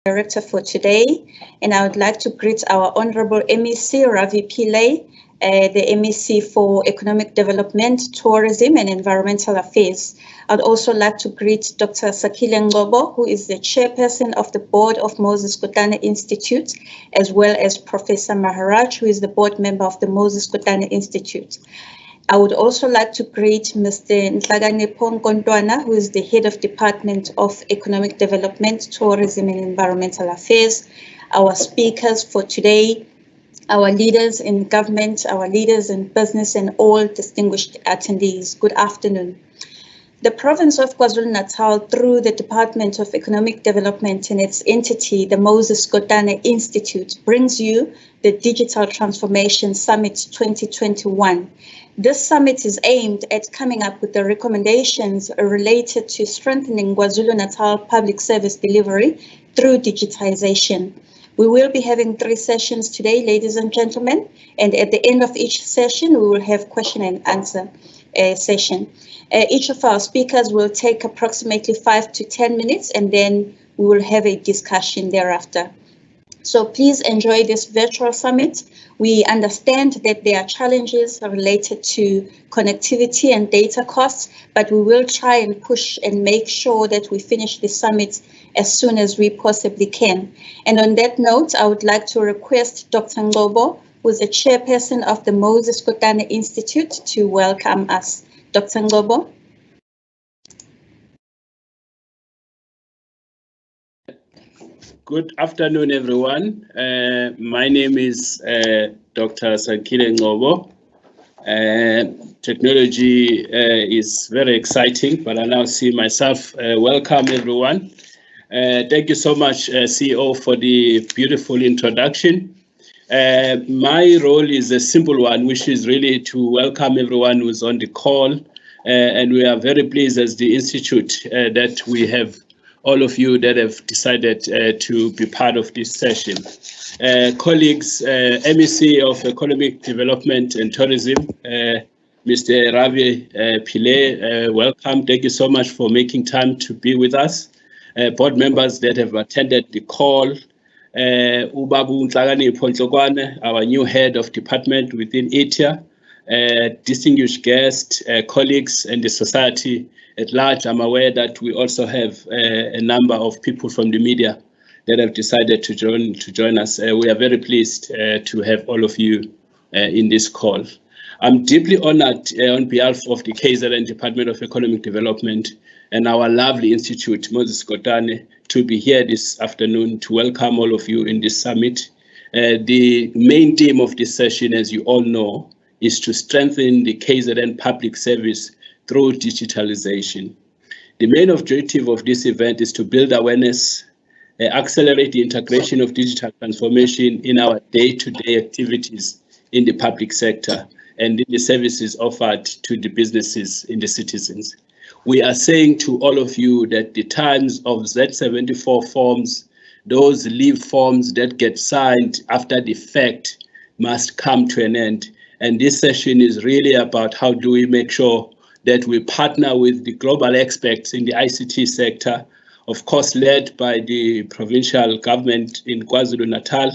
Director for today, and I would like to greet our Honorable MEC Ravi Pillay, the MEC for Economic Development, Tourism and Environmental Affairs. I'd also like to greet Dr. Sakile Ngobo, who is the Chairperson of the Board of Moses Kotane Institute, as well as Professor Maharaj, who is the Board Member of the Moses Kotane Institute. I would also like to greet Mr. Nhlagane Pongkontwana, who is the Head of Department of Economic Development, Tourism and Environmental Affairs, our speakers for today, our leaders in government, our leaders in business, and all distinguished attendees. Good afternoon. The province of KwaZulu-Natal, through the Department of Economic Development and its entity, the Moses Kotane Institute, brings you the Digital Transformation Summit 2021. This summit is aimed at coming up with the recommendations related to strengthening KwaZulu-Natal public service delivery through digitization. We will be having 3 sessions today, ladies and gentlemen, and at the end of each session, we will have question and answer session. Each of our speakers will take approximately 5 to 10 minutes, and then we will have a discussion thereafter. So please enjoy this virtual summit. We understand that there are challenges related to connectivity and data costs, but we will try and push and make sure that we finish the summit as soon as we possibly can. And on that note, I would like to request Dr. Ngobo, who is the chairperson of the Moses Kotane Institute, to welcome us. Dr. Ngobo. Good afternoon, everyone. My name is Dr. Sakile Ngobo. Technology is very exciting, but I now see myself. Welcome, everyone. Thank you so much, CEO, for the beautiful introduction. My role is a simple one, which is really to welcome everyone who's on the call. And we are very pleased as the Institute that we have all of you that have decided to be part of this session. Colleagues, MEC of Economic Development and Tourism, Mr. Ravi Pillay, welcome. Thank you so much for making time to be with us. Board members that have attended the call, Ubabu Nhlagane Pongkontwana, our new head of department within ETIA, distinguished guests, colleagues, and the society at large. I'm aware that we also have a number of people from the media that have decided to join us. We are very pleased to have all of you in this call. I'm deeply honored on behalf of the KZN Department of Economic Development and our lovely institute, Moses Kotane, to be here this afternoon to welcome all of you in this summit. The main theme of this session, as you all know, is to strengthen the KZN public service through digitalization. The main objective of this event is to build awareness, accelerate the integration of digital transformation in our day-to-day activities in the public sector and in the services offered to the businesses and the citizens. We are saying to all of you that the times of Z74 forms, those leave forms that get signed after the fact, must come to an end. And this session is really about how do we make sure that we partner with the global experts in the ICT sector, of course led by the provincial government in KwaZulu-Natal,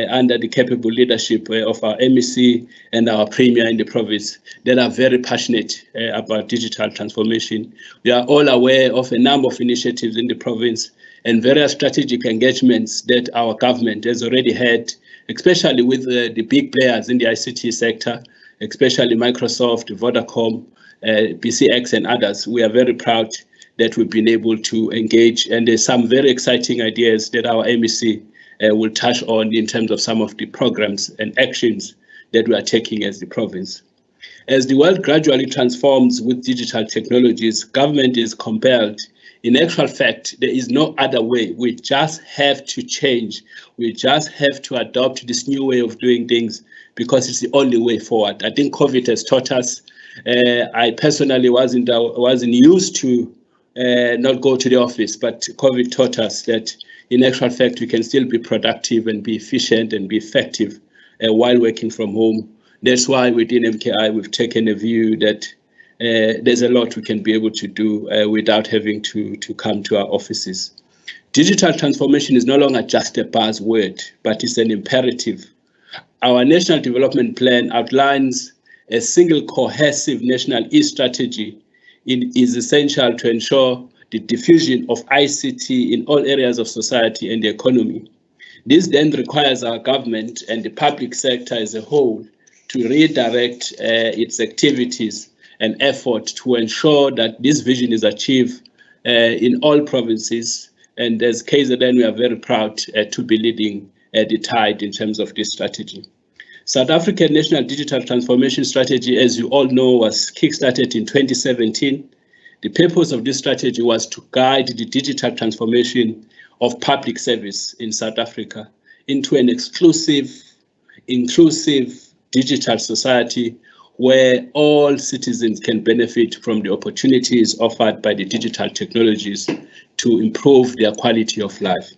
under the capable leadership of our MEC and our Premier in the province that are very passionate about digital transformation. We are all aware of a number of initiatives in the province and various strategic engagements that our government has already had, especially with the big players in the ICT sector, especially Microsoft, Vodacom, BCX and others. We are very proud that we've been able to engage, and there's some very exciting ideas that our MEC will touch on in terms of some of the programs and actions that we are taking as the province. As the world gradually transforms with digital technologies, government is compelled. In actual fact, there is no other way. We just have to change. We just have to adopt this new way of doing things because it's the only way forward. I think COVID has taught us. I personally wasn't used to not go to the office, but COVID taught us that in actual fact, we can still be productive and be efficient and be effective while working from home. That's why within MKI, we've taken a view that there's a lot we can be able to do without having to come to our offices. Digital transformation is no longer just a buzzword, but it's an imperative. Our National Development Plan outlines a single cohesive national e-strategy. It is essential to ensure the diffusion of ICT in all areas of society and the economy. This then requires our government and the public sector as a whole to redirect its activities and effort to ensure that this vision is achieved in all provinces. And as KZN, we are very proud to be leading the tide in terms of this strategy. South African National Digital Transformation Strategy, as you all know, was kickstarted in 2017. The purpose of this strategy was to guide the digital transformation of public service in South Africa into an exclusive, inclusive digital society where all citizens can benefit from the opportunities offered by the digital technologies to improve their quality of life.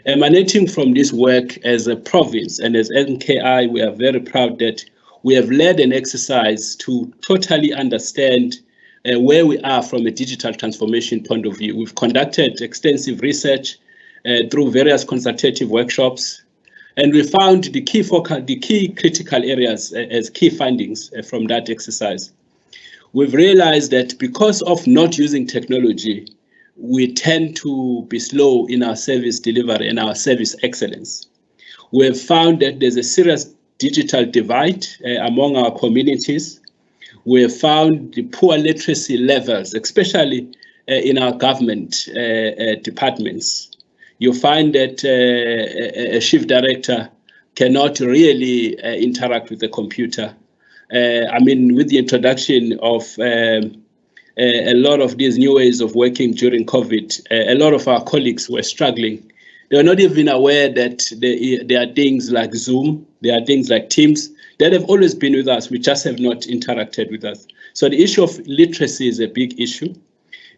Emanating from this work as a province and as NKI, we are very proud that we have led an exercise to totally understand where we are from a digital transformation point of view. We've conducted extensive research through various consultative workshops, and we found the key critical areas as key findings from that exercise. We've realized that because of not using technology, we tend to be slow in our service delivery and our service excellence. We have found that there's a serious digital divide among our communities. We have found the poor literacy levels, especially in our government departments. You find that a chief director cannot really interact with the computer. I mean, with the introduction of a lot of these new ways of working during COVID, a lot of our colleagues were struggling. They were not even aware that there are things like Zoom, there are things like Teams that have always been with us, we just have not interacted with us. So the issue of literacy is a big issue.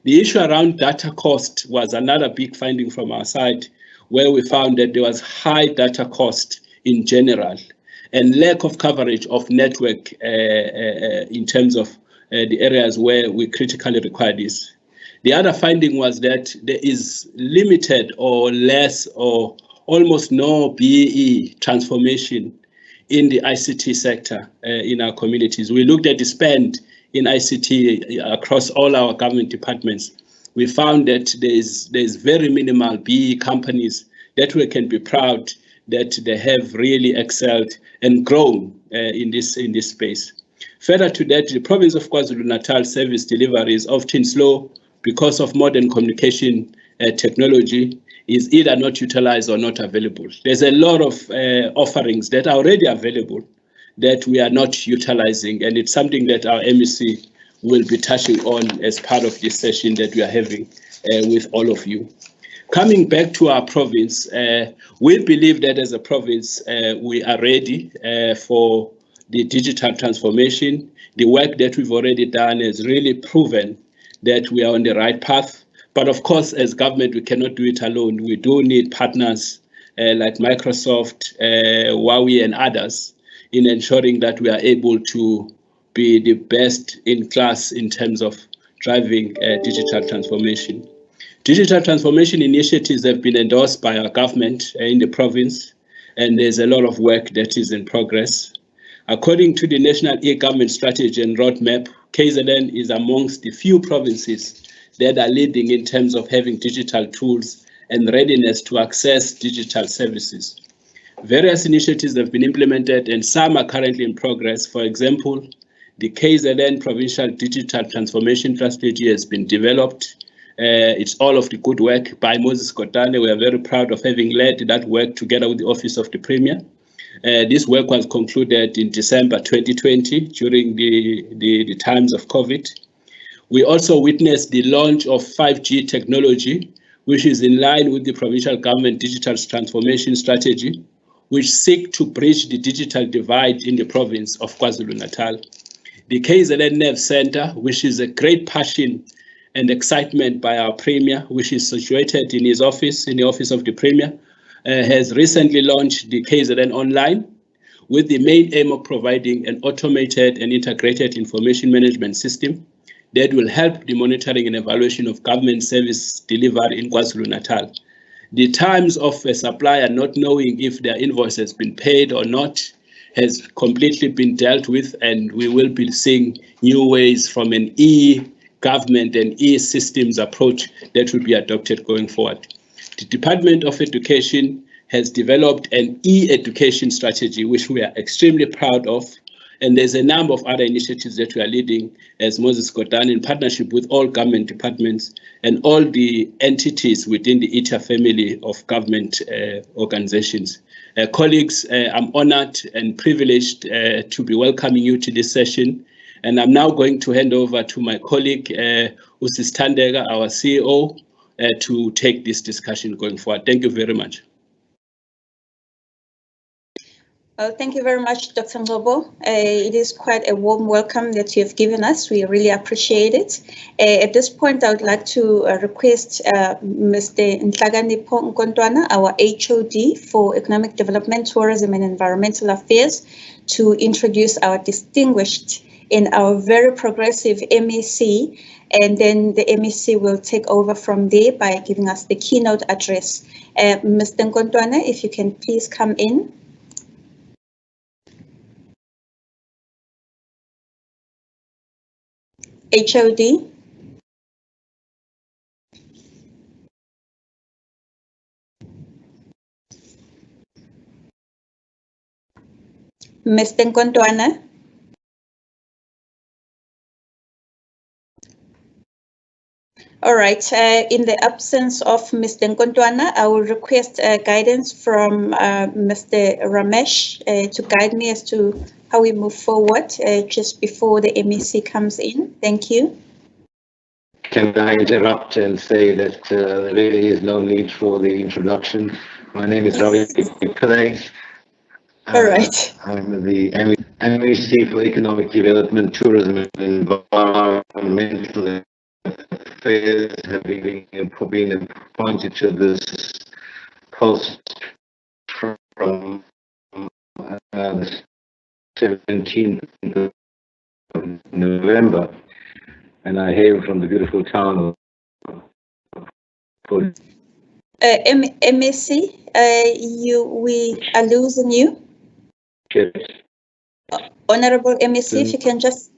The issue around data cost was another big finding from our side, where we found that there was high data cost in general and lack of coverage of network in terms of the areas where we critically require this. The other finding was that there is limited or less or almost no BEE transformation in the ICT sector in our communities. We looked at the spend in ICT across all our government departments. We found that there's very minimal BEE companies that we can be proud that they have really excelled and grown in this space. Further to that, the province of KwaZulu-Natal service delivery is often slow because of modern communication technology is either not utilized or not available. There's a lot of offerings that are already available that we are not utilizing, and it's something that our MEC will be touching on as part of this session that we are having with all of you. Coming back to our province, we believe that as a province, we are ready for the digital transformation. The work that we've already done has really proven that we are on the right path. But of course, as government, we cannot do it alone. We do need partners like Microsoft, Huawei, and others in ensuring that we are able to be the best in class in terms of driving digital transformation. Digital transformation initiatives have been endorsed by our government in the province, and there's a lot of work that is in progress. According to the National E-Government Strategy and Roadmap, KZN is amongst the few provinces that are leading in terms of having digital tools and readiness to access digital services. Various initiatives have been implemented and some are currently in progress. For example, the KZN Provincial Digital Transformation Strategy has been developed. It's all of the good work by Moses Kotane. We are very proud of having led that work together with the Office of the Premier. This work was concluded in December 2020 during the times of COVID. We also witnessed the launch of 5G technology, which is in line with the provincial government digital transformation strategy, which seek to bridge the digital divide in the province of KwaZulu-Natal. The KZN Nerve Center, which is a great passion and excitement by our Premier, which is situated in his office, in the Office of the Premier, has recently launched the KZN Online with the main aim of providing an automated and integrated information management system that will help the monitoring and evaluation of government service delivery in KwaZulu-Natal. The times of a supplier not knowing if their invoice has been paid or not has completely been dealt with, and we will be seeing new ways from an e-government and e-systems approach that will be adopted going forward. The Department of Education has developed an e-education strategy, which we are extremely proud of. And there's a number of other initiatives that we are leading as Moses Kotan in partnership with all government departments and all the entities within the ITA family of government organizations. Colleagues, I'm honored and privileged to be welcoming you to this session. And I'm now going to hand over to my colleague, Usis Tandega, our CEO, to take this discussion going forward. Thank you very much. Thank you very much, Dr. Ngobo. It is quite a warm welcome that you have given us. We really appreciate it. At this point, I would like to request Mr. Nhlakanipho Nkontwana, our HOD for Economic Development, Tourism and Environmental Affairs, to introduce our distinguished and our very progressive MEC, and then the MEC will take over from there by giving us the keynote address. Mr. Nkontwana, if you can please come in. HOD. Mr. Nkontwana. All right. In the absence of Mr. Nkontwana, I will request guidance from Mr. Ramesh to guide me as to how we move forward just before the MEC comes in. Thank you. Can I interrupt and say that there really is no need for the introduction? My name is Ravi Pillai. All right. I'm the MEC for Economic Development, Tourism and Environmental Affairs, having been appointed to this post from the 17th of November, and I hail from the beautiful town of MEC, we are losing you. Honorable MEC, if you can just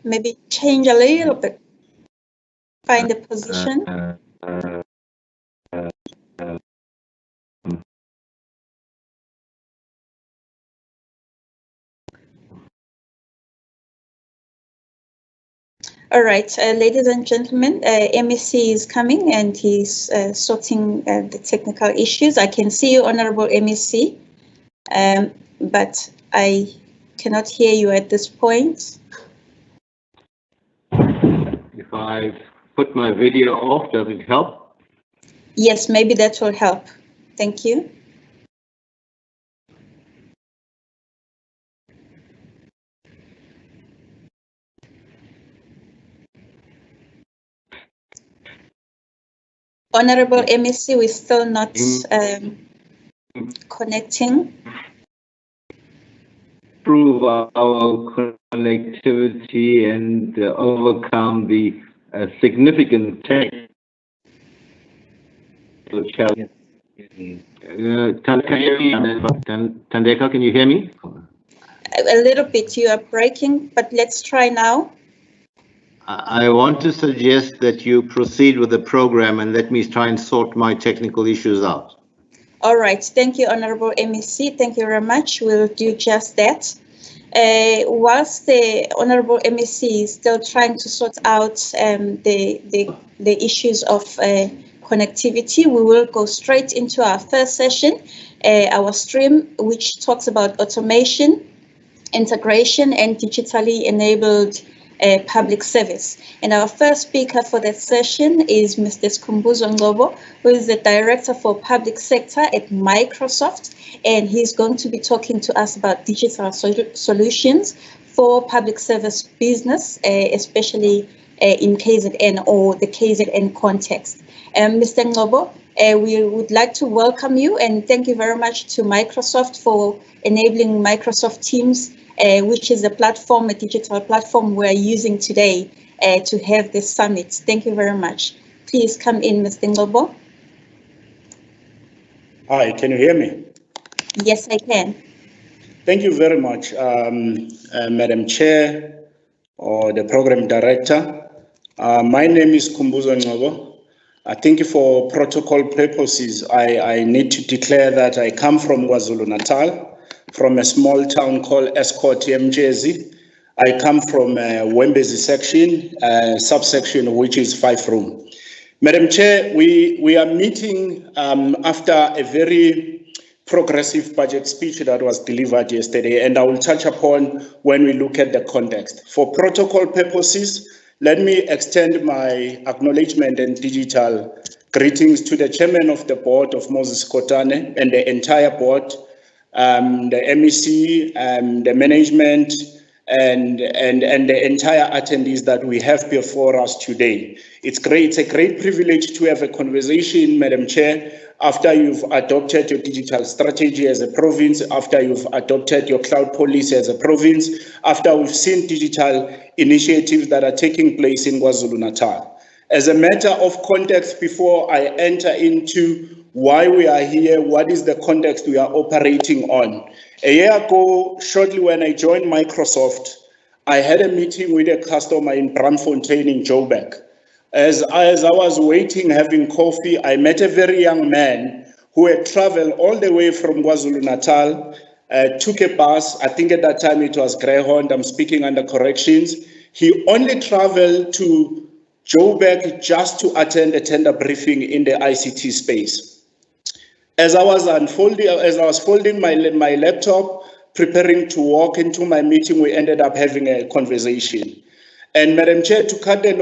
maybe change a little bit, find the position. All right, ladies and gentlemen, MEC is coming and he's sorting the technical issues. I can see you, Honorable MEC, but I cannot hear you at this point. If I put my video off, does it help? Yes, maybe that will help. Thank you. Honorable MEC, we're still not connecting. Improve our connectivity and overcome the significant technical challenge. Tandeka, can you hear me? A little bit, you are breaking, but let's try now. I want to suggest that you proceed with the program and let me try and sort my technical issues out. All right. Thank you, Honorable MEC. Thank you very much. We'll do just that. Whilst the Honorable MEC is still trying to sort out the issues of connectivity, we will go straight into our first session, our stream, which talks about automation, integration, and digitally enabled public service. And our first speaker for that session is Mr. Skhumbuzo Ngobo, who is the Director for Public Sector at Microsoft, and he's going to be talking to us about digital solutions for public service business, especially in KZN or the KZN context. Mr. Ngobo, we would like to welcome you and thank you very much to Microsoft for enabling Microsoft Teams, which is a platform, a digital platform we're using today to have this summit. Thank you very much. Please come in, Mr. Ngobo. Hi, can you hear me? Yes, I can. Thank you very much, Madam Chair or the Program Director. My name is Kumbuzo Ngobo. Thank you. For protocol purposes, I need to declare that I come from KwaZulu-Natal, from a small town called Escort, Mjezi. I come from Wembezi section, subsection which is 5 room. Madam Chair, we are meeting after a very progressive budget speech that was delivered yesterday, and I will touch upon when we look at the context. For protocol purposes, let me extend my acknowledgement and digital greetings to the chairman of the board of Moses Kotane and the entire board, the MEC, the management, and the entire attendees that we have before us today. It's a great privilege to have a conversation, Madam Chair, after you've adopted your digital strategy as a province, after you've adopted your cloud policy as a province, after we've seen digital initiatives that are taking place in KwaZulu-Natal. As a matter of context, before I enter into why we are here, what is the context we are operating on? A year ago, shortly when I joined Microsoft, I had a meeting with a customer in Braamfontein in Joburg. As I was waiting, having coffee, I met a very young man who had traveled all the way from KwaZulu-Natal, took a bus. I think at that time it was Greyhound, I'm speaking under corrections. He only traveled to Joburg just to attend a tender briefing in the ICT space. As I was folding my laptop, preparing to walk into my meeting, we ended up having a conversation. And Madam Chair, to cut a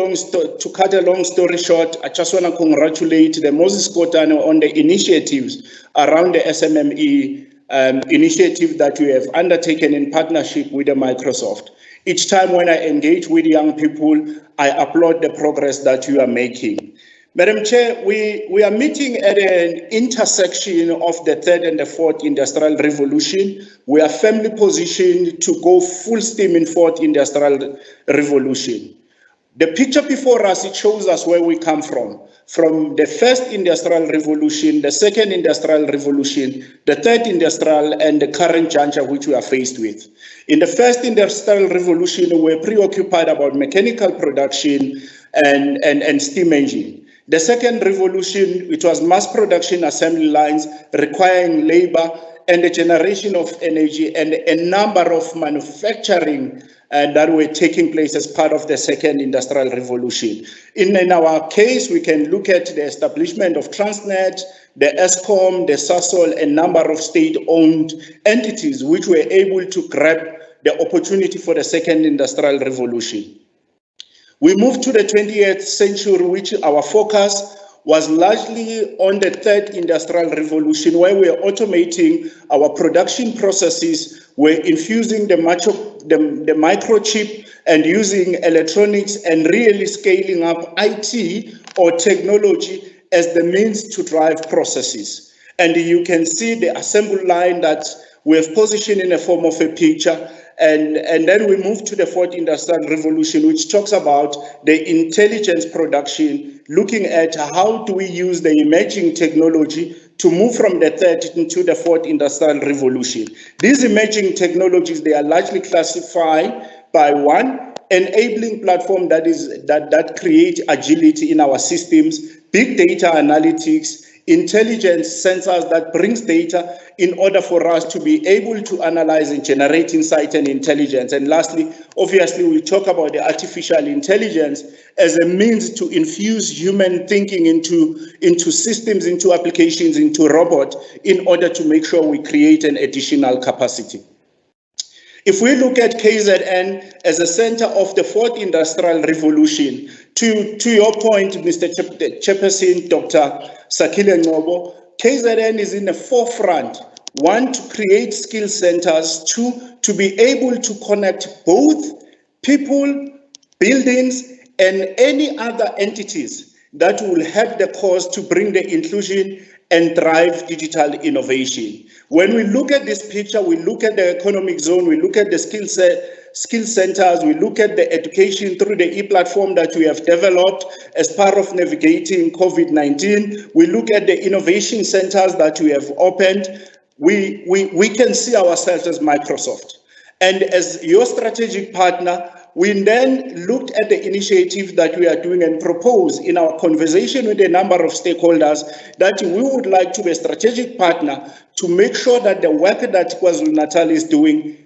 long story short, I just want to congratulate the Moses Kotane on the initiatives around the SMME initiative that we have undertaken in partnership with the Microsoft. Each time when I engage with young people, I applaud the progress that you are making. Madam Chair, we are meeting at an intersection of the third and the fourth industrial revolution. We are firmly positioned to go full steam in fourth industrial revolution. The picture before us, it shows us where we come from the first industrial revolution, the second industrial revolution, the third industrial, and the current juncture which we are faced with. In the first industrial revolution, we were preoccupied about mechanical production and steam engine. The second revolution, it was mass production assembly lines requiring labor and the generation of energy and a number of manufacturing that were taking place as part of the second industrial revolution. In our case, we can look at the establishment of Transnet, the ESCOM, the SASOL, a number of state-owned entities which were able to grab the opportunity for the second industrial revolution. We moved to the 20th century, which our focus was largely on the third industrial revolution, where we are automating our production processes, we're infusing the microchip and using electronics and really scaling up IT or technology as the means to drive processes. And you can see the assembly line that we have positioned in the form of a picture. And then we move to the fourth industrial revolution, which talks about the intelligence production, looking at how do we use the emerging technology to move from the third into the fourth industrial revolution. These emerging technologies, they are largely classified by one, enabling platform that create agility in our systems, big data analytics, intelligence sensors that brings data in order for us to be able to analyze and generate insight and intelligence. And lastly, obviously, we talk about the artificial intelligence as a means to infuse human thinking into systems, into applications, into robots, in order to make sure we create an additional capacity. If we look at KZN as a center of the fourth industrial revolution, to your point, Mr. Chairperson, Dr. Sakile Ngobo, KZN is in the forefront, one, to create skill centers, two, to be able to connect both people, buildings, and any other entities that will help the cause to bring the inclusion and drive digital innovation. When we look at this picture, we look at the economic zone, we look at the skill skill centers. We look at the education through the e-platform that we have developed as part of navigating COVID-19. We look at the innovation centers that we have opened. We can see ourselves as Microsoft. And as your strategic partner, we then looked at the initiative that we are doing and proposed in our conversation with a number of stakeholders that we would like to be a strategic partner to make sure that the work that KwaZulu-Natal is doing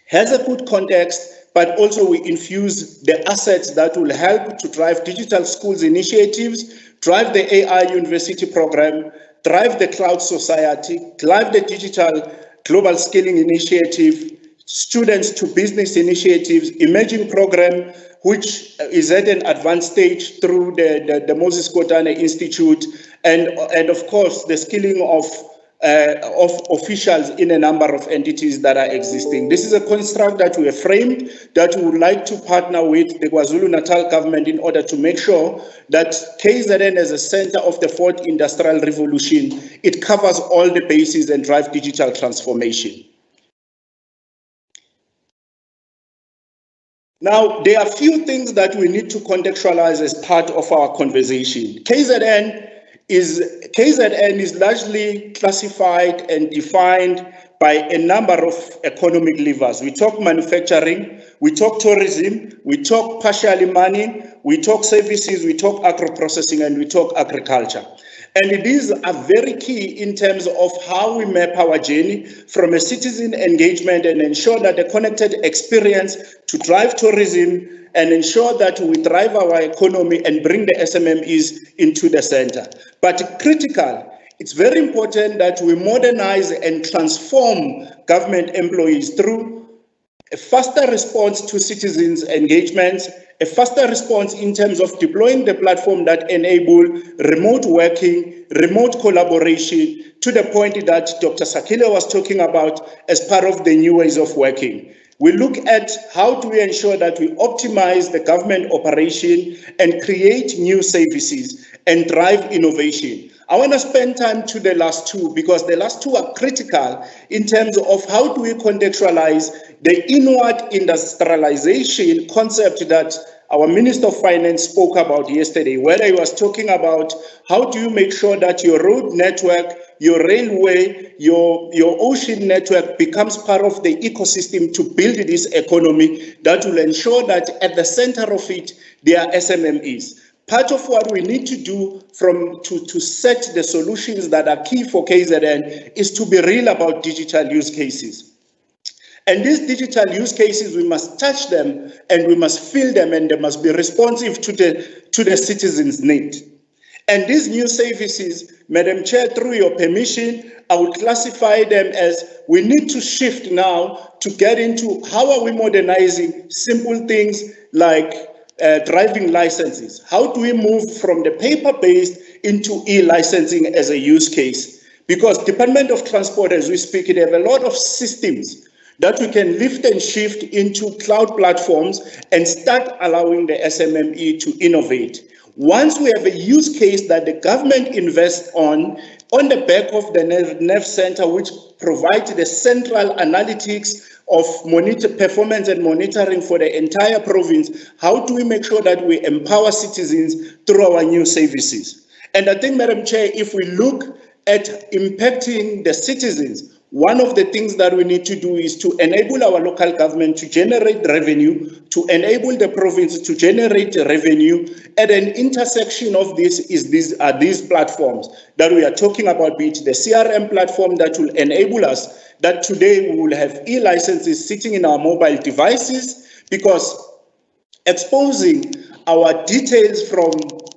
has a good context, but also we infuse the assets that will help to drive digital schools initiatives, drive the AI university program, drive the cloud society, drive the digital global skilling initiative, students to business initiatives, emerging program, which is at an advanced stage through the Moses Kotane Institute, and of course the skilling of officials in a number of entities that are existing. This is a construct that we have framed that we would like to partner with the KwaZulu-Natal government in order to make sure that KZN as a center of the fourth industrial revolution, it covers all the bases and drive digital transformation. Now, there are a few things that we need to contextualize as part of our conversation. KZN is largely classified and defined by a number of economic levers. We talk manufacturing, we talk tourism, we talk partially mining, we talk services, we talk agro-processing, and we talk agriculture. And these are very key in terms of how we map our journey from a citizen engagement and ensure that the connected experience to drive tourism and ensure that we drive our economy and bring the SMMEs into the center. But critical, it's very important that we modernize and transform government employees through a faster response to citizens' engagements, a faster response in terms of deploying the platform that enable remote working, remote collaboration, to the point that Dr. Sakile was talking about as part of the new ways of working. We look at how do we ensure that we optimize the government operation and create new services and drive innovation. I want to spend time to the last two because the last two are critical in terms of how do we contextualize the inward industrialization concept that our Minister of Finance spoke about yesterday, where he was talking about how do you make sure that your road network, your railway, your ocean network becomes part of the ecosystem to build this economy that will ensure that at the center of it, there are SMMEs. Part of what we need to do to set the solutions that are key for KZN is to be real about digital use cases. And these digital use cases, we must touch them and we must feel them, and they must be responsive to the citizens' need. And these new services, Madam Chair, through your permission, I would classify them as we need to shift now to get into how are we modernizing simple things like driving licenses. How do we move from the paper-based into e-licensing as a use case? Because Department of Transport, as we speak, they have a lot of systems that we can lift and shift into cloud platforms and start allowing the SMME to innovate. Once we have a use case that the government invests on the back of the NEV Center, which provides the central analytics of performance and monitoring for the entire province, how do we make sure that we empower citizens through our new services? And I think, Madam Chair, if we look at impacting the citizens, one of the things that we need to do is to enable our local government to generate revenue, to enable the province to generate revenue. At an intersection of these platforms that we are talking about, be it the CRM platform that will enable us, that today we will have e-licenses sitting in our mobile devices, because exposing our details from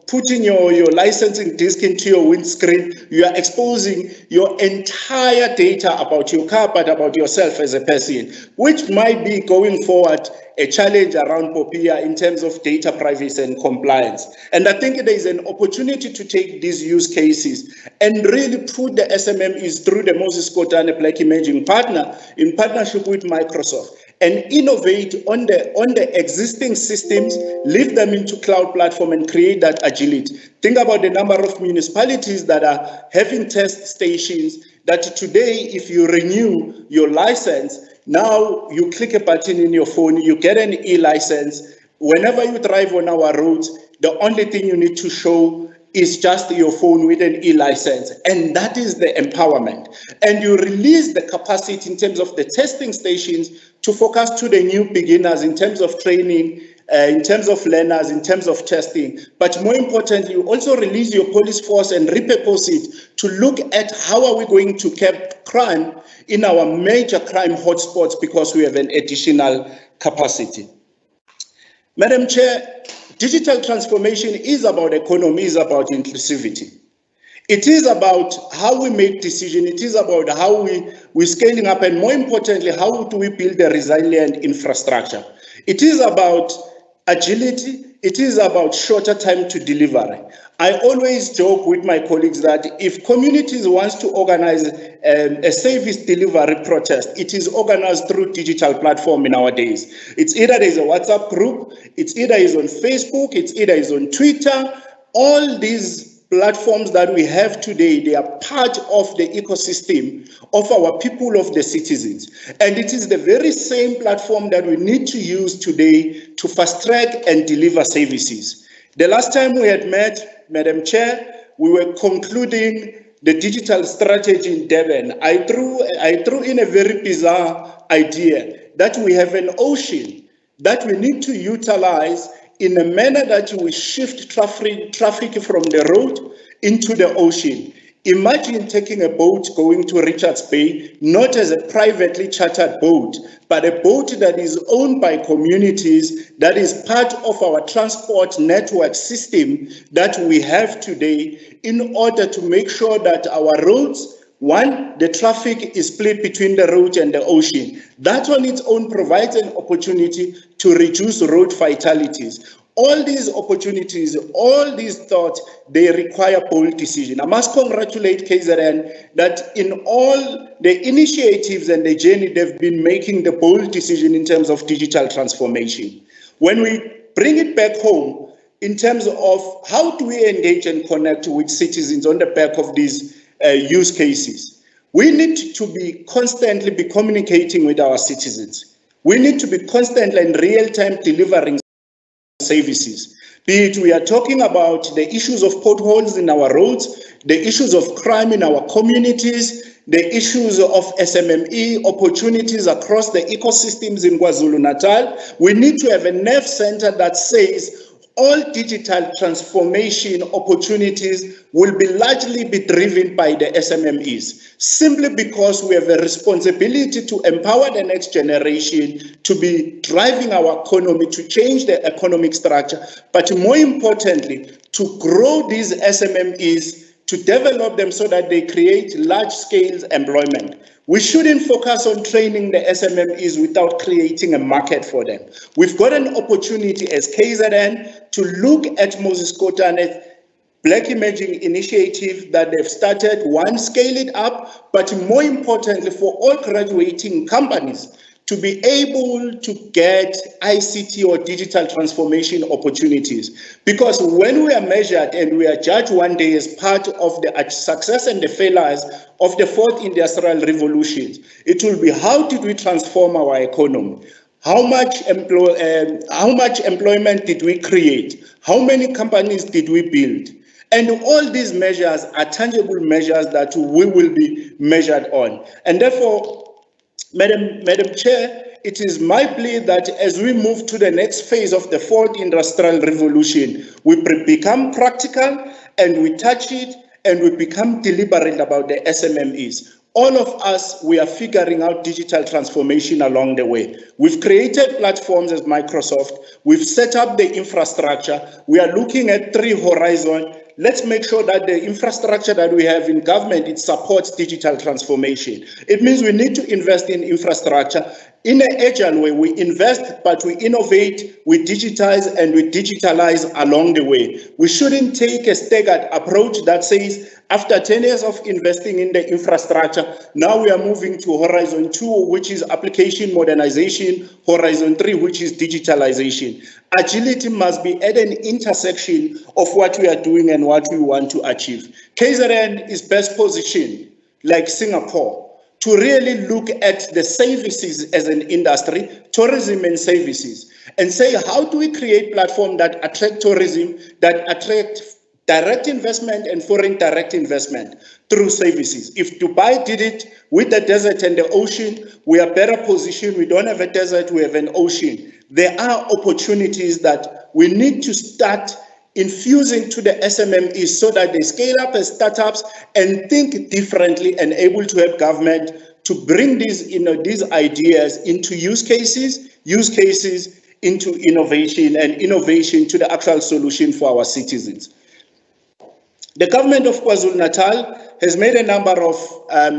putting your licensing disc into your windscreen, you are exposing your entire data about your car, but about yourself as a person, which might be going forward a challenge around POPIA in terms of data privacy and compliance. And I think there is an opportunity to take these use cases and really put the SMMEs through the Moses Kotane Black Imaging Partner in partnership with Microsoft and innovate on the existing systems, lift them into cloud platform and create that agility. Think about the number of municipalities that are having test stations that today, if you renew your license, Now you click a button in your phone, you get an e-license. Whenever you drive on our roads, the only thing you need to show is just your phone with an e-license, and that is the empowerment. And you release the capacity in terms of the testing stations to focus to the new beginners in terms of training, in terms of learners, in terms of testing. But more importantly, you also release your police force and repurpose it to look at how are we going to curb crime in our major crime hotspots, because we have an additional capacity. Madam Chair, digital transformation is about economy, is about inclusivity. It is about how we make decisions. It is about how we're scaling up, and more importantly, how do we build a resilient infrastructure. It is about agility. It is about shorter time to delivery. I always joke with my colleagues that if communities want to organize a service delivery protest, it is organized through digital platform in our days. It's either there's a WhatsApp group, it's either is on Facebook, it's either is on Twitter. All these platforms that we have today, they are part of the ecosystem of our people, of the citizens. And it is the very same platform that we need to use today to fast track and deliver services. The last time we had met, Madam Chair, we were concluding the digital strategy in Durban. I threw in a very bizarre idea that we have an ocean that we need to utilize in a manner that we shift traffic from the road into the ocean. Imagine taking a boat going to Richards Bay, not as a privately chartered boat, but a boat that is owned by communities, that is part of our transport network system that we have today, in order to make sure that our roads, one, the traffic is split between the road and the ocean. That on its own provides an opportunity to reduce road fatalities. All these opportunities, all these thoughts, they require bold decision. I must congratulate KZN that in all the initiatives and the journey they've been making the bold decision in terms of digital transformation. When we bring it back home, in terms of how do we engage and connect with citizens on the back of these use cases, we need to be constantly communicating with our citizens. We need to be constantly in real-time delivering services. Be it we are talking about the issues of potholes in our roads, the issues of crime in our communities, the issues of SMME opportunities across the ecosystems in KwaZulu-Natal. We need to have a nerve center that says all digital transformation opportunities will be largely be driven by the SMMEs, simply because we have a responsibility to empower the next generation to be driving our economy, to change the economic structure, but more importantly, to grow these SMMEs, to develop them so that they create large-scale employment. We shouldn't focus on training the SMMEs without creating a market for them. We've got an opportunity as KZN to look at Moses Kotane's Black Imaging initiative that they've started, one, scale it up, but more importantly, for all graduating companies to be able to get ICT or digital transformation opportunities. Because when we are measured and we are judged one day as part of the success and the failures of the fourth industrial revolution, it will be how did we transform our economy? How much employment did we create? How many companies did we build? And all these measures are tangible measures that we will be measured on. And therefore, Madam Chair, it is my plea that as we move to the next phase of the fourth industrial revolution, we become practical and we touch it and we become deliberate about the SMMEs. All of us, we are figuring out digital transformation along the way. We've created platforms as Microsoft. We've set up the infrastructure. We are looking at 3 horizons. Let's make sure that the infrastructure that we have in government, it supports digital transformation. It means we need to invest in infrastructure. In an agile way, we invest, but we innovate, we digitize, and we digitalize along the way. We shouldn't take a staggered approach that says, after 10 years of investing in the infrastructure, now we are moving to Horizon 2, which is application modernization, Horizon 3, which is digitalization. Agility must be at an intersection of what we are doing and what we want to achieve. KZN is best positioned, like Singapore, to really look at the services as an industry, tourism and services, and say, how do we create platforms that attract tourism, that attract direct investment and foreign direct investment through services? If Dubai did it with the desert and the ocean, we are better positioned. We don't have a desert, we have an ocean. There are opportunities that we need to start infusing to the SMMEs so that they scale up as startups and think differently and able to help government to bring these, these ideas into use cases into innovation, and innovation to the actual solution for our citizens. The government of KwaZulu-Natal has made a number of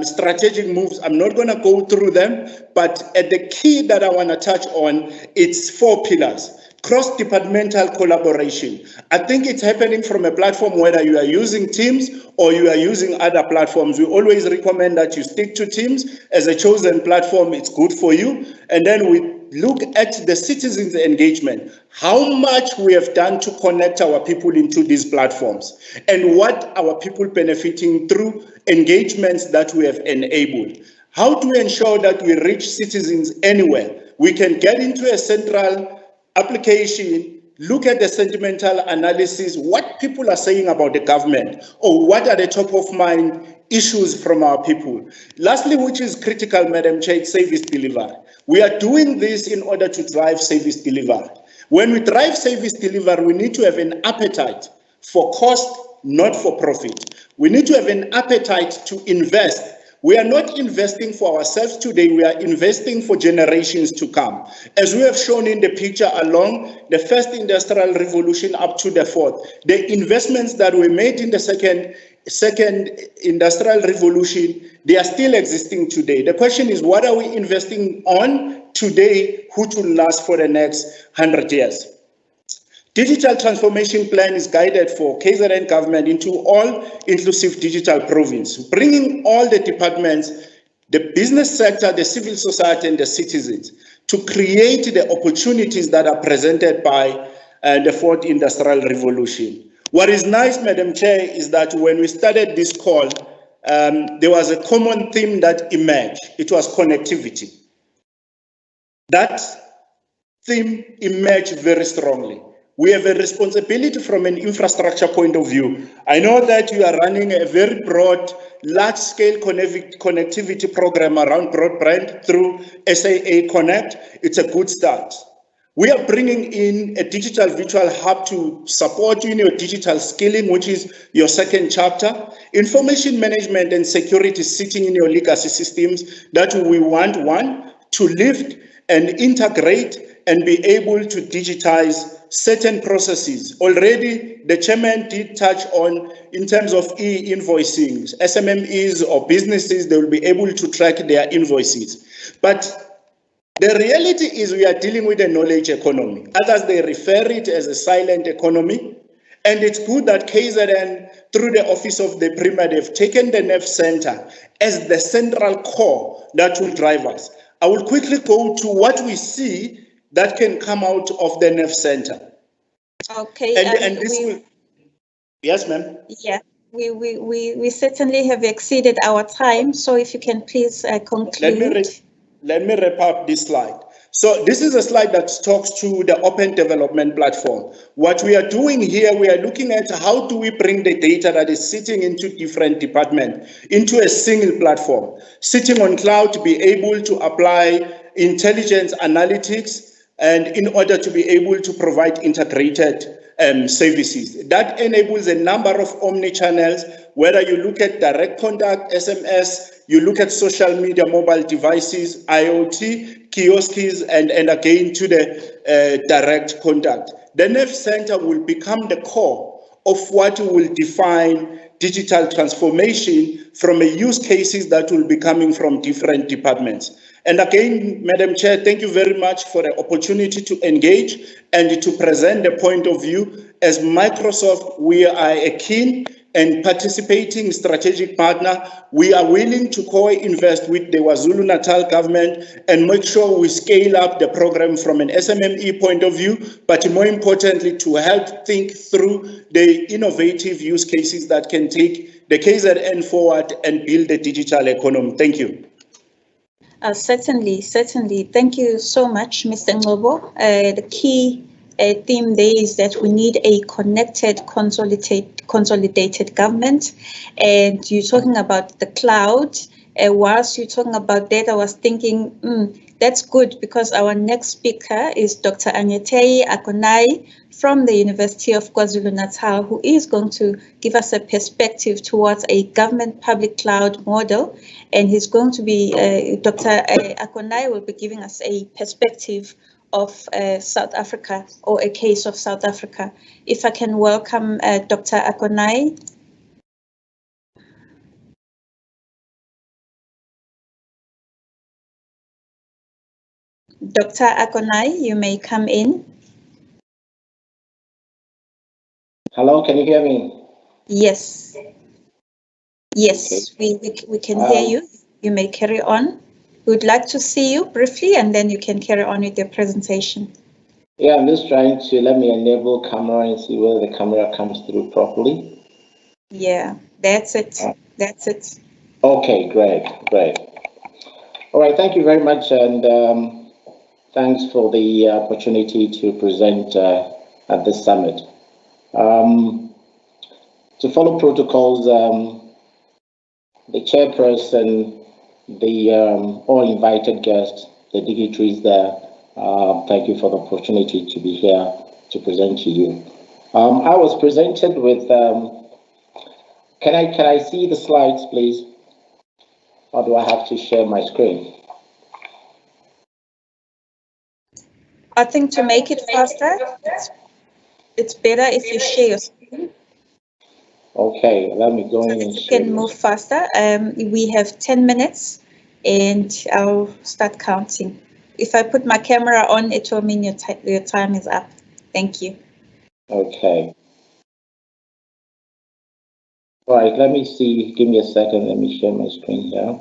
strategic moves. I'm not going to go through them, but at the key that I want to touch on, it's 4 pillars. Cross-departmental collaboration. I think it's happening from a platform, whether you are using Teams or you are using other platforms. We always recommend that you stick to Teams as a chosen platform. It's good for you. And then we look at the citizens' engagement, how much we have done to connect our people into these platforms, and what our people benefiting through engagements that we have enabled. How do we ensure that we reach citizens anywhere? We can get into a central application, look at the sentimental analysis, what people are saying about the government, or what are the top of mind issues from our people. Lastly, which is critical, Madam Chair, service delivery. We are doing this in order to drive service delivery. When we drive service delivery, we need to have an appetite for cost, not for profit. We need to have an appetite to invest. We are not investing for ourselves today, we are investing for generations to come. As we have shown in the picture along the first industrial revolution up to the fourth, the investments that we made in the second industrial revolution, they are still existing today. The question is, what are we investing on today, which will last for the next 100 years? Digital transformation plan is guided for KZN government into all-inclusive digital province, bringing all the departments, the business sector, the civil society, and the citizens to create the opportunities that are presented by the fourth industrial revolution. What is nice, Madam Chair, is that when we started this call, there was a common theme that emerged. It was connectivity. That theme emerged very strongly. We have a responsibility from an infrastructure point of view. I know that you are running a very broad, large-scale connectivity program around broadband through SAA Connect. It's a good start. We are bringing in a digital virtual hub to support you in your digital skilling, which is your second chapter. Information management and security sitting in your legacy systems that we want, one, to lift and integrate and be able to digitize certain processes. Already, the chairman did touch on, in terms of e-invoicing, SMMEs or businesses, they will be able to track their invoices. But the reality is we are dealing with a knowledge economy. Others, they refer it as a silent economy. And it's good that KZN, through the Office of the Premier, they've taken the NEF Center as the central core that will drive us. I will quickly go to what we see that can come out of the NEF Center. Okay. And this will, yes, ma'am. Yeah, we certainly have exceeded our time. So if you can please conclude. Let me wrap up this slide. So this is a slide that talks to the open development platform. What we are doing here, we are looking at how do we bring the data that is sitting into different departments into a single platform, sitting on cloud to be able to apply intelligence analytics, and in order to be able to provide integrated services. That enables a number of omni-channels, whether you look at direct contact, SMS, you look at social media, mobile devices, IoT, kiosks, and again to the direct contact. The NEF Center will become the core of what will define digital transformation from a use cases that will be coming from different departments. And again, Madam Chair, thank you very much for the opportunity to engage and to present the point of view. As Microsoft, we are a keen and participating strategic partner. We are willing to co-invest with the KwaZulu-Natal government and make sure we scale up the program from an SMME point of view, but more importantly, to help think through the innovative use cases that can take the KZN forward and build the digital economy. Thank you. Certainly. Thank you so much, Mr. Ngobo. The key theme there is that we need a connected, consolidated government. And you're talking about the cloud. Whilst you're talking about that, I was thinking, that's good, because our next speaker is Dr. Anyetei Akonai from the University of KwaZulu-Natal, who is going to give us a perspective towards a government public cloud model. And he's going to be, Dr. Akonai will be giving us a perspective of South Africa, or a case of South Africa. If I can welcome Dr. Akonai. Dr. Akonai, you may come in. Hello, can you hear me? Yes. Yes, okay. we can hear you. You may carry on. We would like to see you briefly, and then you can carry on with your presentation. Yeah, I'm just trying to let me enable camera and see whether the camera comes through properly. Yeah, that's it. That's it. Okay, great. All right, thank you very much, and thanks for the opportunity to present at this summit. To follow protocols, the chairperson, the all invited guests, the dignitaries there, thank you for the opportunity to be here to present to you. I was presented with, can I see the slides, please? Or do I have to share my screen? I think to make it faster, it's better if you share your screen. Okay, let me go in and share. You can move faster. We have 10 minutes and I'll start counting. If I put my camera on, it will mean your time is up. Thank you. Okay. All right, let me see. Give me a second. Let me share my screen here.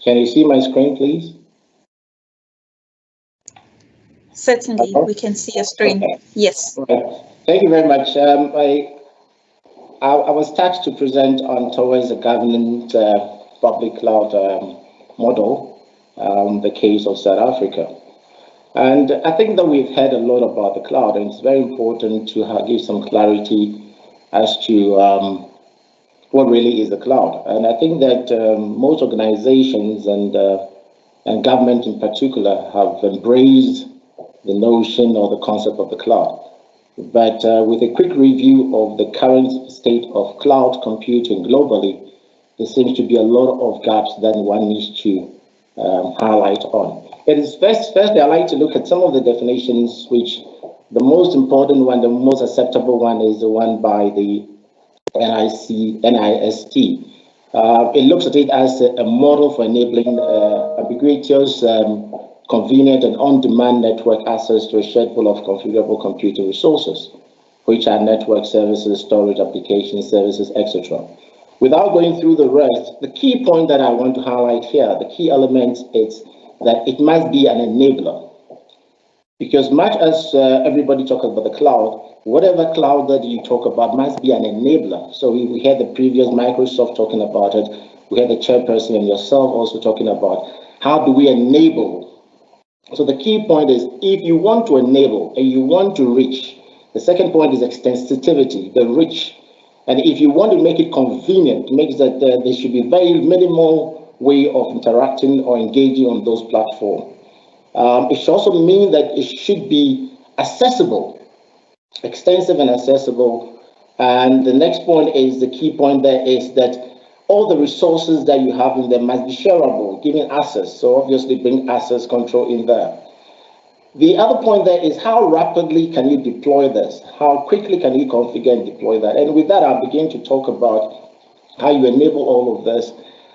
Can you see my screen, please? Certainly, we can see your screen. Okay. Yes. All right. Thank you very much. I was tasked to present on towards a government public cloud model, the case of South Africa. And I think that we've heard a lot about the cloud, and it's very important to give some clarity as to what really is the cloud. And I think that most organizations and government in particular have embraced the notion or the concept of the cloud. But with a quick review of the current state of cloud computing globally, there seems to be a lot of gaps that one needs to highlight on. It is firstly, I like to look at some of the definitions, which the most important one, the most acceptable one is the one by the NIST. It looks at it as a model for enabling ubiquitous, convenient and on-demand network access to a shared pool of configurable computing resources, which are network services, storage application services, etc. Without going through the rest, the key point that I want to highlight here, the key element is that it must be an enabler. Because much as everybody talks about the cloud, whatever cloud that you talk about must be an enabler. So we had the previous Microsoft talking about it. We had the chairperson and yourself also talking about how do we enable. So the key point is if you want to enable and you want to reach, the second point is extensivity, the reach. And if you want to make it convenient, makes that there should be very minimal way of interacting or engaging on those platforms. It should also mean that it should be accessible, extensive and accessible. And the next point is the key point there is that all the resources that you have in there must be shareable, giving access. So obviously bring access control in there. The other point there is how rapidly can you deploy this? How quickly can you configure and deploy that? And with that, I'll begin to talk about how you enable all of this.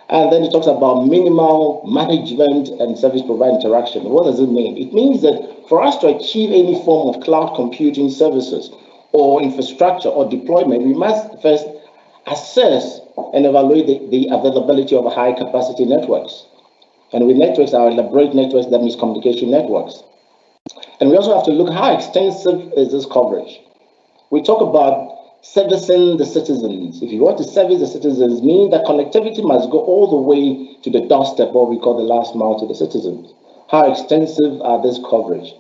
And then it talks about minimal management and service provider interaction. What does it mean? It means that for us to achieve any form of cloud computing services or infrastructure or deployment, we must first assess and evaluate the availability of high capacity networks. And with networks, our elaborate networks, that means communication networks. And we also have to look how extensive is this coverage. We talk about servicing the citizens. If you want to service the citizens, meaning that connectivity must go all the way to the doorstep, what we call the last mile to the citizens. How extensive are this coverage?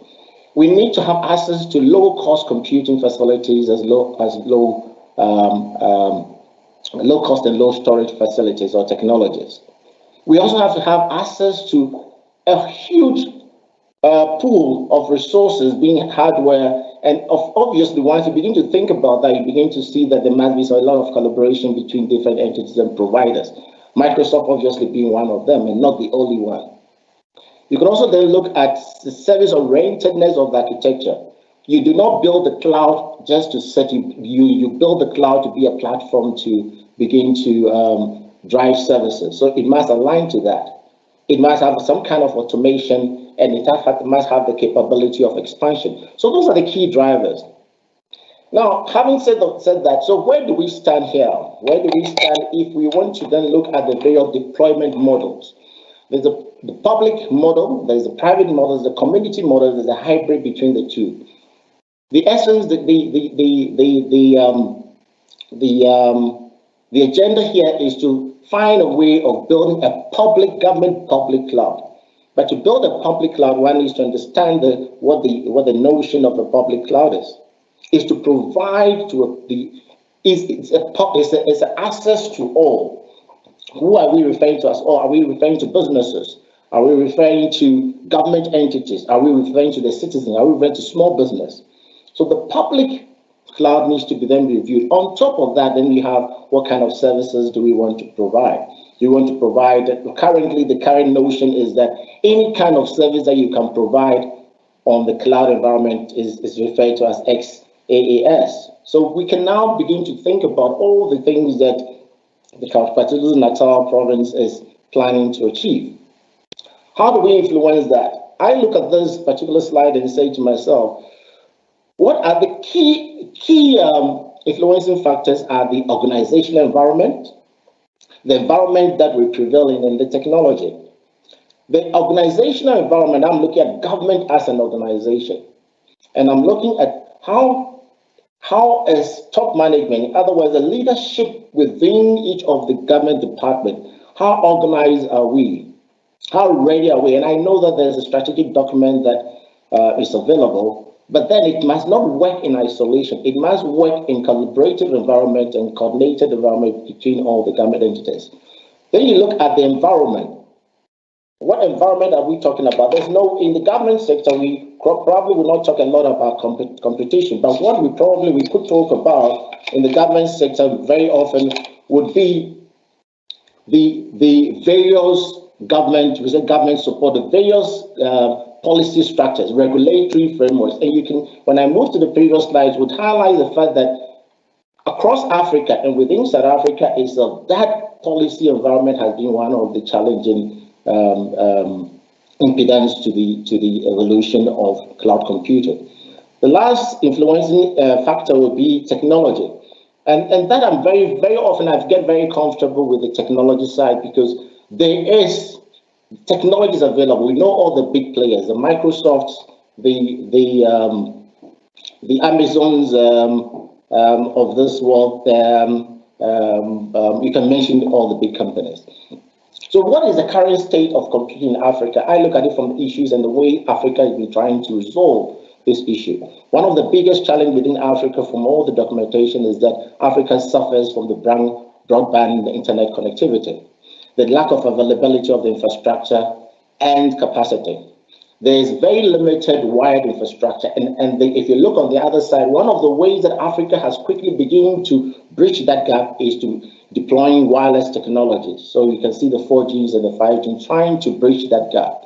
We need to have access to low-cost computing facilities as low cost and low storage facilities or technologies. We also have to have access to a huge pool of resources, being hardware, and obviously once you begin to think about that, you begin to see that there must be a lot of collaboration between different entities and providers. Microsoft obviously being one of them and not the only one. You can also then look at the service-orientedness of the architecture. You do not build the cloud just to set you build the cloud to be a platform to begin to drive services. So it must align to that. It must have some kind of automation, and it must have the capability of expansion. So those are the key drivers. Now, having said that, so where do we stand here? Where do we stand if we want to then look at the various deployment models? There's the public model, there's the private model, there's the community model, there's a hybrid between the two. The essence, the agenda here is to find a way of building a government public cloud. But to build a public cloud, one needs to understand what the notion of a public cloud is to provide to it's an access to all. Who are we referring to as all? Are we referring to businesses? Are we referring to government entities? Are we referring to the citizen? Are we referring to small business? So the public cloud needs to be then reviewed. On top of that, then we have what kind of services do we want to provide? Do we want to provide, currently the current notion is that any kind of service that you can provide on the cloud environment is referred to as XaaS. So we can now begin to think about all the things that the KwaZulu-Natal province is planning to achieve. How do we influence that? I look at this particular slide and say to myself, what are the key influencing factors? Are the organizational environment, the environment that we prevail in, and the technology. The organizational environment, I'm looking at government as an organization, and I'm looking at how as top management, in other words, the leadership within each of the government department, how organized are we? How ready are we? And I know that there's a strategic document that is available, but then it must not work in isolation. It must work in collaborative environment and coordinated environment between all the government entities. Then you look at the environment. What environment are we talking about? There's no, in the government sector, we probably will not talk a lot about competition, but what we could talk about in the government sector very often would be the various government support, the various policy structures, regulatory frameworks. And you can, when I move to the previous slides, would highlight the fact that across Africa and within South Africa is that policy environment has been one of the challenging impedance to the evolution of cloud computing. The last influencing factor would be technology. And that I'm very, very often I get very comfortable with the technology side because there is technologies available. We know all the big players, the Microsofts, the Amazons of this world. You can mention all the big companies. So what is the current state of computing in Africa? I look at it from the issues and the way Africa has been trying to resolve this issue. One of the biggest challenges within Africa from all the documentation is that Africa suffers from the broadband internet connectivity, the lack of availability of the infrastructure and capacity. There is very limited wired infrastructure. And if you look on the other side, one of the ways that Africa has quickly begun to bridge that gap is to deploying wireless technologies. So you can see the 4Gs and the 5G trying to bridge that gap.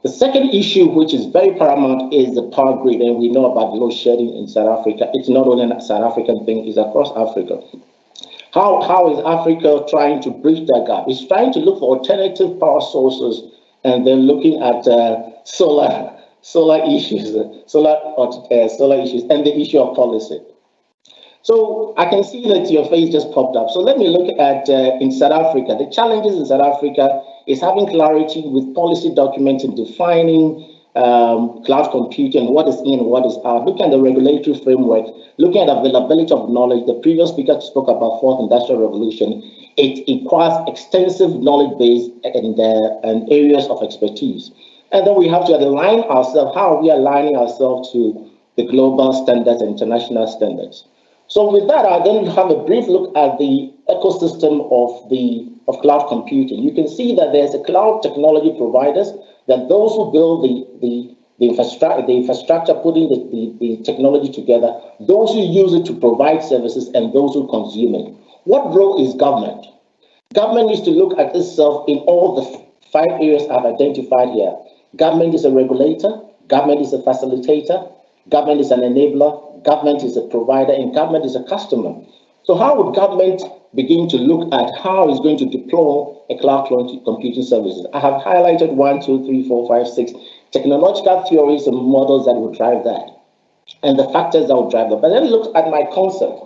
The second issue, which is very paramount, is the power grid. And we know about load shedding in South Africa. It's not only a South African thing, it's across Africa. How is Africa trying to bridge that gap? It's trying to look for alternative power sources and then looking at solar issues, and the issue of policy. So I can see that your face just popped up. So let me look at in South Africa. The challenges in South Africa is having clarity with policy documents and defining cloud computing, what is in, what is out, looking at the regulatory framework, looking at availability of knowledge. The previous speaker spoke about fourth industrial revolution. It requires extensive knowledge base and areas of expertise. And then we have to align ourselves, how are we aligning ourselves to the global standards and international standards. So with that, I then have a brief look at the ecosystem of cloud computing. You can see that there's a cloud technology providers, that those who build the infrastructure, putting the technology together, those who use it to provide services, and those who consume it. What role is government? Government needs to look at itself in all the 5 areas I've identified here. Government is a regulator, government is a facilitator, government is an enabler, government is a provider, and government is a customer. So how would government begin to look at how it's going to deploy a cloud computing services? I have highlighted 1, 2, 3, 4, 5, 6 technological theories and models that will drive that, and the factors that will drive that. But then look at my concept.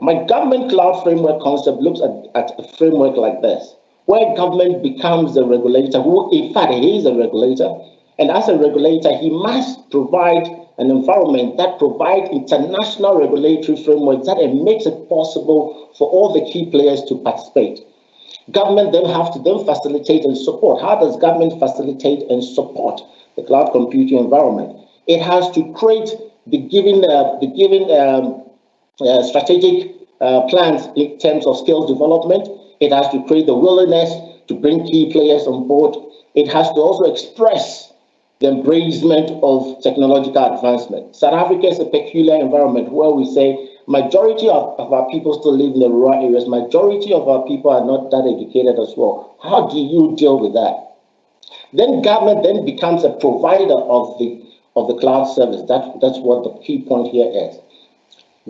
My government cloud framework concept looks at a framework like this, where government becomes the regulator, who in fact he is a regulator, and as a regulator, he must provide an environment that provides international regulatory frameworks that it makes it possible for all the key players to participate. Government then have to then facilitate and support. How does government facilitate and support the cloud computing environment? It has to create the given strategic plans in terms of skills development. It has to create the willingness to bring key players on board. It has to also express the embracement of technological advancement. South Africa is a peculiar environment where we say majority of our people still live in the rural areas. Majority of our people are not that educated as well. How do you deal with that? Then government then becomes a provider of the cloud service. That's what the key point here is.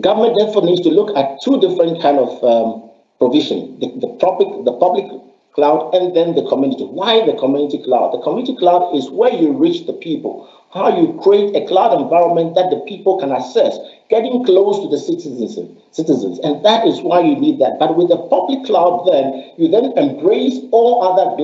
Government therefore needs to look at 2 different kind of provision: the public cloud and then the community. Why the community cloud? The community cloud is where you reach the people, how you create a cloud environment that the people can access, getting close to the citizens, and that is why you need that. But with the public cloud, then you then embrace all other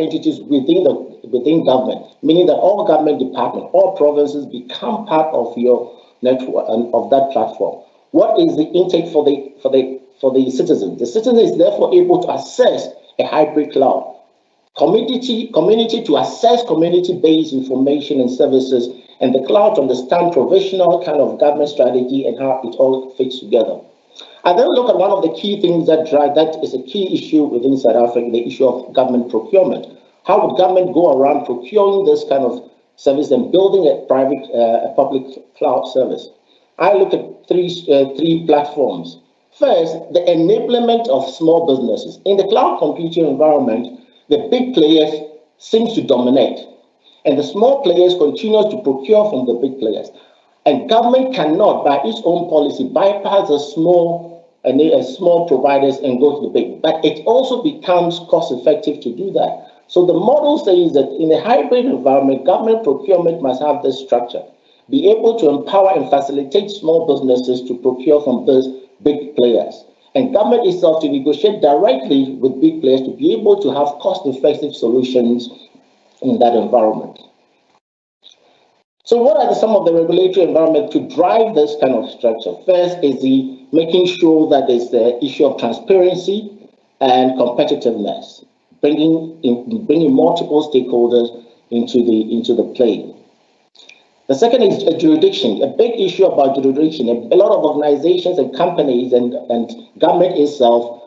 entities within government, meaning that all government departments, all provinces become part of your network and of that platform. What is the intake for the citizen? The citizen is therefore able to access a hybrid cloud. Community to access community-based information and services, and the cloud to understand provisional kind of government strategy and how it all fits together. I then look at one of the key things that is a key issue within South Africa, the issue of government procurement. How would government go around procuring this kind of service and building a public cloud service? I look at three platforms. First, the enablement of small businesses. In the cloud computing environment, the big players seem to dominate, and the small players continue to procure from the big players. And government cannot, by its own policy, bypass the small providers and go to the big. But it also becomes cost-effective to do that. So the model says that in a hybrid environment, government procurement must have this structure, be able to empower and facilitate small businesses to procure from those big players, and government itself to negotiate directly with big players to be able to have cost-effective solutions in that environment. So what are some of the regulatory environment to drive this kind of structure? First is the making sure that there's the issue of transparency and competitiveness, bringing multiple stakeholders into the play. The second is jurisdiction, a big issue about jurisdiction. A lot of organizations and companies and government itself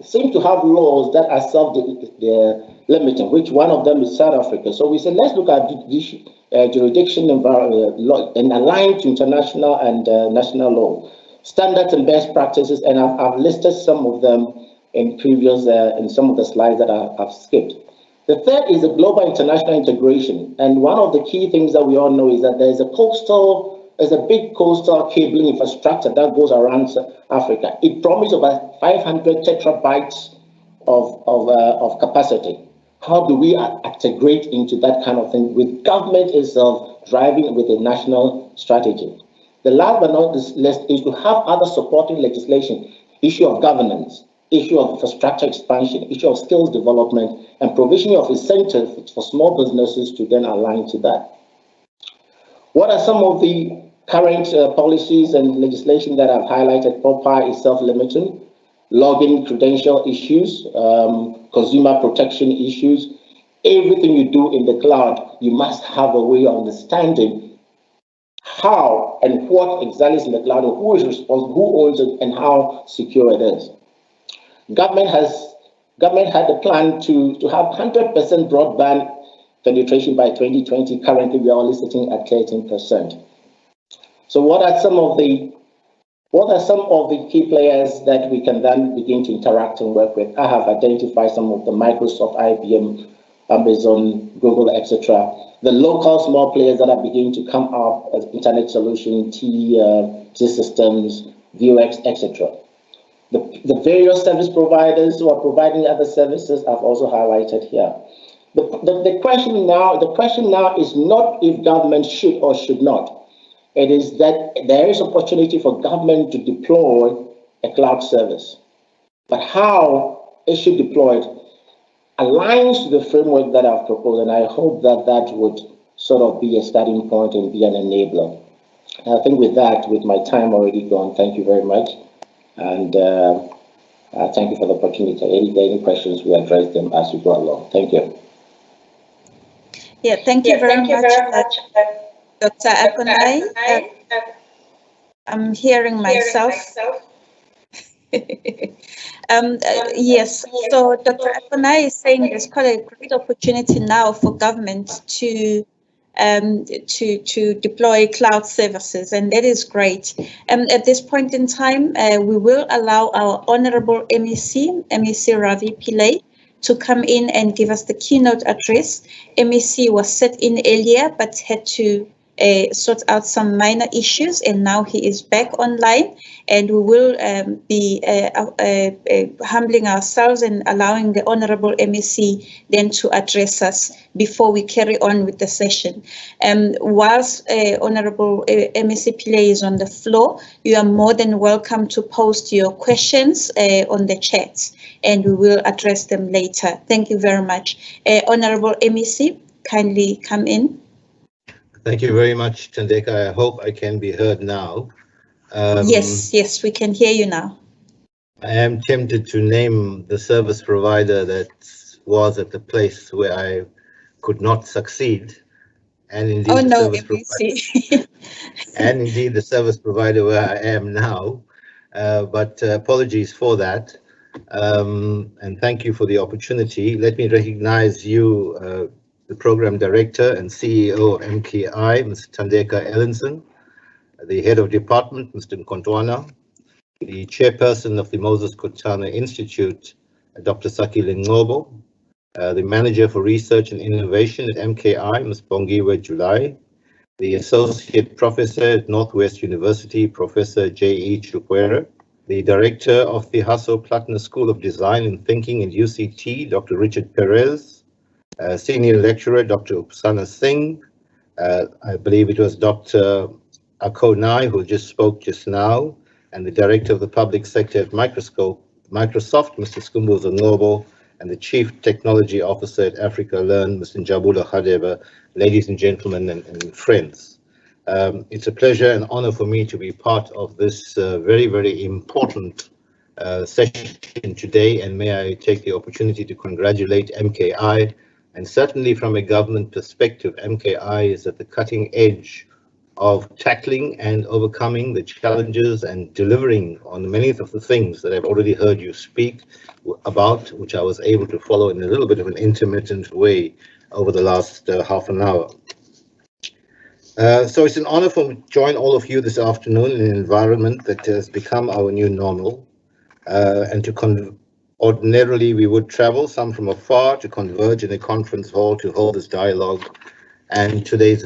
seem to have laws that are self-limiting, which one of them is South Africa. So we said, let's look at jurisdiction and align to international and national law, standards and best practices, and I've listed some of them in previous, in some of the slides that I've skipped. The third is the global international integration. And one of the key things that we all know is that there's a big coastal cabling infrastructure that goes around Africa. It promises about 500 tetrabytes of capacity. How do we integrate into that kind of thing with government itself driving with a national strategy? The last but not least is to have other supporting legislation, issue of governance, issue of infrastructure expansion, issue of skills development, and provisioning of incentives for small businesses to then align to that. What are some of the current policies and legislation that I've highlighted? POPI is self-limiting, login credential issues, consumer protection issues. Everything you do in the cloud, you must have a way of understanding how and what exactly is in the cloud, and who is responsible, who owns it, and how secure it is. Government had a plan to have 100% broadband penetration by 2020. Currently, we are only sitting at 13%. So what are some of the key players that we can then begin to interact and work with? I have identified some of the Microsoft, IBM, Amazon, Google, etc. The local small players that are beginning to come up as internet solution, T systems, VOX, etc. The various service providers who are providing other services I've also highlighted here. The question now is not if government should or should not. It is that there is opportunity for government to deploy a cloud service. But how it should deploy it aligns to the framework that I've proposed, and I hope that that would sort of be a starting point and be an enabler. And I think with that, with my time already gone, thank you very much. And thank you for the opportunity. If there are any questions, we'll address them as we go along. Thank you. Yeah, thank you very much, Dr. Akonai. I'm hearing myself. Yes, so Dr. Akonai is saying there's quite a great opportunity now for government to deploy cloud services, and that is great. At this point in time, we will allow our Honorable MEC Ravi Pillay, to come in and give us the keynote address. MEC was set in earlier, but had to sort out some minor issues, and now he is back online, and we will be humbling ourselves and allowing the Honorable MEC then to address us before we carry on with the session. Whilst Honorable MEC Pillay is on the floor, you are more than welcome to post your questions on the chat, and we will address them later. Thank you very much. Honorable MEC, kindly come in. Thank you very much, Thandeka. I hope I can be heard now. Yes, we can hear you now. I am tempted to name the service provider that was at the place where I could not succeed, and indeed the service provider where I am now. But apologies for that, and thank you for the opportunity. Let me recognize you, the Program Director and CEO of MKI, Mr. Thandeka Ellenson, the Head of Department, Mr. Nkontwana, the Chairperson of the Moses Kotana Institute, Dr. Saki Lengobo, the Manager for Research and Innovation at MKI, Ms. Bongiwe July, the Associate Professor at Northwest University, Professor J.E. Chukwera, the Director of the Hasso Plattner School of Design and Thinking at UCT, Dr. Richard Perez, Senior Lecturer, Dr. Upasana Singh, I believe it was Dr. Akonai who just spoke just now, and the Director of the Public Sector at Microsoft, Mr. Skumbuzo Ngobo, and the Chief Technology Officer at Africa Learn, Mr. Njabula Khadeba. Ladies and gentlemen and friends, it's a pleasure and honor for me to be part of this very, very important session today, and may I take the opportunity to congratulate MKI. And certainly from a government perspective, MKI is at the cutting edge of tackling and overcoming the challenges and delivering on many of the things that I've already heard you speak about, which I was able to follow in a little bit of an intermittent way over the last half an hour. So it's an honor for me to join all of you this afternoon in an environment that has become our new normal, and to ordinarily, we would travel, some from afar, to converge in a conference hall to hold this dialogue, and today's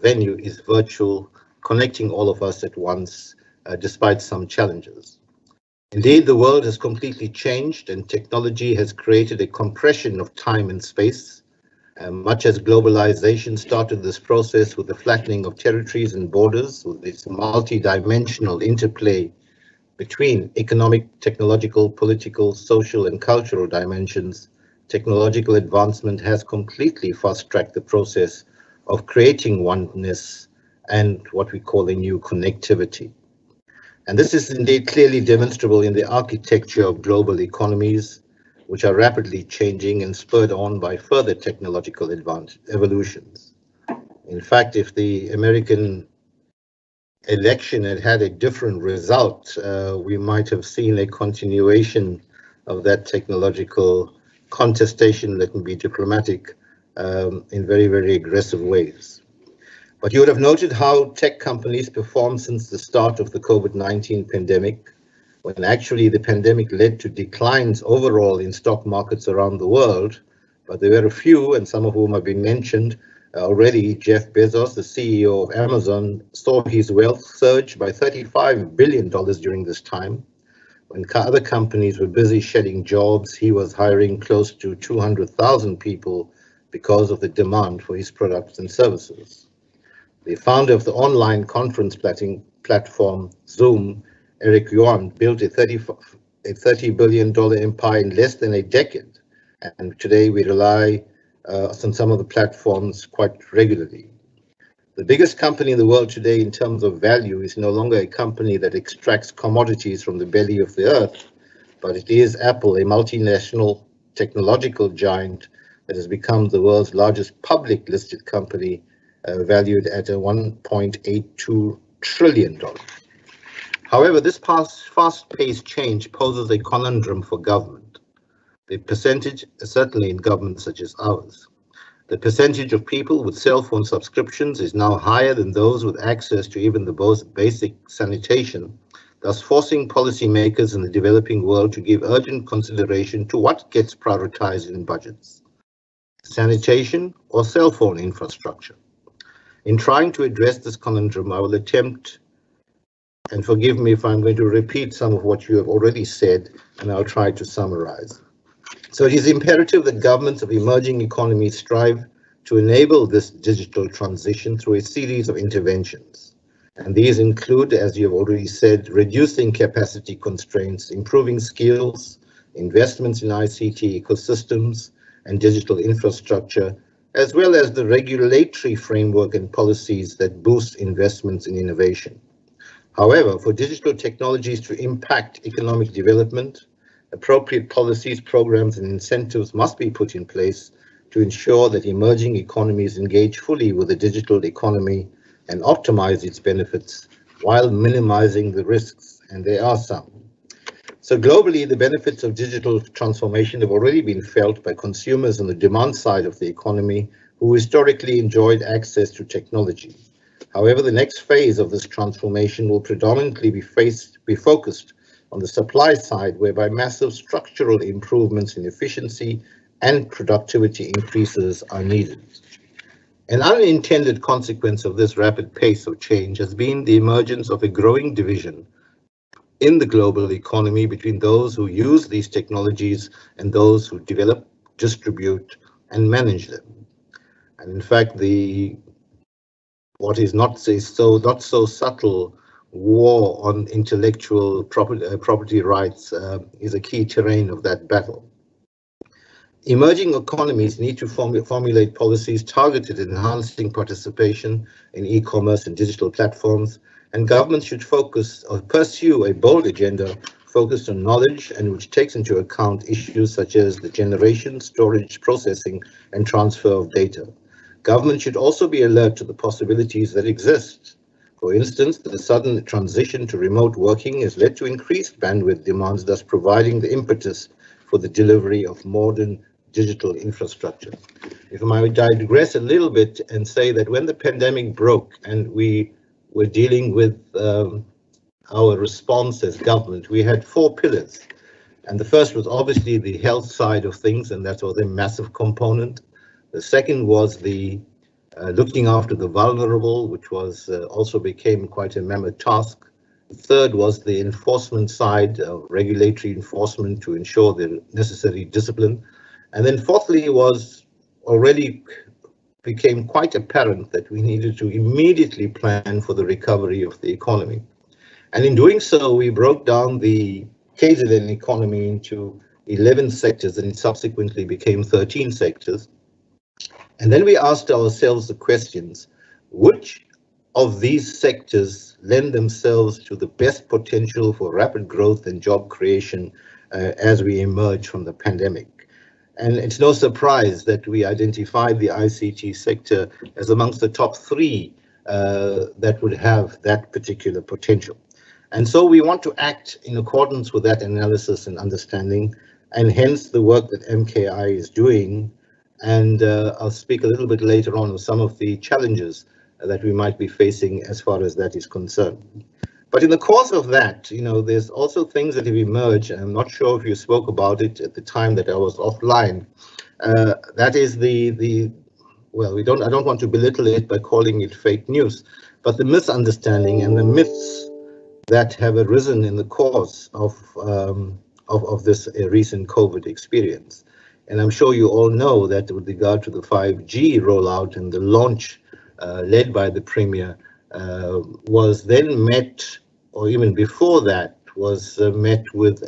venue is virtual, connecting all of us at once, despite some challenges. Indeed, the world has completely changed, and technology has created a compression of time and space. Much as globalization started this process with the flattening of territories and borders, with its multi-dimensional interplay between economic, technological, political, social, and cultural dimensions, technological advancement has completely fast-tracked the process of creating oneness and what we call a new connectivity. And this is indeed clearly demonstrable in the architecture of global economies, which are rapidly changing and spurred on by further technological evolutions. In fact, if the American election had had a different result, we might have seen a continuation of that technological contestation, let me be diplomatic, in very, very aggressive ways. But you would have noted how tech companies performed since the start of the COVID-19 pandemic, when actually the pandemic led to declines overall in stock markets around the world. But there were a few, and some of whom have been mentioned already. Jeff Bezos, the CEO of Amazon, saw his wealth surge by $35 billion during this time. When other companies were busy shedding jobs, he was hiring close to 200,000 people because of the demand for his products and services. The founder of the online conference platform Zoom, Eric Yuan, built a $30 billion empire in less than a decade, and today we rely on some of the platforms quite regularly. The biggest company in the world today in terms of value is no longer a company that extracts commodities from the belly of the earth, but it is Apple, a multinational technological giant that has become the world's largest public listed company, valued at a $1.82 trillion. However, this fast-paced change poses a conundrum for government. The percentage, certainly in governments such as ours, the percentage of people with cell phone subscriptions is now higher than those with access to even the most basic sanitation, thus forcing policymakers in the developing world to give urgent consideration to what gets prioritized in budgets: sanitation or cell phone infrastructure. In trying to address this conundrum, I will attempt, and forgive me if I'm going to repeat some of what you have already said, and I'll try to summarize. So it is imperative that governments of emerging economies strive to enable this digital transition through a series of interventions. And these include, as you have already said, reducing capacity constraints, improving skills, investments in ICT ecosystems and digital infrastructure, as well as the regulatory framework and policies that boost investments in innovation. However, for digital technologies to impact economic development, appropriate policies, programs, and incentives must be put in place to ensure that emerging economies engage fully with the digital economy and optimize its benefits while minimizing the risks, and there are some. So globally, the benefits of digital transformation have already been felt by consumers on the demand side of the economy who historically enjoyed access to technology. However, the next phase of this transformation will predominantly be focused on the supply side, whereby massive structural improvements in efficiency and productivity increases are needed. An unintended consequence of this rapid pace of change has been the emergence of a growing division in the global economy between those who use these technologies and those who develop, distribute, and manage them. And in fact, what is not so subtle war on intellectual property rights is a key terrain of that battle. Emerging economies need to formulate policies targeted at enhancing participation in e-commerce and digital platforms, and governments should focus or pursue a bold agenda focused on knowledge and which takes into account issues such as the generation, storage, processing, and transfer of data. Government should also be alert to the possibilities that exist. For instance, the sudden transition to remote working has led to increased bandwidth demands, thus providing the impetus for the delivery of modern digital infrastructure. If I might digress a little bit and say that when the pandemic broke and we were dealing with our response as government, we had 4 pillars. And the first was obviously the health side of things, and that was a massive component. The second was the looking after the vulnerable, which was also became quite a mammoth task. The third was the enforcement side, regulatory enforcement to ensure the necessary discipline. And then fourthly was already became quite apparent that we needed to immediately plan for the recovery of the economy. And in doing so, we broke down the KZN economy into 11 sectors, and it subsequently became 13 sectors. And then we asked ourselves the questions, which of these sectors lend themselves to the best potential for rapid growth and job creation as we emerge from the pandemic? And it's no surprise that we identified the ICT sector as amongst the top 3 that would have that particular potential. And so we want to act in accordance with that analysis and understanding, and hence the work that MKI is doing. And I'll speak a little bit later on of some of the challenges that we might be facing as far as that is concerned. But in the course of that, there's also things that have emerged, and I'm not sure if you spoke about it at the time that I was offline. That is I don't want to belittle it by calling it fake news, but the misunderstanding and the myths that have arisen in the course of this recent COVID experience. And I'm sure you all know that with regard to the 5G rollout and the launch led by the Premier, was then met, or even before that, was met with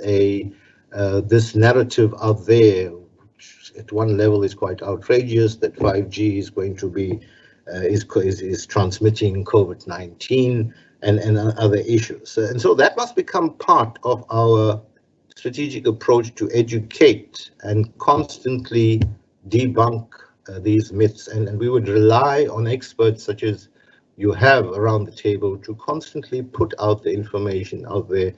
this narrative out there, which at one level is quite outrageous, that 5G is going to be is transmitting COVID-19 and other issues. And so that must become part of our strategic approach to educate and constantly debunk these myths. And we would rely on experts such as you have around the table to constantly put out the information out there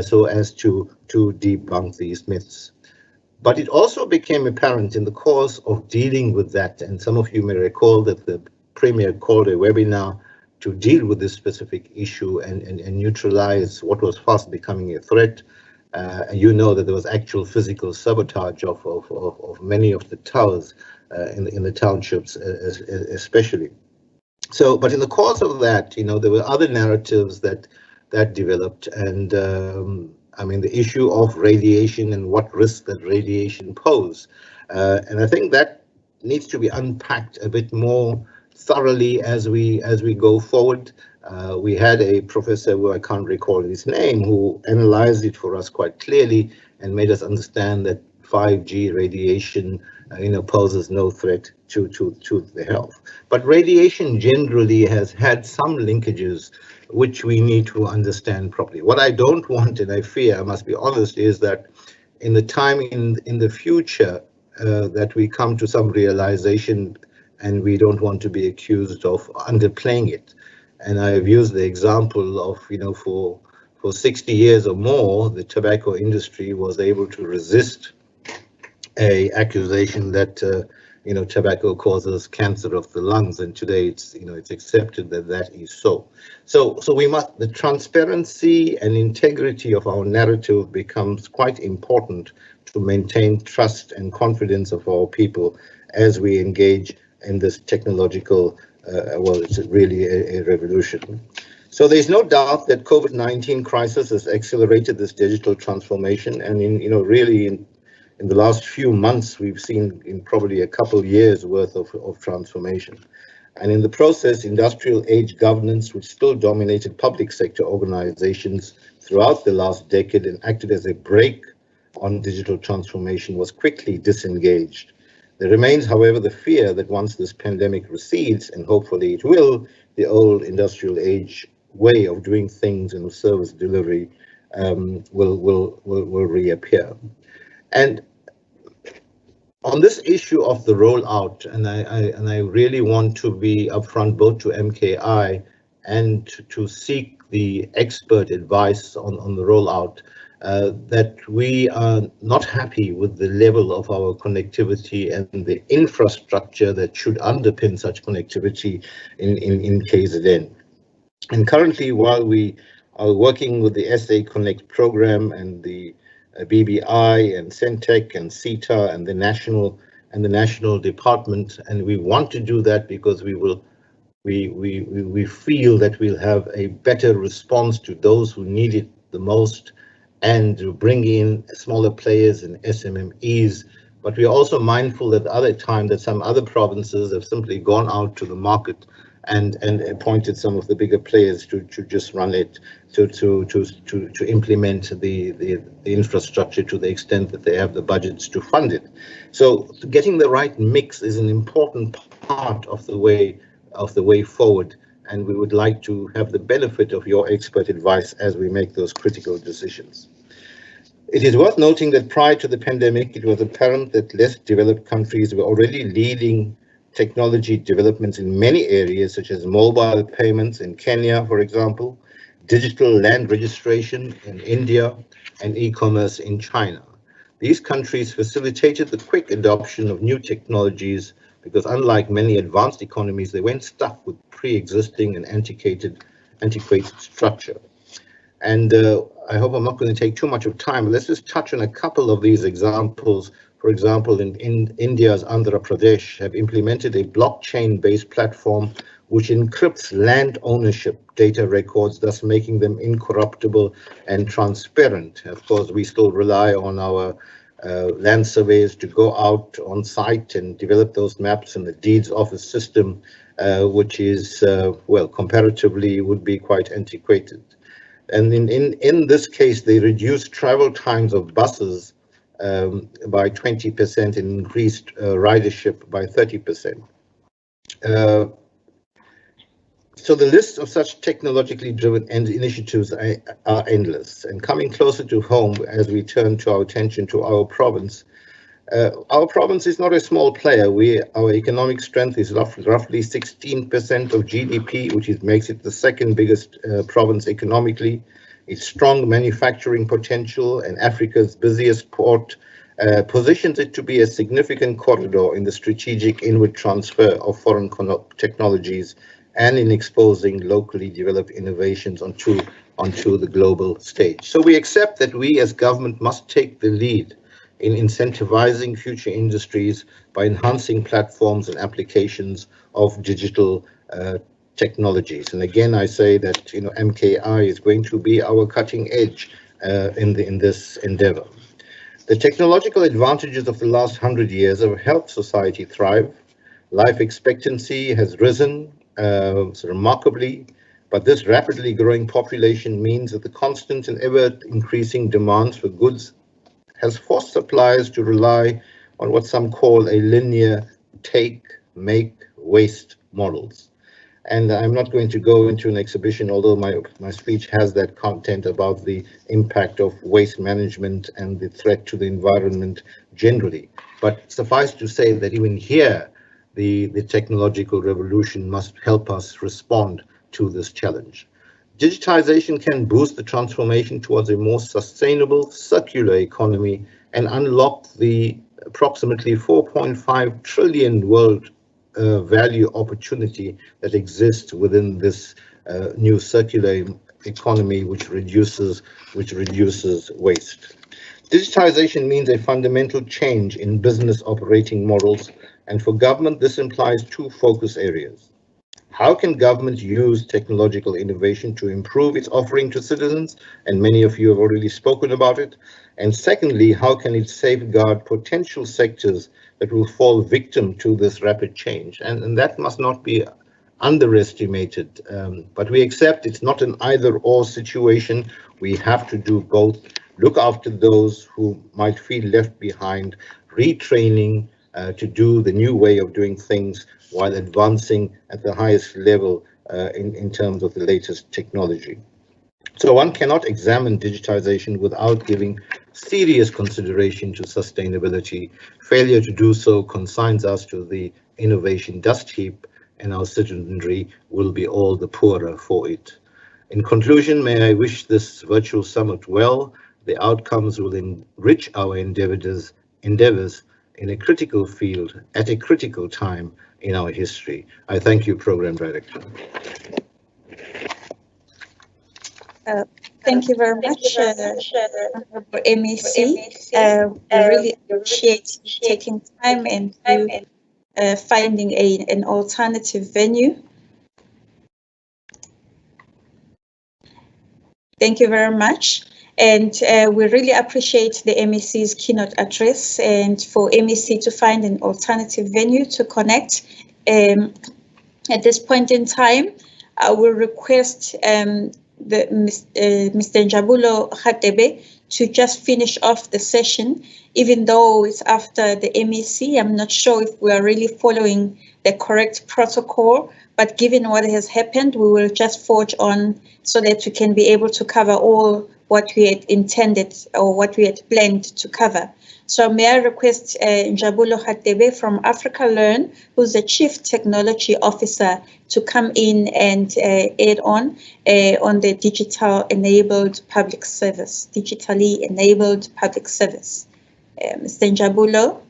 so as to debunk these myths. But it also became apparent in the course of dealing with that, and some of you may recall that the Premier called a webinar to deal with this specific issue and neutralize what was fast becoming a threat. You know that there was actual physical sabotage of many of the towers in the townships, especially. So, but in the course of that, there were other narratives that developed, and the issue of radiation and what risk that radiation pose, and I think that needs to be unpacked a bit more thoroughly as we go forward. We had a professor who I can't recall his name, who analyzed it for us quite clearly and made us understand that 5G radiation poses no threat to the health. But radiation generally has had some linkages which we need to understand properly. What I don't want, and I fear, I must be honest, is that in the time in the future that we come to some realization, and we don't want to be accused of underplaying it. And I've used the example of, for 60 years or more, the tobacco industry was able to resist a accusation that tobacco causes cancer of the lungs, and today it's accepted that is so. So we must, the transparency and integrity of our narrative becomes quite important to maintain trust and confidence of our people as we engage in this technological, it's really a revolution. So there's no doubt that COVID-19 crisis has accelerated this digital transformation, and in the last few months, we've seen in probably a couple years worth of transformation. And in the process, industrial age governance, which still dominated public sector organizations throughout the last decade and acted as a brake on digital transformation, was quickly disengaged. There remains, however, the fear that once this pandemic recedes, and hopefully it will, the old industrial age way of doing things and of service delivery will reappear. And on this issue of the rollout, and I really want to be upfront both to MKI and to seek the expert advice on the rollout, that we are not happy with the level of our connectivity and the infrastructure that should underpin such connectivity in KZN. And currently, while we are working with the SA Connect program and the BBI and Centec and CETA and the national department, and we want to do that because we feel that we'll have a better response to those who need it the most, and to bring in smaller players and SMMEs. But we are also mindful at the other time that some other provinces have simply gone out to the market and appointed some of the bigger players to just run it, to implement the infrastructure to the extent that they have the budgets to fund it. So getting the right mix is an important part of the way forward, and we would like to have the benefit of your expert advice as we make those critical decisions. It is worth noting that prior to the pandemic, it was apparent that less developed countries were already leading technology developments in many areas, such as mobile payments in Kenya, for example, digital land registration in India, and e-commerce in China. These countries facilitated the quick adoption of new technologies because, unlike many advanced economies, they weren't stuck with pre-existing and antiquated structure. And I hope I'm not going to take too much of time. Let's just touch on a couple of these examples. For example, in India's Andhra Pradesh have implemented a blockchain-based platform which encrypts land ownership data records, thus making them incorruptible and transparent. Of course, we still rely on our land surveyors to go out on site and develop those maps, and the deeds office system, which is, well, comparatively would be quite antiquated. And in this case, they reduced travel times of buses by 20% and increased ridership by 30%. So the list of such technologically driven initiatives are endless. And coming closer to home, as we turn to our attention to our province is not a small player. Our economic strength is roughly 16% of GDP, which makes it the second biggest province economically. Its strong manufacturing potential and Africa's busiest port positions it to be a significant corridor in the strategic inward transfer of foreign technologies and in exposing locally developed innovations onto the global stage. So we accept that we as government must take the lead in incentivizing future industries by enhancing platforms and applications of digital technologies. And again, I say that MKI is going to be our cutting edge in this endeavor. The technological advantages of the last 100 years have helped society thrive. Life expectancy has risen remarkably, but this rapidly growing population means that the constant and ever increasing demands for goods has forced suppliers to rely on what some call a linear take, make, waste models. And I'm not going to go into an exhibition, although my speech has that content about the impact of waste management and the threat to the environment generally. But suffice to say that even here, the technological revolution must help us respond to this challenge. Digitization can boost the transformation towards a more sustainable, circular economy and unlock the approximately 4.5 trillion world value opportunity that exists within this new circular economy, which reduces waste. Digitization means a fundamental change in business operating models, and for government, this implies two focus areas. How can government use technological innovation to improve its offering to citizens? And many of you have already spoken about it. And secondly, how can it safeguard potential sectors that will fall victim to this rapid change? And that must not be underestimated. But we accept it's not an either-or situation. We have to do both. Look after those who might feel left behind, retraining to do the new way of doing things while advancing at the highest level in terms of the latest technology. So one cannot examine digitization without giving serious consideration to sustainability. Failure to do so consigns us to the innovation dust heap, and our citizenry will be all the poorer for it. In conclusion, may I wish this virtual summit well. The outcomes will enrich our endeavors in a critical field at a critical time in our history. I thank you, Program Director. Thank you very much, Honorable MEC. We really appreciate taking time and finding an alternative venue. Thank you very much. And we really appreciate the MEC's keynote address, and for MEC to find an alternative venue to connect. At this point in time, I will request Mr. Njabulo Khatebe to just finish off the session. Even though it's after the MEC, I'm not sure if we are really following the correct protocol, but given what has happened, we will just forge on so that we can be able to cover all what we had intended or what we had planned to cover. So may I request Njabulo Khatebe from Africa Learn, who's the Chief Technology Officer, to come in and add on the digitally enabled public service. Mr. Njabulo.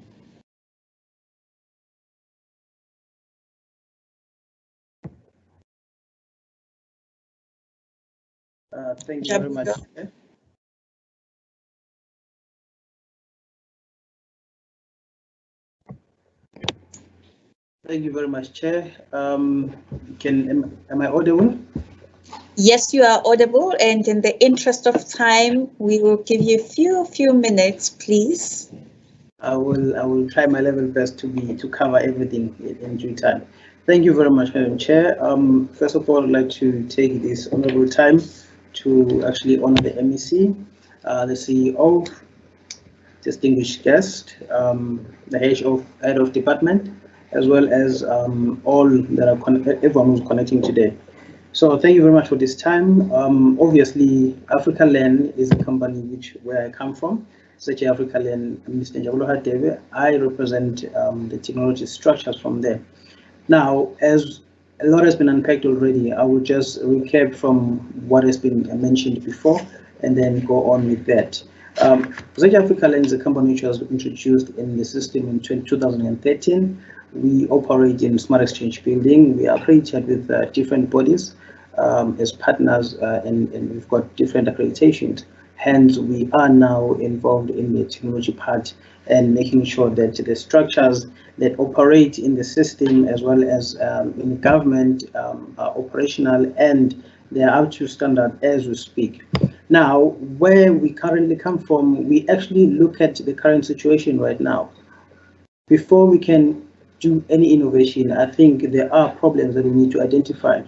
Thank you very much. Thank you very much, Chair. Am I audible? Yes, you are audible, and in the interest of time, we will give you a few minutes, please. I will try my level best to cover everything in due time. Thank you very much, Madam Chair. First of all, I'd like to take this honorable time to actually honor the MEC, the CEO, distinguished guest, the head of department, as well as all that are everyone who's connecting today. So thank you very much for this time. Obviously, Africa Learn is a company where I come from. Such Africa Learn, Mr. Njabulo Khatebe. I represent the technology structures from there. Now, as a lot has been unpacked already, I will just recap from what has been mentioned before and then go on with that. Such Africa Learn is a company which was introduced in the system in 2013. We operate in Smart Exchange Building. We are accredited with different bodies as partners, and we've got different accreditations. Hence, we are now involved in the technology part and making sure that the structures that operate in the system as well as in the government are operational and they are up to standard as we speak. Now, where we currently come from, we actually look at the current situation right now. Before we can do any innovation, I think there are problems that we need to identify.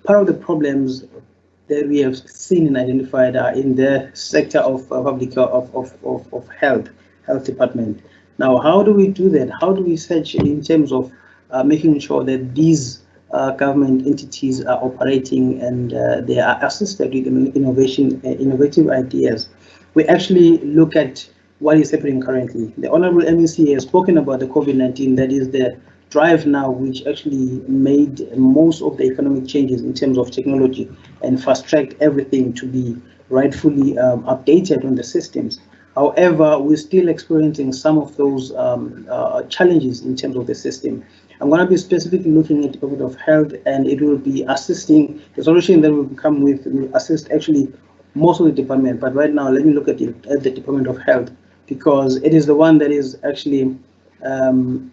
Part of the problems that we have seen and identified are in the sector of health department. Now, how do we do that? How do we search in terms of making sure that these government entities are operating and they are assisted with innovative ideas? We actually look at what is happening currently. The Honorable MEC has spoken about the COVID-19, that is the drive now, which actually made most of the economic changes in terms of technology and fast-tracked everything to be rightfully updated on the systems. However, we're still experiencing some of those challenges in terms of the system. I'm going to be specifically looking at the Department of Health, and it will be assisting the solution that will come with will assist actually most of the department. But right now, let me look at the Department of Health, because it is the one that is actually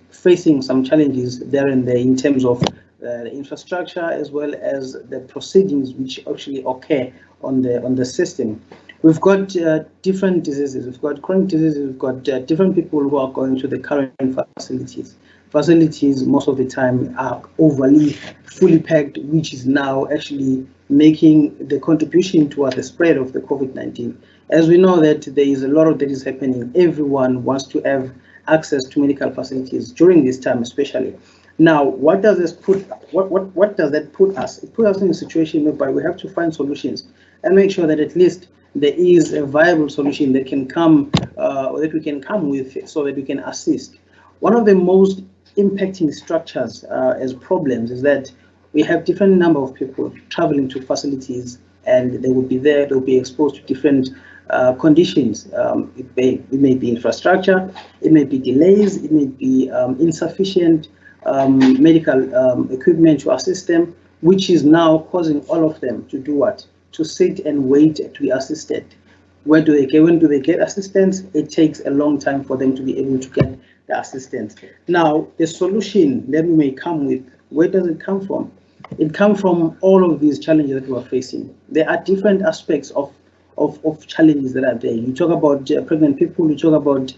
facing some challenges there and there in terms of the infrastructure as well as the proceedings which actually occur on the system. We've got different diseases. We've got chronic diseases. We've got different people who are going to the current facilities. Facilities most of the time are overly fully packed, which is now actually making the contribution towards the spread of the COVID-19. As we know that there is a lot of that is happening, everyone wants to have access to medical facilities during this time, especially. Now, what does this put? What does that put us? It puts us in a situation whereby we have to find solutions and make sure that at least there is a viable solution that can come, or that we can come with, so that we can assist. One of the most impacting structures as problems is that we have different number of people traveling to facilities, and they will be there. They'll be exposed to different conditions. It may be infrastructure, it may be delays, it may be insufficient medical equipment to assist them, which is now causing all of them to do what? To sit and wait to be assisted. Where do they get? When do they get assistance? It takes a long time for them to be able to get the assistance. Now, the solution that we may come with, where does it come from? It comes from all of these challenges that we are facing. There are different aspects of challenges that are there. You talk about pregnant people, you talk about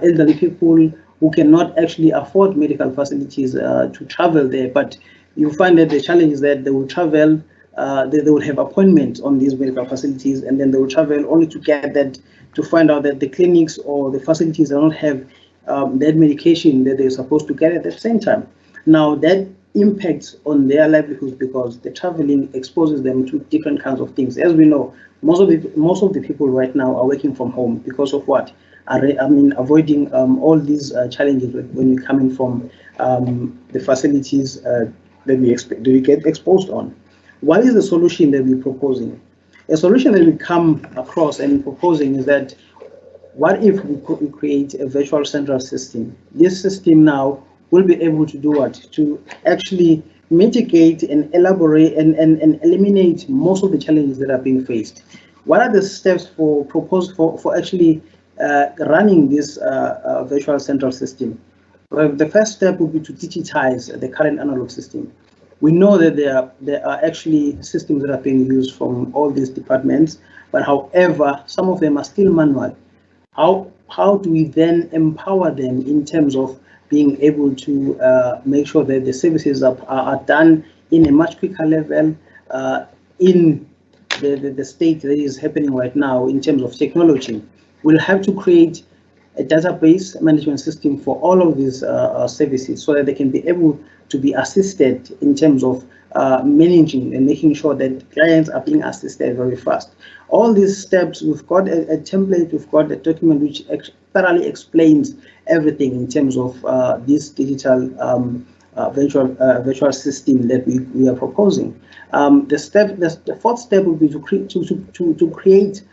elderly people who cannot actually afford medical facilities to travel there, but you find that the challenge is that they will travel, they will have appointments on these medical facilities, and then they will travel only to get that, to find out that the clinics or the facilities do not have that medication that they're supposed to get at the same time. Now that impacts on their livelihoods because the traveling exposes them to different kinds of things. As we know, most of the people right now are working from home because of what? Avoiding all these challenges when you're coming from the facilities that we get exposed on. What is the solution that we're proposing? A solution that we come across and proposing is that, what if we create a virtual central system? This system now will be able to do what? To actually mitigate and elaborate and eliminate most of the challenges that are being faced. What are the steps for actually running this virtual central system? Well, the first step would be to digitize the current analog system. We know that there are actually systems that are being used from all these departments, but however, some of them are still manual. How do we then empower them in terms of being able to make sure that the services are done in a much quicker level in the state that is happening right now in terms of technology? We'll have to create a database management system for all of these services so that they can be able to be assisted in terms of managing and making sure that clients are being assisted very fast. All these steps, we've got a template, we've got a document which thoroughly explains everything in terms of this digital virtual system that we are proposing. The fourth step will be to create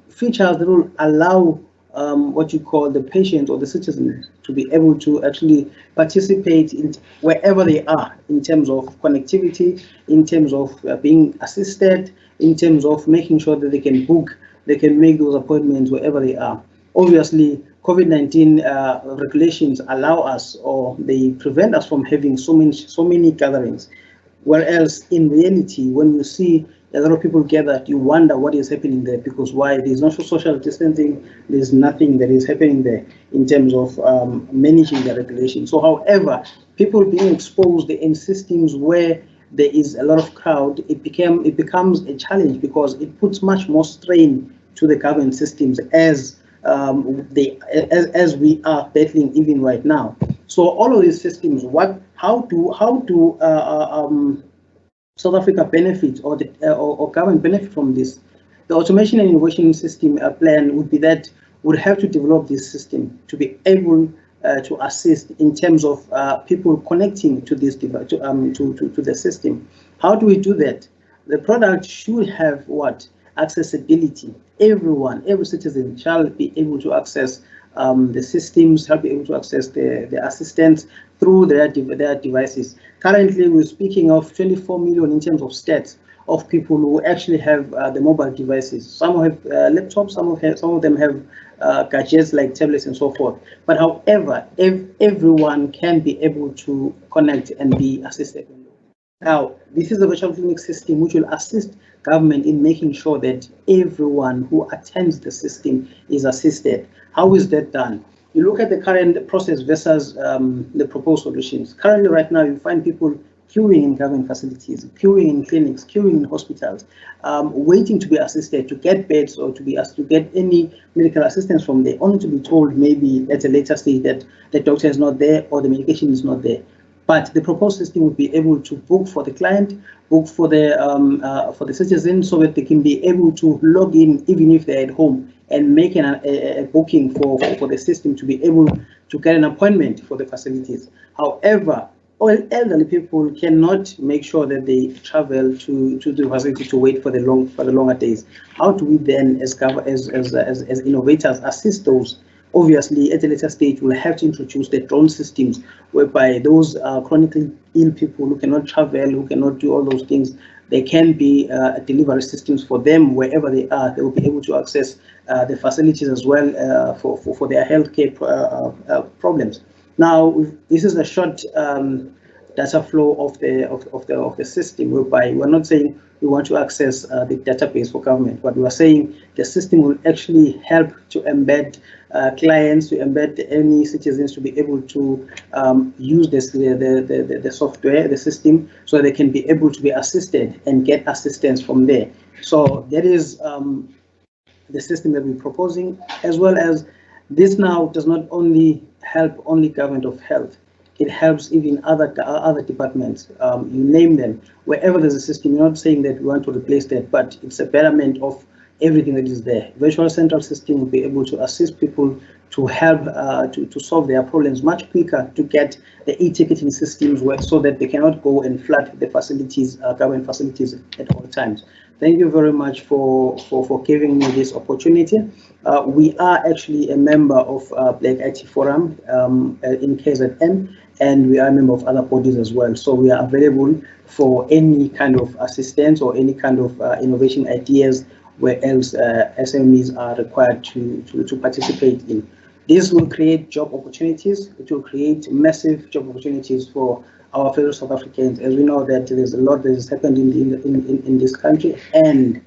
features that will allow what you call the patient or the citizen to be able to actually participate in wherever they are in terms of connectivity, in terms of being assisted, in terms of making sure that they can book, they can make those appointments wherever they are. Obviously, COVID-19 regulations allow us, or they prevent us from having so many gatherings. Whereas in reality, when you see a lot of people gathered, you wonder what is happening there, because why? There's no social distancing, there's nothing that is happening there in terms of managing the regulation. So however, people being exposed in systems where there is a lot of crowd, it becomes a challenge because it puts much more strain to the government systems as we are battling even right now. So all of these systems, how do South Africa benefit or government benefit from this? The automation and innovation system plan would be that would have to develop this system to be able to assist in terms of people connecting to this device, to the system. How do we do that? The product should have what? Accessibility. Every citizen shall be able to access the systems, shall be able to access the assistance through their devices. Currently, we're speaking of 24 million in terms of stats of people who actually have the mobile devices. Some have laptops, some of them have gadgets like tablets and so forth. But however, everyone can be able to connect and be assisted. Now, this is a virtual clinic system which will assist government in making sure that everyone who attends the system is assisted. How is that done? You look at the current process versus the proposed solutions. Currently, right now, you find people queuing in government facilities, queuing in clinics, queuing in hospitals, waiting to be assisted, to get beds or to be asked to get any medical assistance from there, only to be told maybe at a later stage that the doctor is not there or the medication is not there. But the proposed system would be able to book for the client, book for the citizen, so that they can be able to log in even if they're at home and make a booking for the system to be able to get an appointment for the facilities. However, all elderly people cannot make sure that they travel to the facility to wait for the longer days. How do we then, as innovators, assist those? Obviously, at a later stage, we'll have to introduce the drone systems, whereby those chronically ill people who cannot travel, who cannot do all those things, there can be delivery systems for them wherever they are. They will be able to access the facilities as well for their healthcare problems. Now, this is a short data flow of the system, whereby we're not saying we want to access the database for government, but we are saying the system will actually help to embed clients, to embed any citizens to be able to use the software, the system, so they can be able to be assisted and get assistance from there. So that is the system that we're proposing, as well as this now does not only help only Government of Health, it helps even other departments, you name them. Wherever there's a system, you're not saying that we want to replace that, but it's a betterment of everything that is there. Virtual central system will be able to assist people to help to solve their problems much quicker, to get the e-ticketing systems work so that they cannot go and flood the facilities, government facilities at all times. Thank you very much for giving me this opportunity. We are actually a member of Black IT Forum in KZN, and we are a member of other bodies as well. So we are available for any kind of assistance or any kind of innovation ideas where else SMEs are required to participate in. This will create job opportunities. It will create massive job opportunities for our fellow South Africans, as we know that there's a lot that has happened in this country, and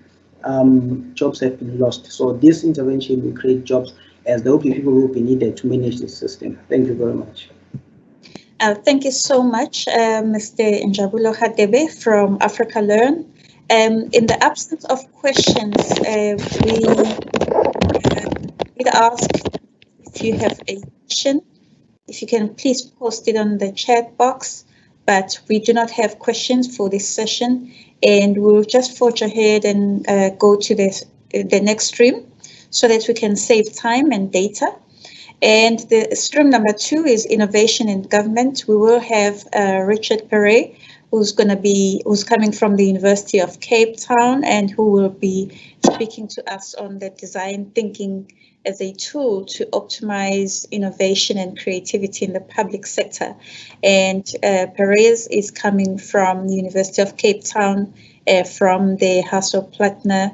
jobs have been lost. So this intervention will create jobs, as there will be people who will be needed to manage this system. Thank you very much. Thank you so much, Mr. Njabulo Hadebe from Africa Learn. In the absence of questions, we'd ask if you have a question, if you can please post it on the chat box, but we do not have questions for this session, and we'll just forge ahead and go to the next stream so that we can save time and data. And the stream number 2 is innovation in government. We will have Richard Perret, who's coming from the University of Cape Town, and who will be speaking to us on the design thinking as a tool to optimize innovation and creativity in the public sector. And Perez is coming from the University of Cape Town from the Hasso-Plattner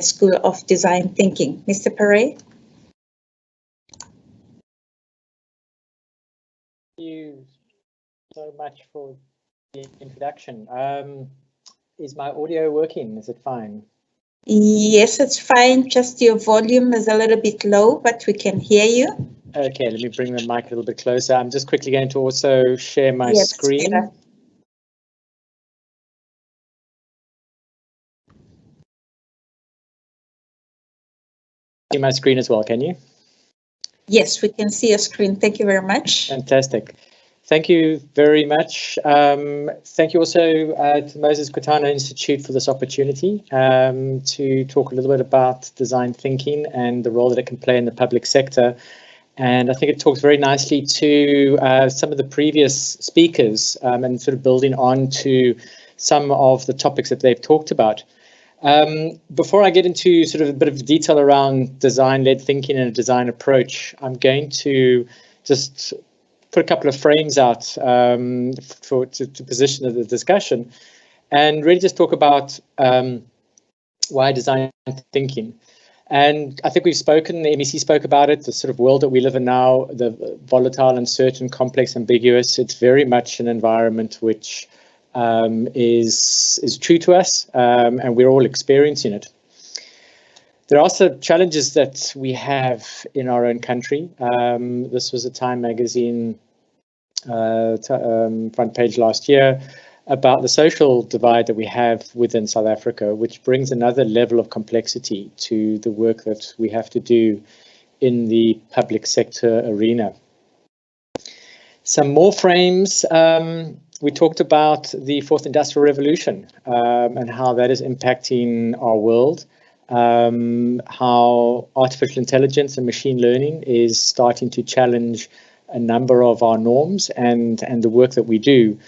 School of Design Thinking. Mr. Perez? Thank you so much for the introduction. Is my audio working? Is it fine? Yes, it's fine. Just your volume is a little bit low, but we can hear you. Okay, let me bring the mic a little bit closer. I'm just quickly going to also share my screen. Better. See my screen as well, can you? Yes, we can see your screen. Thank you very much. Fantastic. Thank you very much. Thank you also to the Moses Kutana Institute for this opportunity to talk a little bit about design thinking and the role that it can play in the public sector. And I think it talks very nicely to some of the previous speakers and sort of building on to some of the topics that they've talked about. Before I get into sort of a bit of detail around design-led thinking and a design approach, I'm going to just put a couple of frames out to position the discussion, and really just talk about why design thinking. And I think we've spoken, the MEC spoke about it, the sort of world that we live in now, the volatile, uncertain, complex, ambiguous. It's very much an environment which is true to us, and we're all experiencing it. There are also challenges that we have in our own country. This was a Time magazine front page last year about the social divide that we have within South Africa, which brings another level of complexity to the work that we have to do in the public sector arena. Some more frames. We talked about the fourth industrial revolution and how that is impacting our world. How artificial intelligence and machine learning is starting to challenge a number of our norms and the work that we do,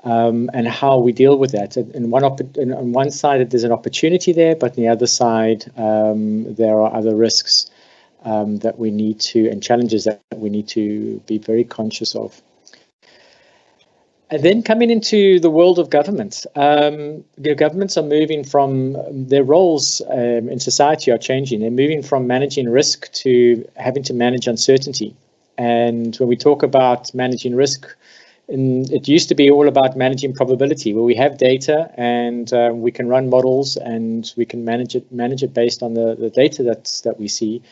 and how we deal with that. On one side, there's an opportunity there, but on the other side, there are other risks that we need to, and challenges that we need to be very conscious of. And then coming into the world of government, governments are moving from, their roles in society are changing. They're moving from managing risk to having to manage uncertainty. And when we talk about managing risk, it used to be all about managing probability, where we have data and we can run models and we can manage it based on the data that we see.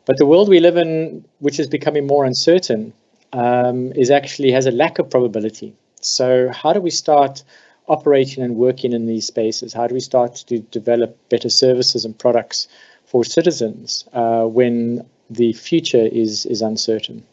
But the world we live in, which is becoming more uncertain, has a lack of probability. So how do we start operating and working in these spaces? How do we start to develop better services and products for citizens when the future is uncertain?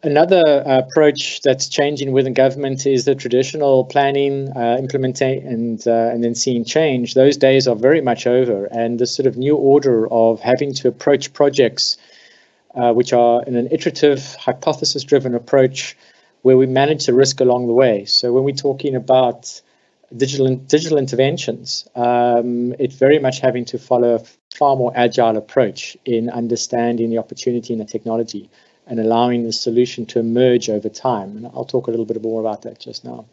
Another approach that's changing within government is the traditional planning, implementing, and then seeing change. Those days are very much over, and the sort of new order of having to approach projects which are in an iterative, hypothesis-driven approach where we manage the risk along the way. So when we're talking about digital interventions, it's very much having to follow a far more agile approach in understanding the opportunity in the technology and allowing the solution to emerge over time. And I'll talk a little bit more about that just now.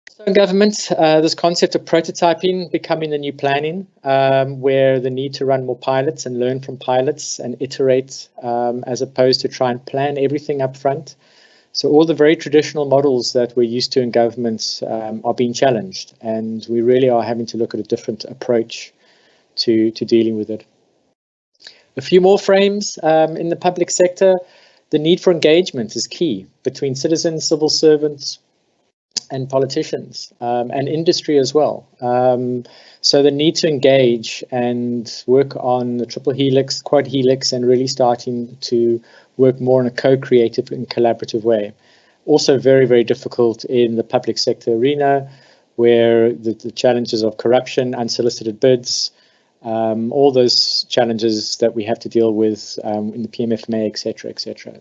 So in government, this concept of prototyping becoming the new planning, where the need to run more pilots and learn from pilots and iterate as opposed to try and plan everything up front. So all the very traditional models that we're used to in governments are being challenged, and we really are having to look at a different approach to dealing with it. A few more frames in the public sector. The need for engagement is key between citizens, civil servants, and politicians, and industry as well. So the need to engage and work on the triple helix, quad helix, and really starting to work more in a co-creative and collaborative way. Also very, very difficult in the public sector arena, where the challenges of corruption, unsolicited bids, all those challenges that we have to deal with in the PMFMA, etc., etc.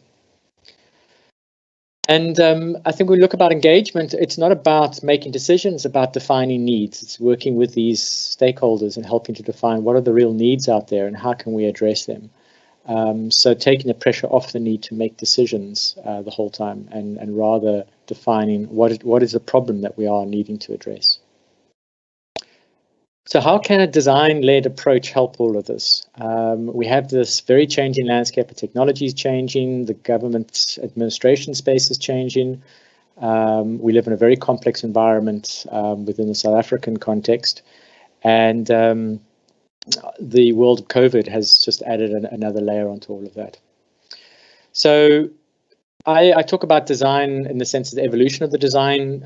And I think we look about engagement, it's not about making decisions, about defining needs. It's working with these stakeholders and helping to define what are the real needs out there and how can we address them. So taking the pressure off the need to make decisions the whole time and rather defining what is the problem that we are needing to address. So how can a design-led approach help all of this? We have this very changing landscape of technology is changing, the government administration space is changing. We live in a very complex environment within the South African context, and the world of COVID has just added another layer onto all of that. So I talk about design in the sense of the evolution of the design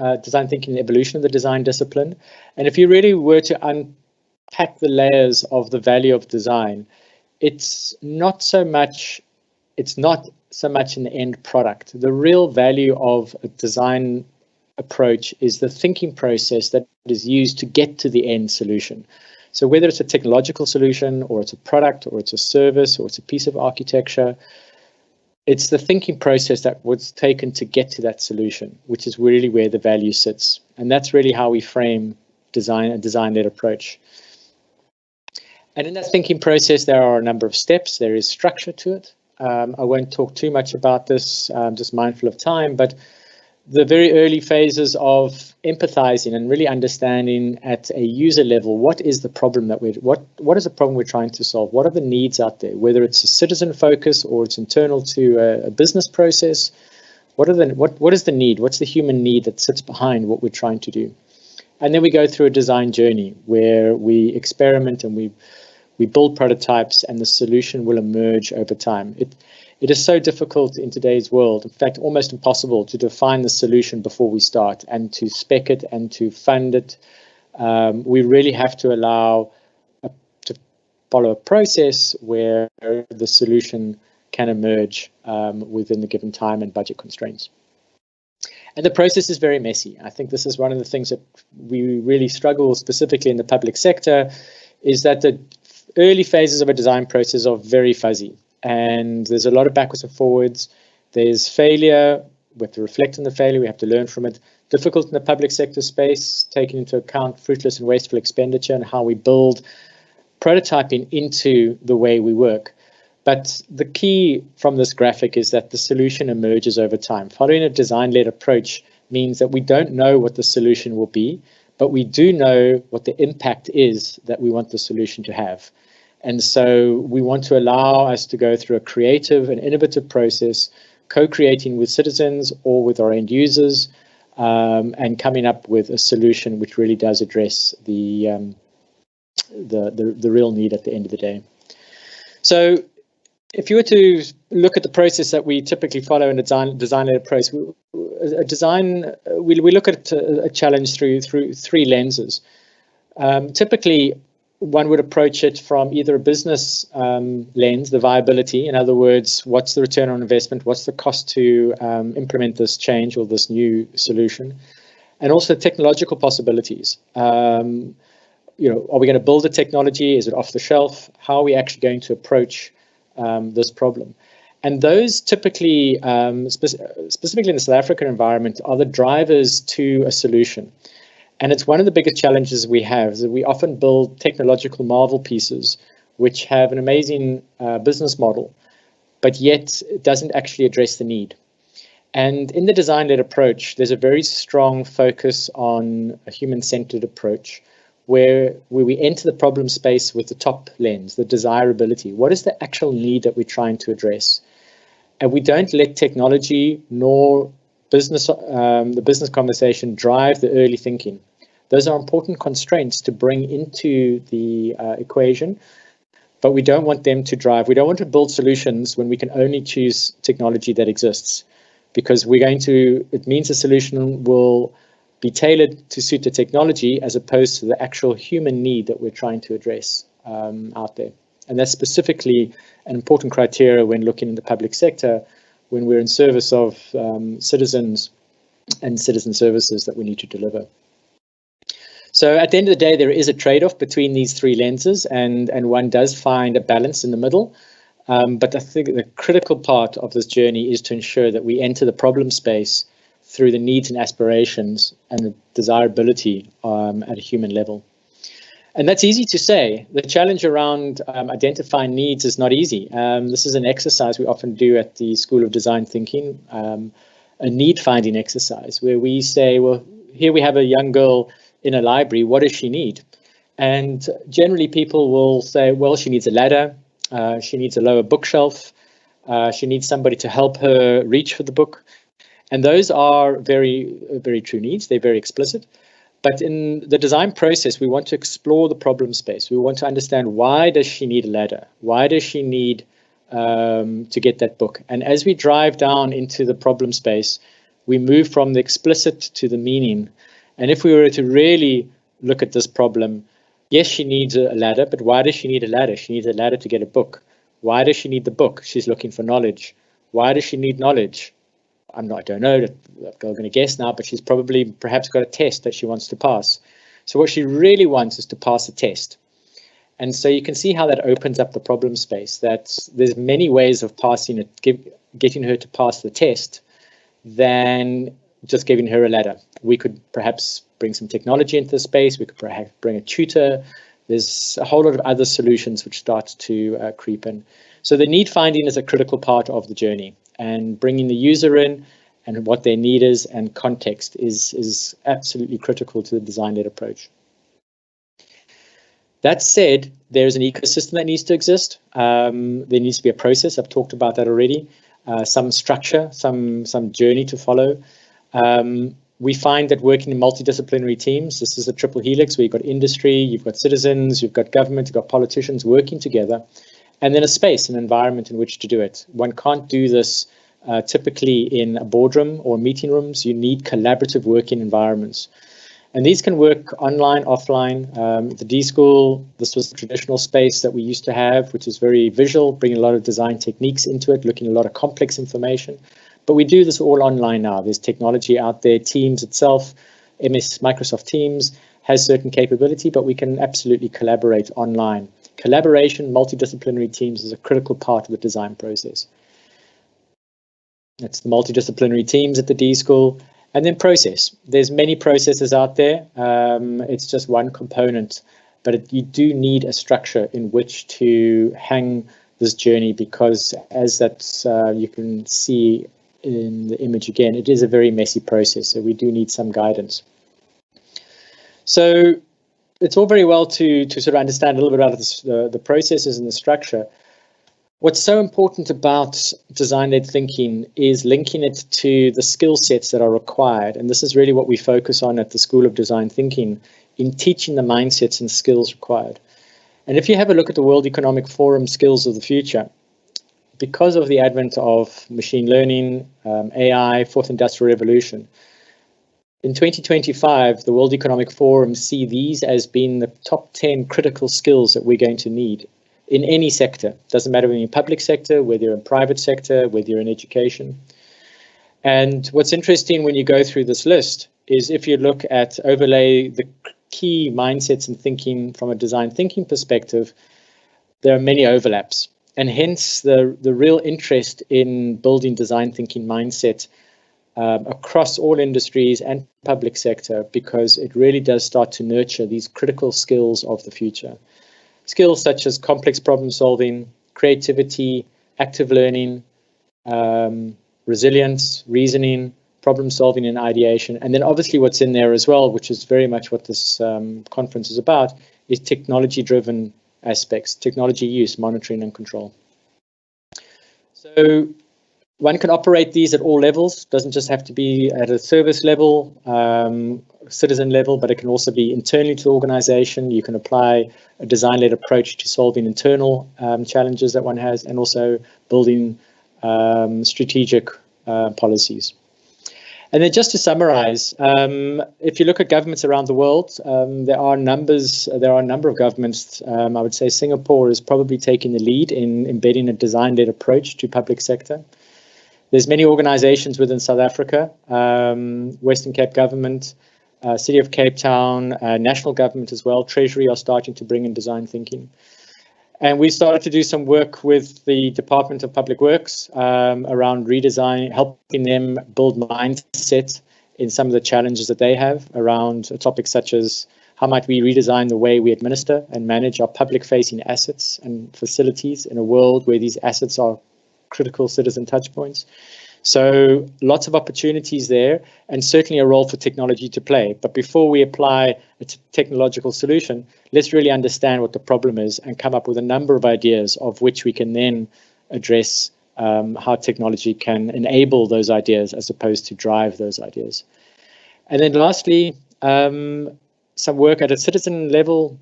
thinking, the evolution of the design discipline. And if you really were to unpack the layers of the value of design, it's not so much in the end product. The real value of a design approach is the thinking process that is used to get to the end solution. So whether it's a technological solution or it's a product or it's a service or it's a piece of architecture, it's the thinking process that was taken to get to that solution, which is really where the value sits. And that's really how we frame a design-led approach. And in that thinking process, there are a number of steps. There is structure to it. I won't talk too much about this, just mindful of time, but the very early phases of empathizing and really understanding at a user level, what is the problem that what is the problem we're trying to solve? What are the needs out there? Whether it's a citizen focus or it's internal to a business process, what is the need? What's the human need that sits behind what we're trying to do? And then we go through a design journey where we experiment and we build prototypes, and the solution will emerge over time. It is so difficult in today's world, in fact, almost impossible to define the solution before we start and to spec it and to fund it. We really have to to follow a process where the solution can emerge within the given time and budget constraints. And the process is very messy. I think this is one of the things that we really struggle, specifically in the public sector, is that the early phases of a design process are very fuzzy. And there's a lot of backwards and forwards. There's failure. We have to reflect on the failure. We have to learn from it. Difficult in the public sector space, taking into account fruitless and wasteful expenditure and how we build prototyping into the way we work. But the key from this graphic is that the solution emerges over time. Following a design-led approach means that we don't know what the solution will be, but we do know what the impact is that we want the solution to have. And so we want to allow us to go through a creative and innovative process, co-creating with citizens or with our end users, and coming up with a solution which really does address the real need at the end of the day. So if you were to look at the process that we typically follow in a design-led approach, we look at a challenge through three lenses. Typically, one would approach it from either a business lens, the viability, in other words, what's the return on investment, what's the cost to implement this change or this new solution, and also technological possibilities. Are we going to build a technology? Is it off the shelf? How are we actually going to approach this problem? And those typically, specifically in the South African environment, are the drivers to a solution. And it's one of the biggest challenges we have, is that we often build technological marvel pieces which have an amazing business model, but yet it doesn't actually address the need. And in the design-led approach, there's a very strong focus on a human-centered approach, where we enter the problem space with the top lens, the desirability. What is the actual need that we're trying to address? And we don't let technology nor the business conversation drive the early thinking. Those are important constraints to bring into the equation, but we don't want them to drive. We don't want to build solutions when we can only choose technology that exists, because it means the solution will be tailored to suit the technology as opposed to the actual human need that we're trying to address out there. And that's specifically an important criteria when looking in the public sector, when we're in service of citizens and citizen services that we need to deliver. So at the end of the day, there is a trade-off between these three lenses, and one does find a balance in the middle. But I think the critical part of this journey is to ensure that we enter the problem space through the needs and aspirations and the desirability at a human level. And that's easy to say. The challenge around identifying needs is not easy. This is an exercise we often do at the School of Design Thinking, a need-finding exercise, where we say, well, here we have a young girl in a library, what does she need? And generally people will say, well, she needs a ladder, she needs a lower bookshelf, she needs somebody to help her reach for the book. And those are very, very true needs. They're very explicit. But in the design process, we want to explore the problem space. We want to understand, why does she need a ladder? Why does she need to get that book? And as we drive down into the problem space, we move from the explicit to the meaning. And if we were to really look at this problem, yes, she needs a ladder, but why does she need a ladder? She needs a ladder to get a book. Why does she need the book? She's looking for knowledge. Why does she need knowledge? I don't know, I'm going to guess now, but she's perhaps got a test that she wants to pass. So what she really wants is to pass a test. And so you can see how that opens up the problem space, that there's many ways of passing it, getting her to pass the test, than just giving her a ladder. We could perhaps bring some technology into the space. We could perhaps bring a tutor. There's a whole lot of other solutions which start to creep in. So the need finding is a critical part of the journey, and bringing the user in and what their need is and context is absolutely critical to the design-led approach. That said, there's an ecosystem that needs to exist. There needs to be a process. I've talked about that already. Some structure, some journey to follow. We find that working in multidisciplinary teams, this is a triple helix where you've got industry, you've got citizens, you've got government, you've got politicians working together, and then a space, an environment in which to do it. One can't do this typically in a boardroom or meeting rooms. You need collaborative working environments. And these can work online, offline. The D School, this was the traditional space that we used to have, which is very visual, bringing a lot of design techniques into it, looking at a lot of complex information. But we do this all online now. There's technology out there. Teams itself, Microsoft Teams has certain capability, but we can absolutely collaborate online. Collaboration, multidisciplinary teams is a critical part of the design process. That's the multidisciplinary teams at the D School. And then process. There's many processes out there. It's just one component, but you do need a structure in which to hang this journey, because as you can see in the image again, it is a very messy process. So we do need some guidance. So it's all very well to sort of understand a little bit about the processes and the structure. What's so important about design-led thinking is linking it to the skill sets that are required. And this is really what we focus on at the School of Design Thinking, in teaching the mindsets and skills required. And if you have a look at the World Economic Forum skills of the future, because of the advent of machine learning, AI, fourth industrial revolution, in 2025, the World Economic Forum see these as being the top 10 critical skills that we're going to need in any sector. Doesn't matter whether you're in public sector, whether you're in private sector, whether you're in education. And what's interesting when you go through this list is if you look at overlay the key mindsets and thinking from a design thinking perspective, there are many overlaps. And hence the real interest in building design thinking mindset across all industries and public sector, because it really does start to nurture these critical skills of the future. Skills such as complex problem solving, creativity, active learning, resilience, reasoning, problem solving and ideation. And then obviously what's in there as well, which is very much what this conference is about, is technology-driven aspects, technology use, monitoring and control. So one can operate these at all levels. Doesn't just have to be at a service level, citizen level, but it can also be internally to the organization. You can apply a design-led approach to solving internal challenges that one has, and also building strategic policies. And then just to summarize, if you look at governments around the world, there are a number of governments. I would say Singapore is probably taking the lead in embedding a design-led approach to public sector. There's many organizations within South Africa, Western Cape Government, City of Cape Town, national government as well, Treasury are starting to bring in design thinking. And we started to do some work with the Department of Public Works around redesign, helping them build mindset in some of the challenges that they have around topics such as how might we redesign the way we administer and manage our public-facing assets and facilities in a world where these assets are critical citizen touchpoints. So lots of opportunities there, and certainly a role for technology to play. But before we apply a technological solution, let's really understand what the problem is and come up with a number of ideas of which we can then address how technology can enable those ideas as opposed to drive those ideas. And then lastly, some work at a citizen level,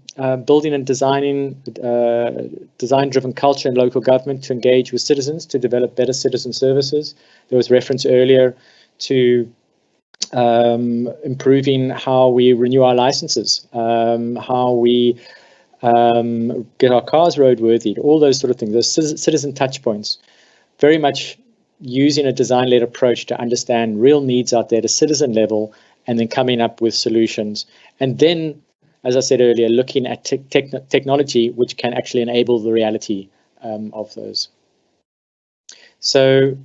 building and designing design-driven culture in local government to engage with citizens to develop better citizen services. There was reference earlier to improving how we renew our licenses, how we get our cars roadworthy, all those sort of things, those citizen touch points. Very much using a design-led approach to understand real needs out there at a citizen level, and then coming up with solutions. And then, as I said earlier, looking at technology which can actually enable the reality of those. So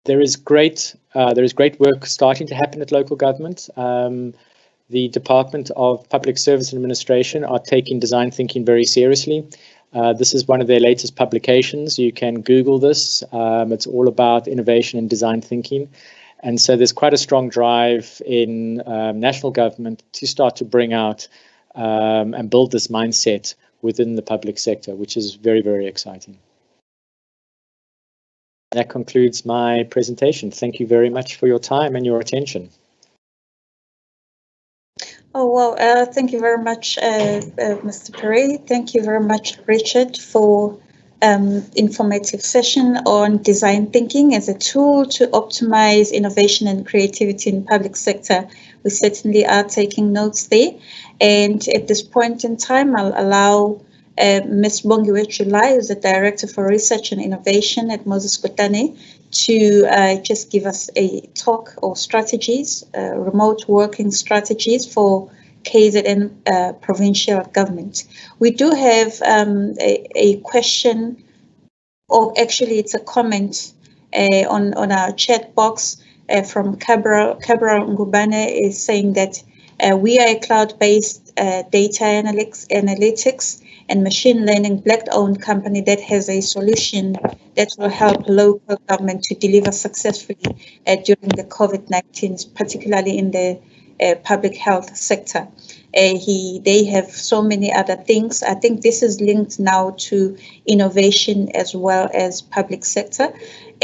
there is great work starting to happen at local government. The Department of Public Service and Administration are taking design thinking very seriously. This is one of their latest publications. You can Google this. It's all about innovation and design thinking. And so there's quite a strong drive in national government to start to bring out and build this mindset within the public sector, which is very, very exciting. That concludes my presentation. Thank you very much for your time and your attention. Oh, well, thank you very much, Mr. Perry. Thank you very much, Richard, for informative session on design thinking as a tool to optimize innovation and creativity in public sector. We certainly are taking notes there. And at this point in time, I'll allow Ms. Bongiwe Chulai, who's the Director for Research and Innovation at Moses Kotane, to just give us a talk or strategies, remote working strategies for KZN provincial government. We do have a question, or actually it's a comment on our chat box from Cabral Ngubane, is saying that we are a cloud-based data analytics and machine learning black-owned company that has a solution that will help local government to deliver successfully during the COVID-19, particularly in the public health sector. They have so many other things. I think this is linked now to innovation as well as public sector.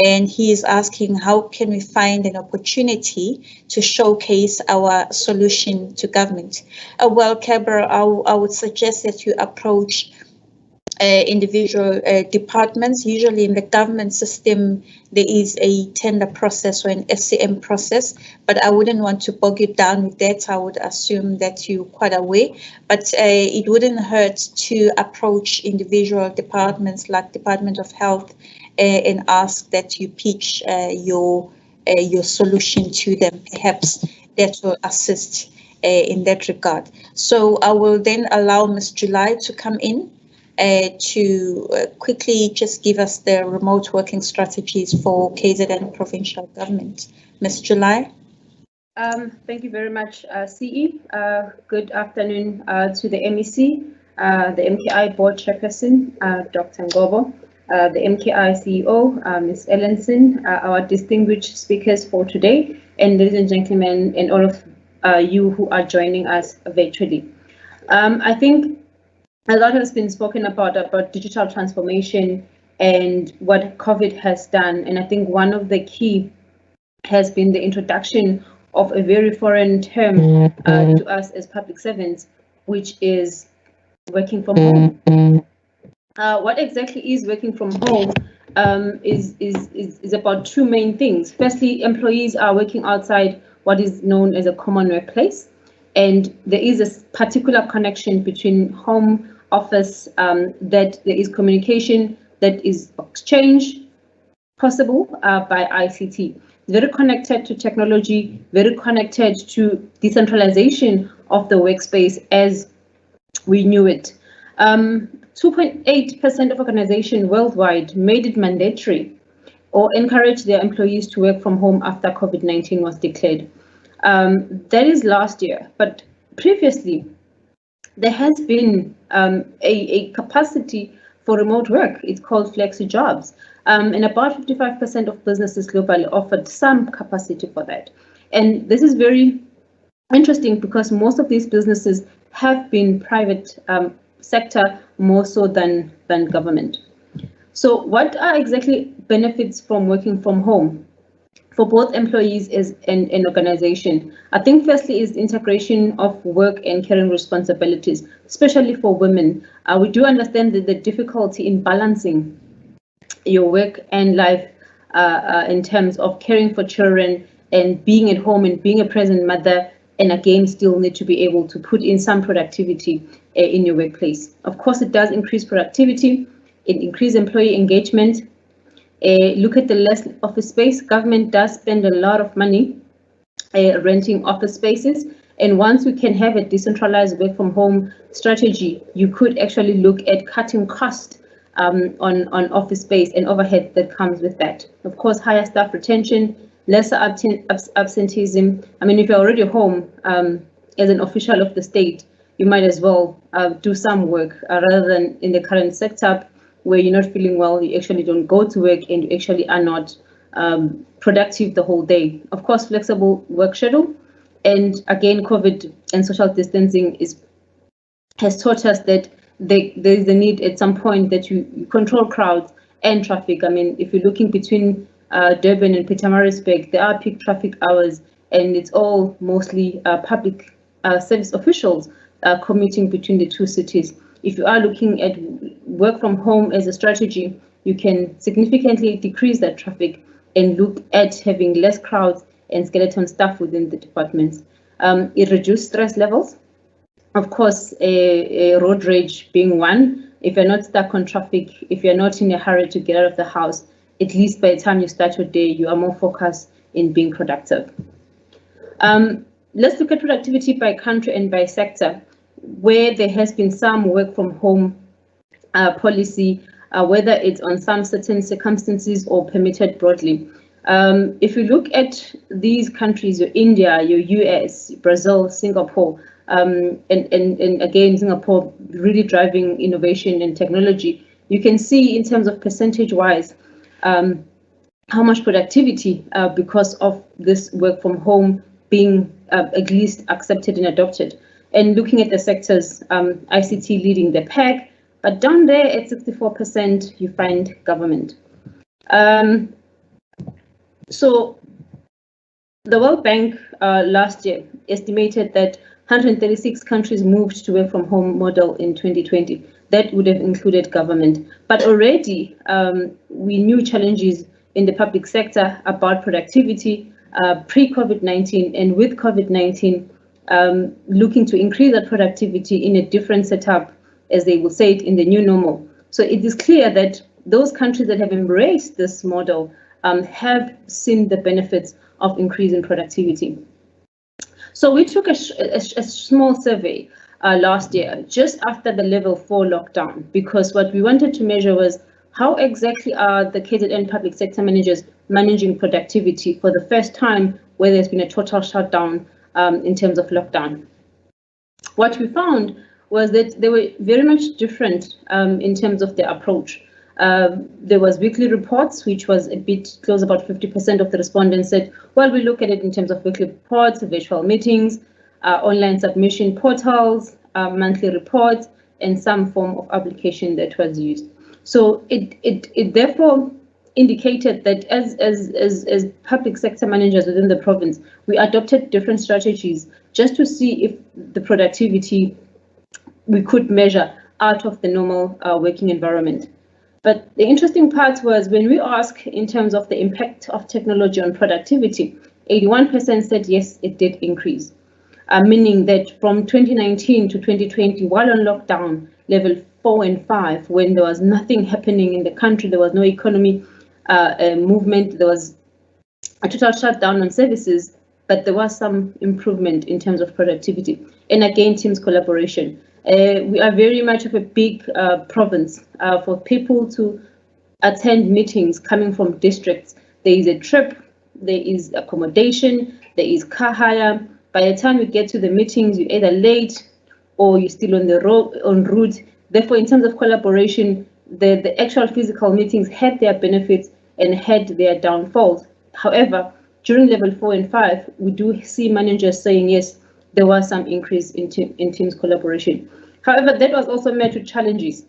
And he is asking, how can we find an opportunity to showcase our solution to government? Well, Cabra, I would suggest that you approach individual departments. Usually in the government system, there is a tender process or an SCM process, but I wouldn't want to bog you down with that. I would assume that you're quite aware, but it wouldn't hurt to approach individual departments like Department of Health and ask that you pitch your solution to them. Perhaps that will assist in that regard. So I will then allow Ms. July to come in to quickly just give us the remote working strategies for KZN provincial government. Ms. July. Thank you very much, CE. Good afternoon to the MEC, the MKI board chairperson, Dr. Ngobo, the MKI CEO, Ms. Ellenson, our distinguished speakers for today, and ladies and gentlemen, and all of you who are joining us virtually. I think a lot has been spoken about digital transformation and what COVID has done. And I think one of the key has been the introduction of a very foreign term to us as public servants, which is working from home. What exactly is working from home is about two main things. Firstly, employees are working outside what is known as a common workplace. And there is a particular connection between home, office, that there is communication that is exchange possible by ICT. Very connected to technology, very connected to decentralization of the workspace as we knew it. 2.8% of organizations worldwide made it mandatory or encouraged their employees to work from home after COVID-19 was declared. That is last year, but previously, there has been a capacity for remote work. It's called flexi jobs. And about 55% of businesses globally offered some capacity for that. And this is very interesting because most of these businesses have been private sector more so than government. So what are exactly benefits from working from home for both employees and organization? I think firstly is integration of work and caring responsibilities, especially for women. We do understand that the difficulty in balancing your work and life in terms of caring for children and being at home and being a present mother, and again still need to be able to put in some productivity in your workplace. Of course, it does increase productivity, it increases employee engagement. Look at the less office space. Government does spend a lot of money renting office spaces. And once we can have a decentralized work from home strategy, you could actually look at cutting cost on office space and overhead that comes with that. Of course, higher staff retention, lesser absenteeism. I mean, if you're already home as an official of the state, you might as well do some work rather than in the current setup where you're not feeling well, you actually don't go to work and you actually are not productive the whole day. Of course, flexible work schedule. And again, COVID and social distancing has taught us that there is a need at some point that you control crowds and traffic. I mean, if you're looking between Durban and Pietermaritzburg, there are peak traffic hours, and it's all mostly public service officials commuting between the two cities. If you are looking at work from home as a strategy, you can significantly decrease that traffic and look at having less crowds and skeleton staff within the departments. It reduces stress levels. Of course, a road rage being one. If you're not stuck on traffic, if you're not in a hurry to get out of the house, at least by the time you start your day, you are more focused in being productive. Let's look at productivity by country and by sector, where there has been some work from home policy, whether it's on some certain circumstances or permitted broadly. If you look at these countries, your India, your US, Brazil, Singapore, and again, Singapore really driving innovation and technology, you can see in terms of percentage-wise how much productivity because of this work from home being at least accepted and adopted. And looking at the sectors, ICT leading the pack, but down there at 64%, you find government. So the World Bank last year estimated that 136 countries moved to work from home model in 2020. That would have included government. But already we knew challenges in the public sector about productivity pre-COVID-19, and with COVID-19 looking to increase that productivity in a different setup, as they will say it, in the new normal. So it is clear that those countries that have embraced this model have seen the benefits of increasing productivity. So we took a small survey last year, just after the level 4 lockdown, because what we wanted to measure was how exactly are the KZN public sector managers managing productivity for the first time where there's been a total shutdown in terms of lockdown. What we found was that they were very much different in terms of their approach. There was weekly reports, which was a bit close, about 50% of the respondents said, well, we look at it in terms of weekly reports, virtual meetings, online submission portals, monthly reports, and some form of application that was used. So it therefore indicated that as public sector managers within the province, we adopted different strategies just to see if the productivity we could measure out of the normal working environment. But the interesting part was when we asked in terms of the impact of technology on productivity, 81% said yes, it did increase, meaning that from 2019 to 2020, while on lockdown, level 4 and 5, when there was nothing happening in the country, there was no economy movement, there was a total shutdown on services, but there was some improvement in terms of productivity. And again, teams collaboration. We are very much of a big province for people to attend meetings coming from districts. There is a trip, there is accommodation, there is car hire. By the time you get to the meetings, you're either late or you're still on the road, en route. Therefore, in terms of collaboration, the actual physical meetings had their benefits and had their downfalls. However, during level 4 and 5, we do see managers saying, yes, there was some increase in teams collaboration. However, that was also met with challenges.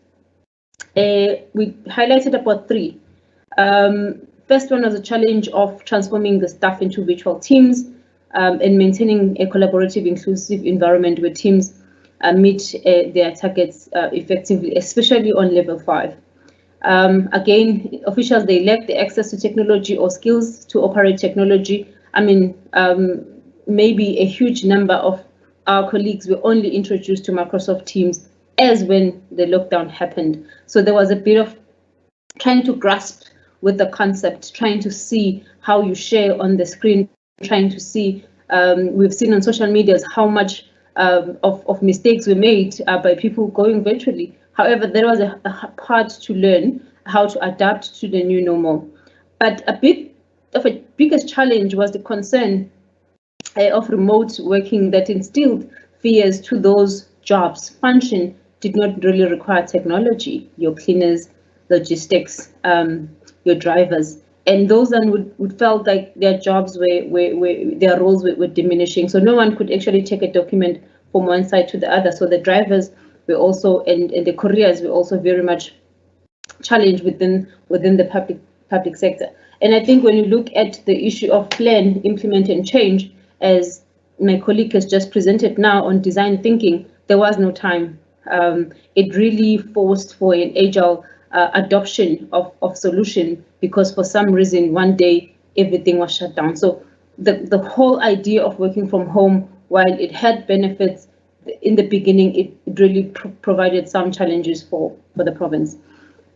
We highlighted about 3. First one was a challenge of transforming the staff into virtual teams and maintaining a collaborative, inclusive environment where teams meet their targets effectively, especially on level 5. Again, officials, they lack the access to technology or skills to operate technology. I mean, maybe a huge number of our colleagues were only introduced to Microsoft Teams as when the lockdown happened. So there was a bit of trying to grasp with the concept, trying to see how you share on the screen, trying to see, we've seen on social medias how much of mistakes were made by people going virtually. However, there was a part to learn how to adapt to the new normal. But a bit of a biggest challenge was the concern of remote working that instilled fears to those jobs. Function did not really require technology, your cleaners, logistics, your drivers. And those then would felt like their jobs their roles were diminishing. So no one could actually take a document from one side to the other. So the drivers were also, and the couriers were also very much challenged within the public sector. And I think when you look at the issue of plan, implement, and change, as my colleague has just presented now on design thinking, there was no time. It really forced for an agile adoption of solution, because for some reason, one day, everything was shut down. So the whole idea of working from home, while it had benefits, in the beginning, it really provided some challenges for the province.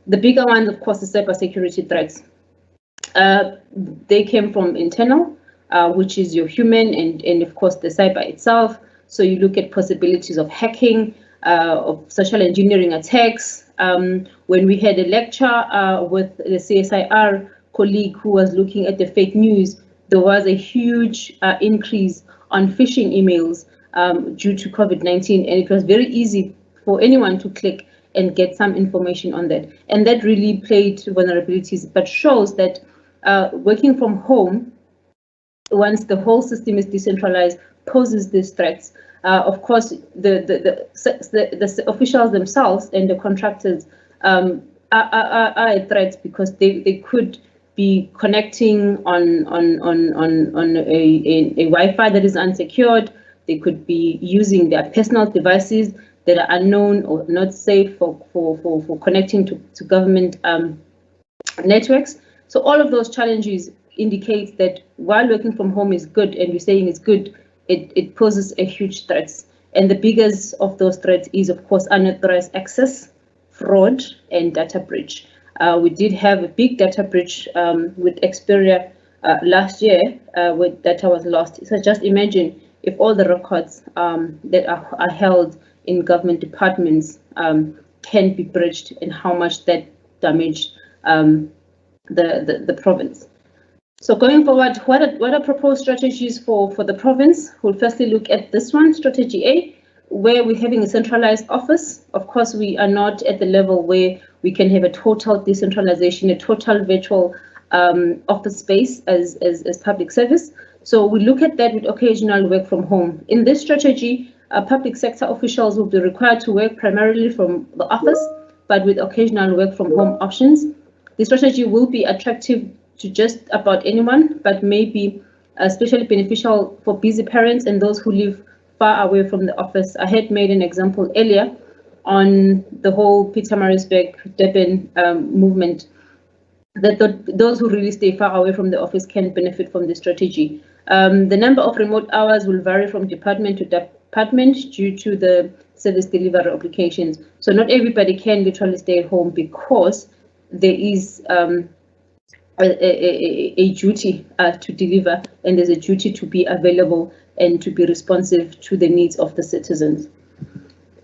The bigger ones, of course, the cybersecurity threats. They came from internal, which is your human and of course the cyber itself. So you look at possibilities of hacking, of social engineering attacks. When we had a lecture with the CSIR colleague who was looking at the fake news, there was a huge increase on phishing emails due to COVID-19, and it was very easy for anyone to click and get some information on that. And that really played to vulnerabilities, but shows that working from home, once the whole system is decentralized, poses these threats. Of course, the officials themselves and the contractors are a threat, because they could be connecting on a Wi-Fi that is unsecured. They could be using their personal devices that are unknown or not safe for connecting to government networks. So all of those challenges indicate that while working from home is good, and we're saying it's good, it poses a huge threat. And the biggest of those threats is, of course, unauthorized access, fraud, and data breach. We did have a big data breach with Xperia last year, where data was lost. So just imagine if all the records that are held in government departments can be breached, and how much that damaged the province. So going forward, what are proposed strategies for the province? We'll firstly look at this one, strategy A, where we're having a centralized office. Of course, we are not at the level where we can have a total decentralization, a total virtual office space as public service. So we look at that with occasional work from home. In this strategy, public sector officials will be required to work primarily from the office, but with occasional work from home options. The strategy will be attractive to just about anyone, but may be especially beneficial for busy parents and those who live far away from the office. I had made an example earlier on the whole Pietermaritzburg Durban movement, that those who really stay far away from the office can benefit from this strategy. The number of remote hours will vary from department to department due to the service delivery obligations. So not everybody can literally stay at home, because there is a duty to deliver, and there's a duty to be available and to be responsive to the needs of the citizens.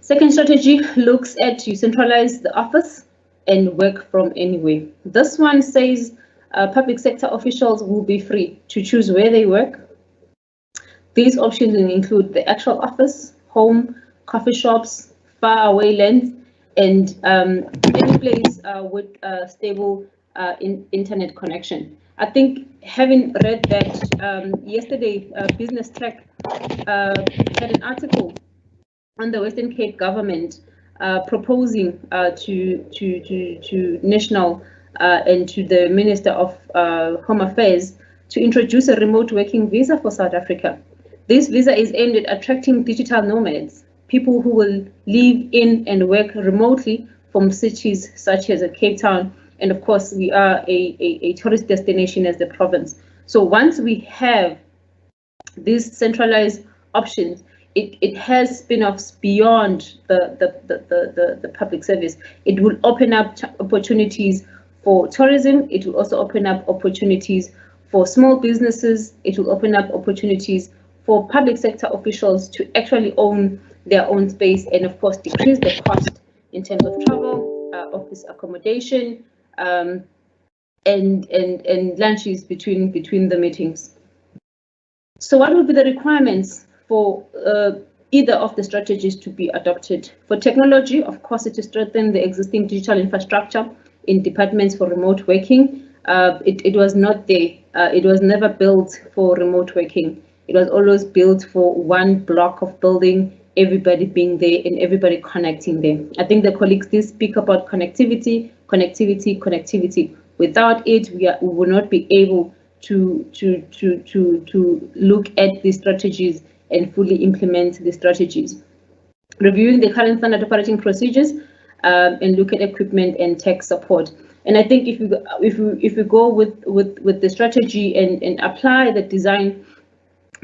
Second strategy looks at to centralize the office and work from anywhere. This one says public sector officials will be free to choose where they work. These options will include the actual office, home, coffee shops, far away lands, and any place with stable internet connection. I think, having read that yesterday, Business Track had an article on the Western Cape government proposing to National and to the Minister of Home Affairs to introduce a remote working visa for South Africa. This visa is aimed at attracting digital nomads, people who will live in and work remotely from cities such as Cape Town. And of course, we are a tourist destination as the province. So once we have these centralized options, it has spin-offs beyond the public service. It will open up opportunities for tourism. It will also open up opportunities for small businesses. It will open up opportunities for public sector officials to actually own their own space, and of course decrease the cost in terms of travel, office accommodation, and lunches between the meetings. So what will be the requirements for either of the strategies to be adopted? For technology, of course, it is to strengthen the existing digital infrastructure in departments for remote working. It was not there. It was never built for remote working. It was always built for one block of building, everybody being there and everybody connecting there. I think the colleagues did speak about connectivity. Without it, we will not be able to look at the strategies and fully implement the strategies. Reviewing the current standard operating procedures and look at equipment and tech support. And I think if we go with the strategy and apply the design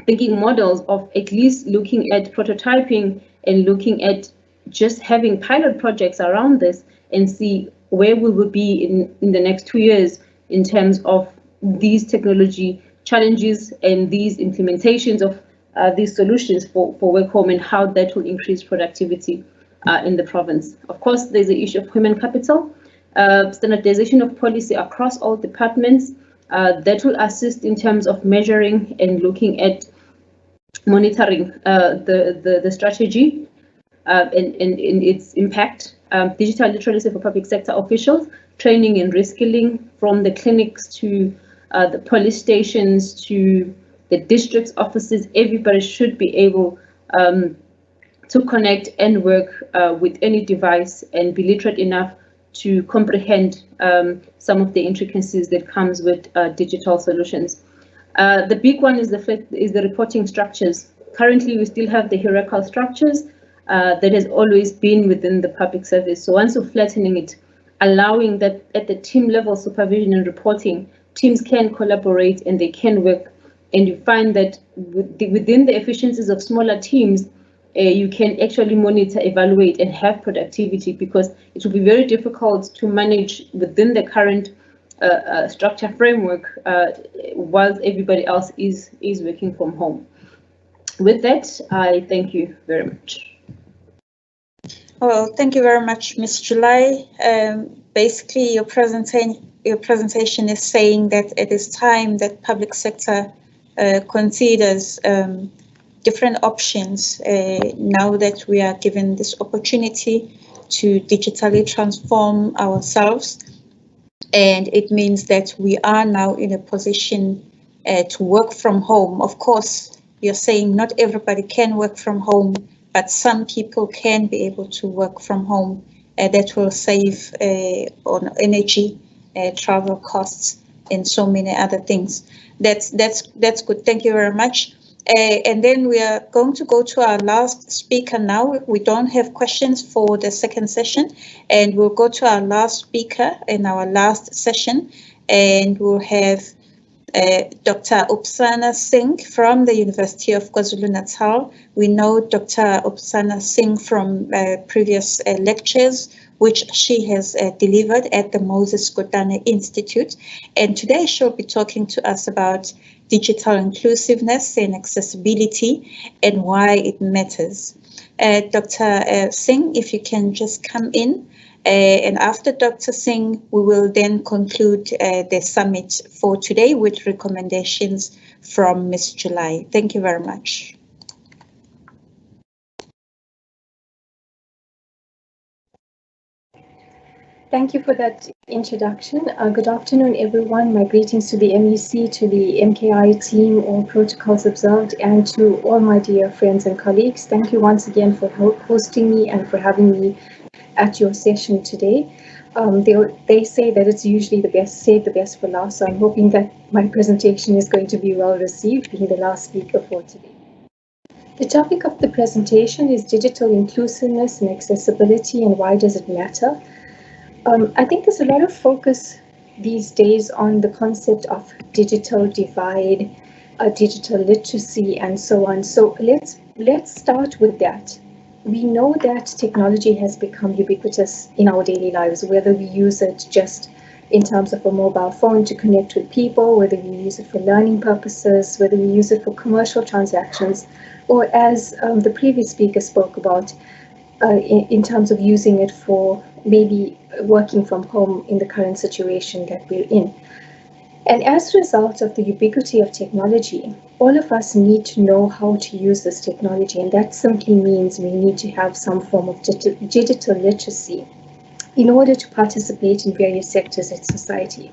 thinking models of at least looking at prototyping and looking at just having pilot projects around this, and see where we will be in the next 2 years in terms of these technology challenges and these implementations of these solutions for work home, and how that will increase productivity in the province. Of course, there's the issue of human capital, standardization of policy across all departments that will assist in terms of measuring and looking at monitoring the strategy and its impact. Digital literacy for public sector officials, training and reskilling from the clinics to the police stations to the district's offices, everybody should be able to connect and work with any device and be literate enough to comprehend some of the intricacies that comes with digital solutions. The big one is the reporting structures. Currently, we still have the hierarchical structures that has always been within the public service. So once you're flattening it, allowing that at the team level supervision and reporting, teams can collaborate and they can work. And you find that within the efficiencies of smaller teams, you can actually monitor, evaluate, and have productivity, because it will be very difficult to manage within the current structure framework while everybody else is working from home. With that, I thank you very much. Well, thank you very much, Ms. July. Basically, your presentation is saying that it is time that public sector considers different options now that we are given this opportunity to digitally transform ourselves. And it means that we are now in a position to work from home. Of course, you're saying not everybody can work from home, but some people can be able to work from home. That will save on energy, travel costs, and so many other things. That's good. Thank you very much. And then we are going to go to our last speaker now. We don't have questions for the second session, and we'll go to our last speaker in our last session, and we'll have Dr. Upsana Singh from the University of KwaZulu-Natal. We know Dr. Upsana Singh from previous lectures, which she has delivered at the Moses Kotane Institute. And today she'll be talking to us about digital inclusiveness and accessibility and why it matters. Dr. Singh, if you can just come in. And after Dr. Singh, we will then conclude the summit for today with recommendations from Ms. July. Thank you very much. Thank you for that introduction. Good afternoon, everyone. My greetings to the MEC, to the MKI team, all protocols observed, and to all my dear friends and colleagues. Thank you once again for hosting me and for having me at your session today. They say that it's usually the best, save the best for last, so I'm hoping that my presentation is going to be well received, being the last speaker for today. The topic of the presentation is digital inclusiveness and accessibility, and why does it matter? I think there's a lot of focus these days on the concept of digital divide, digital literacy, and so on. So let's start with that. We know that technology has become ubiquitous in our daily lives, whether we use it just in terms of a mobile phone to connect with people, whether we use it for learning purposes, whether we use it for commercial transactions, or as the previous speaker spoke about, in terms of using it for maybe working from home in the current situation that we're in. And as a result of the ubiquity of technology, all of us need to know how to use this technology, and that simply means we need to have some form of digital literacy in order to participate in various sectors of society.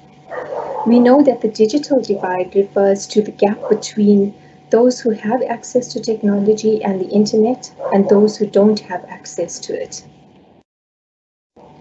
We know that the digital divide refers to the gap between those who have access to technology and the internet and those who don't have access to it.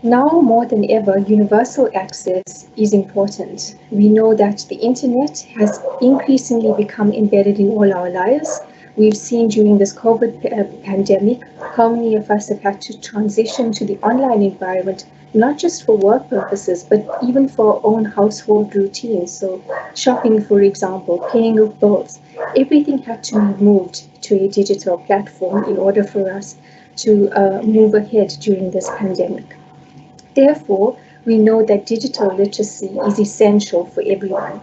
Now more than ever, universal access is important. We know that the internet has increasingly become embedded in all our lives. We've seen during this COVID pandemic how many of us have had to transition to the online environment, not just for work purposes, but even for our own household routines. So shopping, for example, paying of bills, everything had to be moved to a digital platform in order for us to move ahead during this pandemic. Therefore, we know that digital literacy is essential for everyone.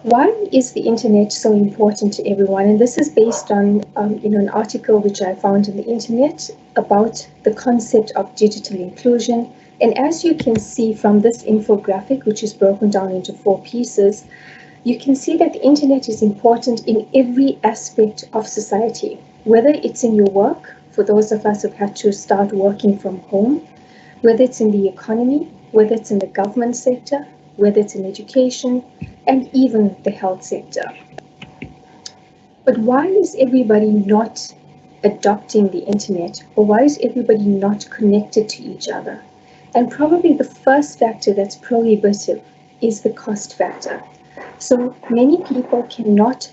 Why is the internet so important to everyone? And this is based on an article which I found on the internet about the concept of digital inclusion. And as you can see from this infographic, which is broken down into 4 pieces, you can see that the internet is important in every aspect of society, whether it's in your work, for those of us who've had to start working from home, whether it's in the economy, whether it's in the government sector, whether it's in education and even the health sector. But why is everybody not adopting the internet, or why is everybody not connected to each other? And probably the first factor that's prohibitive is the cost factor. So many people cannot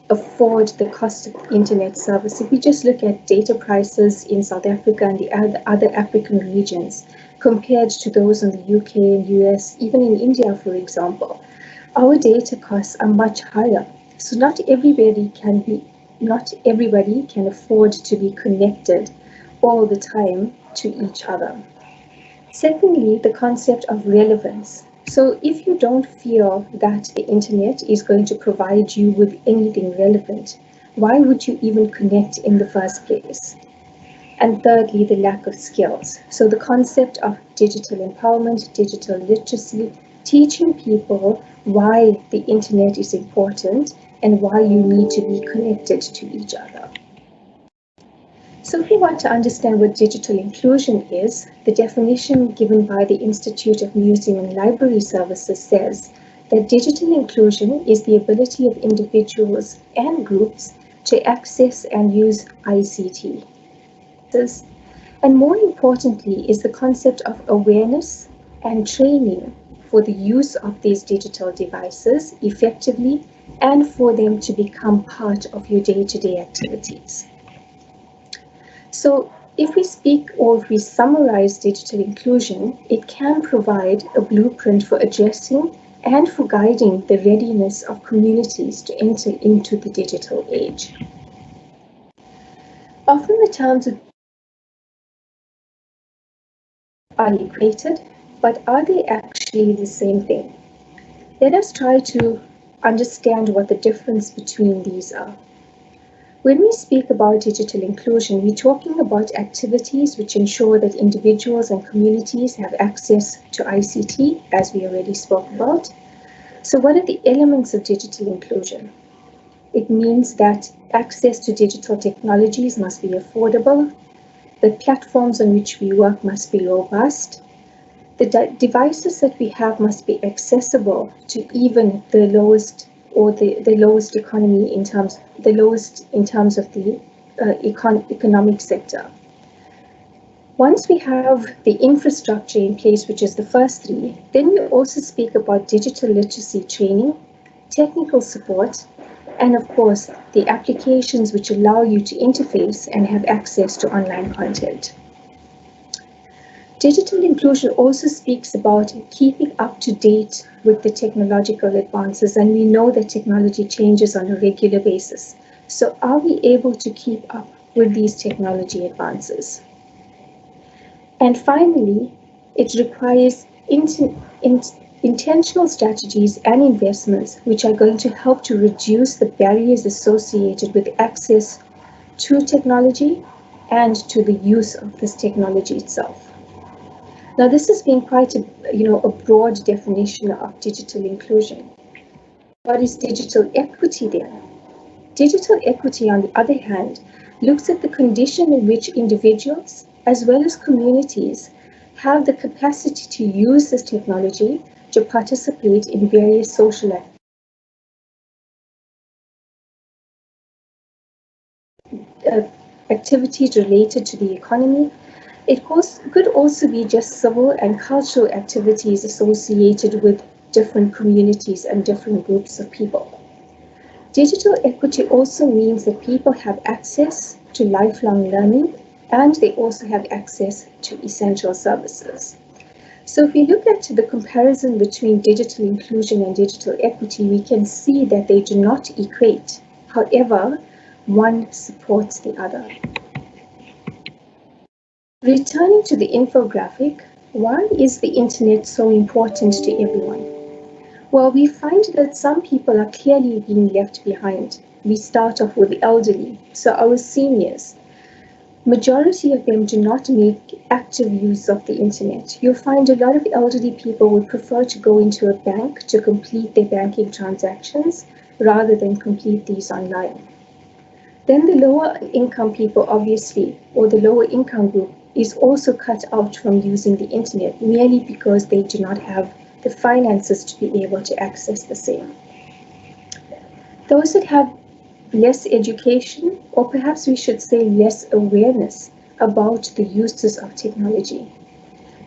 afford the cost of internet service. If we just look at data prices in South Africa and the other African regions compared to those in the UK and US, even in India, for example, our data costs are much higher. So not everybody can afford to be connected all the time to each other. Secondly, the concept of relevance. So if you don't feel that the internet is going to provide you with anything relevant, why would you even connect in the first place? And thirdly, the lack of skills. So the concept of digital empowerment, digital literacy, teaching people why the internet is important and why you need to be connected to each other. So if you want to understand what digital inclusion is, the definition given by the Institute of Museum and Library Services says that digital inclusion is the ability of individuals and groups to access and use ICT. And more importantly is the concept of awareness and training for the use of these digital devices effectively and for them to become part of your day-to-day activities. So if we speak or if we summarize digital inclusion, it can provide a blueprint for addressing and for guiding the readiness of communities to enter into the digital age. Often the terms are equated, but are they actually the same thing? Let us try to understand what the difference between these are. When we speak about digital inclusion, we're talking about activities which ensure that individuals and communities have access to ICT, as we already spoke about. So what are the elements of digital inclusion? It means that access to digital technologies must be affordable. The platforms on which we work must be robust. The devices that we have must be accessible to even the lowest or the lowest economy in terms of the economic sector. Once we have the infrastructure in place, which is the first three, then we also speak about digital literacy training, technical support, and of course, the applications which allow you to interface and have access to online content. Digital inclusion also speaks about keeping up to date with the technological advances, and we know that technology changes on a regular basis. So are we able to keep up with these technology advances? And finally, it requires intentional strategies and investments which are going to help to reduce the barriers associated with access to technology and to the use of this technology itself. Now, this has been quite a broad definition of digital inclusion. What is digital equity then? Digital equity, on the other hand, looks at the condition in which individuals, as well as communities, have the capacity to use this technology to participate in various social activities related to the economy. It could also be just civil and cultural activities associated with different communities and different groups of people. Digital equity also means that people have access to lifelong learning and they also have access to essential services. So if we look at the comparison between digital inclusion and digital equity, we can see that they do not equate. However, one supports the other. Returning to the infographic, why is the internet so important to everyone? Well, we find that some people are clearly being left behind. We start off with the elderly, so our seniors. Majority of them do not make active use of the internet. You'll find a lot of elderly people would prefer to go into a bank to complete their banking transactions rather than complete these online. Then the lower income people, obviously, or the lower income group, is also cut out from using the internet merely because they do not have the finances to be able to access the same. Those that have less education, or perhaps we should say less awareness about the uses of technology.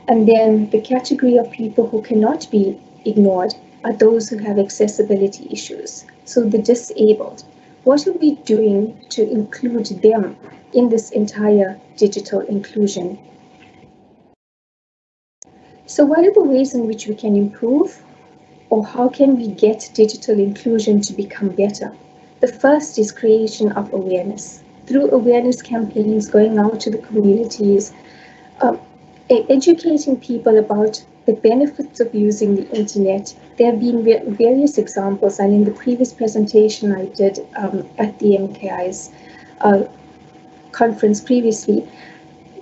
And then the category of people who cannot be ignored are those who have accessibility issues, so the disabled. What are we doing to include them in this entire digital inclusion? So what are the ways in which we can improve, or how can we get digital inclusion to become better? The first is creation of awareness. Through awareness campaigns, going out to the communities, educating people about the benefits of using the internet. There have been various examples, and in the previous presentation I did at the MKI's conference previously,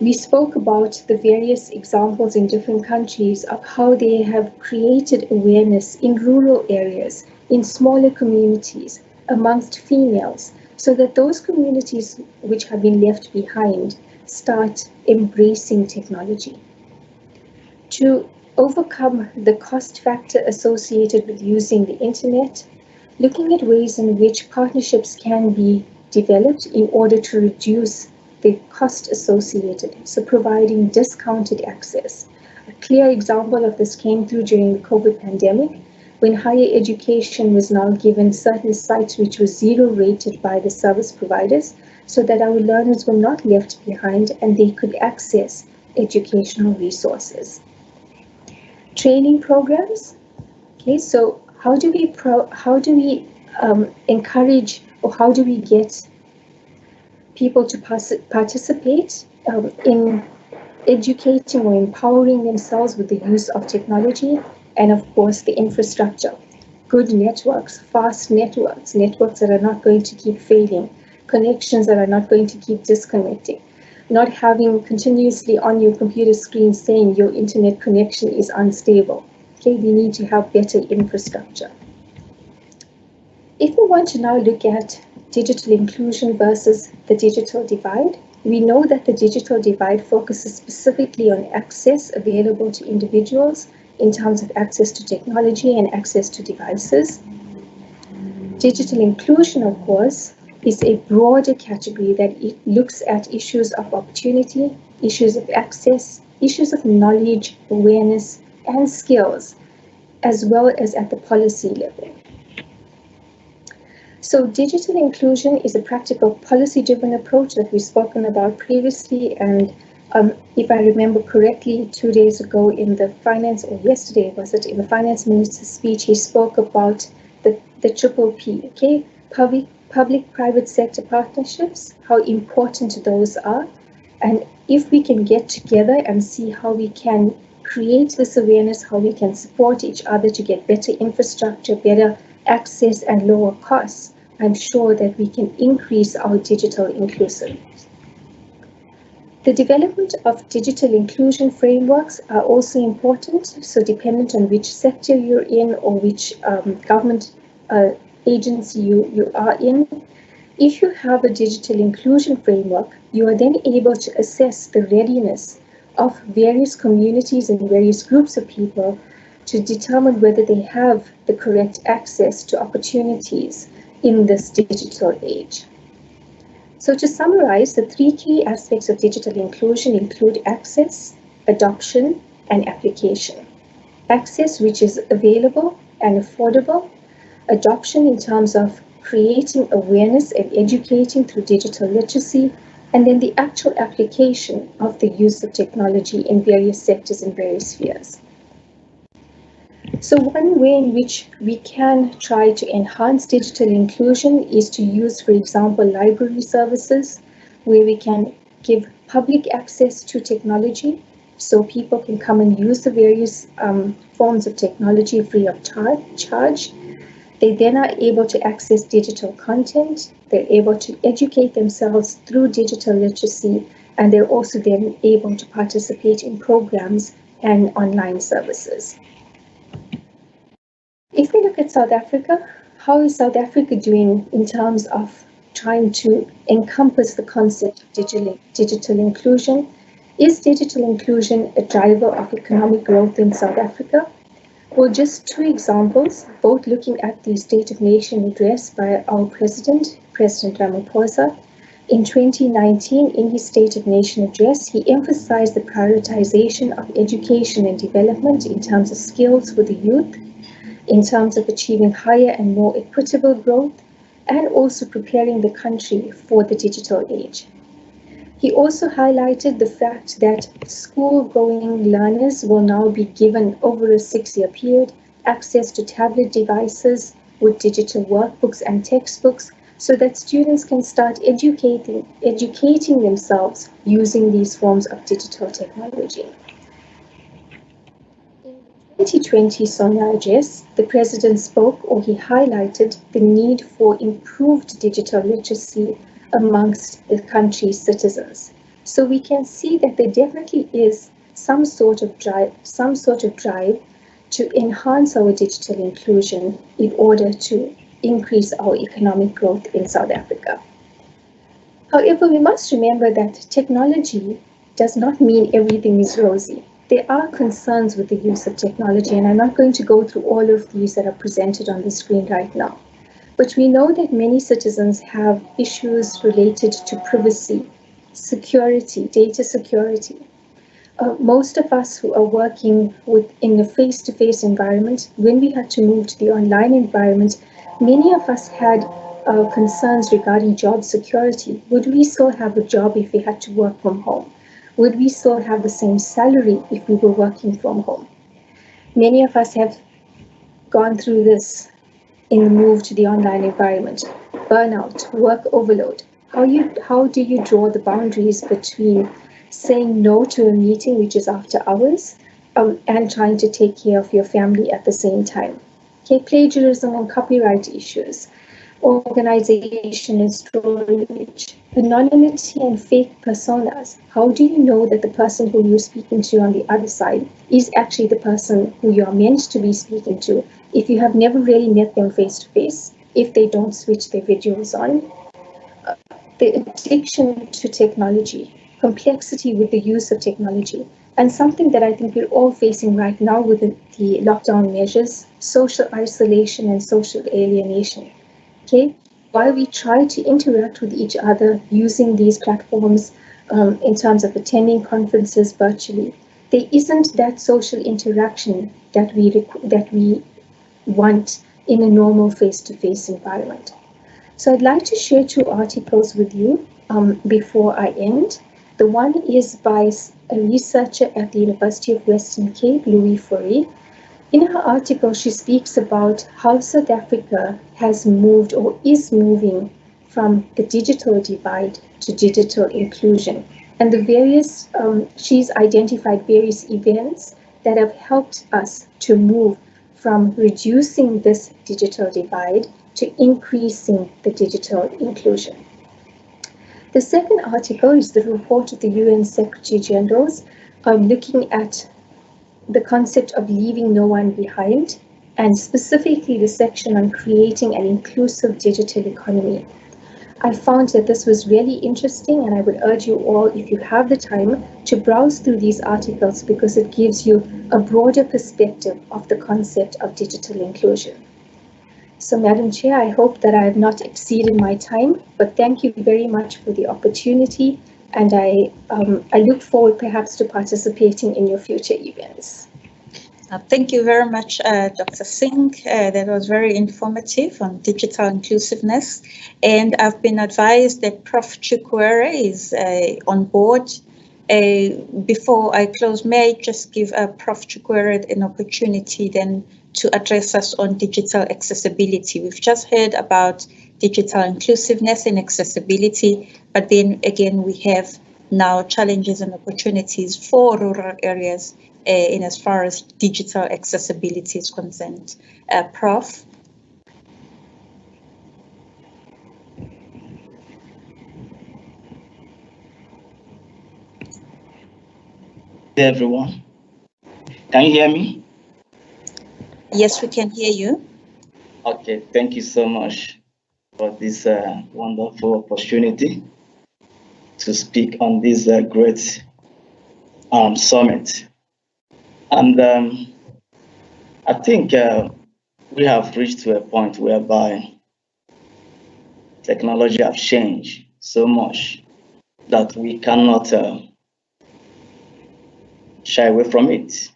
we spoke about the various examples in different countries of how they have created awareness in rural areas, in smaller communities, amongst females, so that those communities which have been left behind start embracing technology. To overcome the cost factor associated with using the internet, looking at ways in which partnerships can be developed in order to reduce the cost associated, so providing discounted access. A clear example of this came through during the COVID pandemic, when higher education was now given certain sites which were zero rated by the service providers, so that our learners were not left behind and they could access educational resources. Training programs. Okay, so how do we encourage, or how do we get people to participate in educating or empowering themselves with the use of technology? And of course, the infrastructure. Good networks, fast networks, networks that are not going to keep failing, connections that are not going to keep disconnecting, not having continuously on your computer screen saying your internet connection is unstable. Okay, we need to have better infrastructure. If we want to now look at digital inclusion versus the digital divide, we know that the digital divide focuses specifically on access available to individuals in terms of access to technology and access to devices. Digital inclusion, of course, is a broader category that looks at issues of opportunity, issues of access, issues of knowledge, awareness, and skills, as well as at the policy level. So digital inclusion is a practical policy-driven approach that we've spoken about previously, and if I remember correctly, 2 days ago in the finance, or yesterday was it, in the finance minister's speech, he spoke about the triple P, okay? Public-private sector partnerships, how important those are. And if we can get together and see how we can create this awareness, how we can support each other to get better infrastructure, better access and lower costs, I'm sure that we can increase our digital inclusiveness. The development of digital inclusion frameworks are also important, so dependent on which sector you're in or which government agency you are in. If you have a digital inclusion framework, you are then able to assess the readiness of various communities and various groups of people to determine whether they have the correct access to opportunities in this digital age. So to summarize, the three key aspects of digital inclusion include access, adoption, and application. Access, which is available and affordable. Adoption in terms of creating awareness and educating through digital literacy. And then the actual application of the use of technology in various sectors and various spheres. So one way in which we can try to enhance digital inclusion is to use, for example, library services, where we can give public access to technology so people can come and use the various forms of technology free of charge. They then are able to access digital content, they're able to educate themselves through digital literacy, and they're also then able to participate in programs and online services. If we look at South Africa, how is South Africa doing in terms of trying to encompass the concept of digital inclusion? Is digital inclusion a driver of economic growth in South Africa? Well, just two examples, both looking at the State of Nation address by our President, President Ramaphosa. In 2019, in his State of Nation address, he emphasized the prioritization of education and development in terms of skills for the youth, in terms of achieving higher and more equitable growth, and also preparing the country for the digital age. He also highlighted the fact that school-going learners will now be given over a 6-year period access to tablet devices with digital workbooks and textbooks so that students can start educating themselves using these forms of digital technology. In the 2020 Sonia address, the President spoke, or he highlighted, the need for improved digital literacy amongst the country's citizens. So we can see that there definitely is some sort of drive to enhance our digital inclusion in order to increase our economic growth in South Africa. However, we must remember that technology does not mean everything is rosy. There are concerns with the use of technology, and I'm not going to go through all of these that are presented on the screen right now. But we know that many citizens have issues related to privacy, security, data security. Most of us who are working in a face-to-face environment, when we had to move to the online environment, many of us had concerns regarding job security. Would we still have a job if we had to work from home? Would we still have the same salary if we were working from home? Many of us have gone through this in the move to the online environment. Burnout, work overload. How do you draw the boundaries between saying no to a meeting which is after hours and trying to take care of your family at the same time? Okay, plagiarism and copyright issues, organization and storage, anonymity and fake personas. How do you know that the person who you're speaking to on the other side is actually the person who you're meant to be speaking to if you have never really met them face to face, if they don't switch their videos on? The addiction to technology, complexity with the use of technology, and something that I think we're all facing right now with the lockdown measures, social isolation and social alienation. Okay, while we try to interact with each other using these platforms in terms of attending conferences virtually, there isn't that social interaction that we want in a normal face-to-face environment. So I'd like to share two articles with you before I end. The one is by a researcher at the University of Western Cape, Louis Fourie. In her article, she speaks about how South Africa has moved or is moving from the digital divide to digital inclusion. And she's identified various events that have helped us to move from reducing this digital divide to increasing the digital inclusion. The second article is the report of the UN Secretary Generals looking at the concept of leaving no one behind, and specifically the section on creating an inclusive digital economy. I found that this was really interesting, and I would urge you all, if you have the time, to browse through these articles because it gives you a broader perspective of the concept of digital inclusion. So, Madam Chair, I hope that I have not exceeded my time, but thank you very much for the opportunity, and I look forward perhaps to participating in your future events. Thank you very much, Dr. Singh. That was very informative on digital inclusiveness. And I've been advised that Prof. Chukwere is on board. Before I close, may I just give Prof. Chukwere an opportunity then to address us on digital accessibility. We've just heard about digital inclusiveness and accessibility, but then again, we have now challenges and opportunities for rural areas in as far as digital accessibility is concerned. Prof. Hey everyone, can you hear me? Yes, we can hear you. Okay, thank you so much for this wonderful opportunity to speak on this great summit. And I think we have reached to a point whereby technology have changed so much that we cannot shy away from it.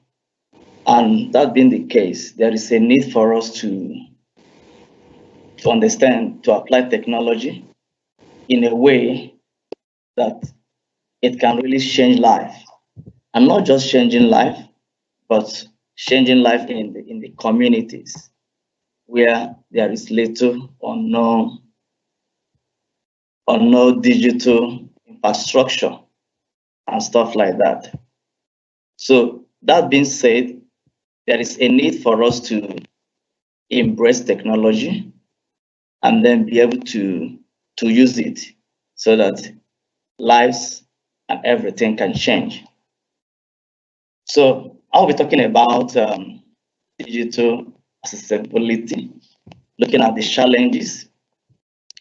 And that being the case, there is a need for us to understand, to apply technology in a way that it can really change life. And not just changing life, but changing life in the communities where there is little or no digital infrastructure and stuff like that. So that being said, there is a need for us to embrace technology and then be able to use it so that lives and everything can change. So I'll be talking about digital accessibility, looking at the challenges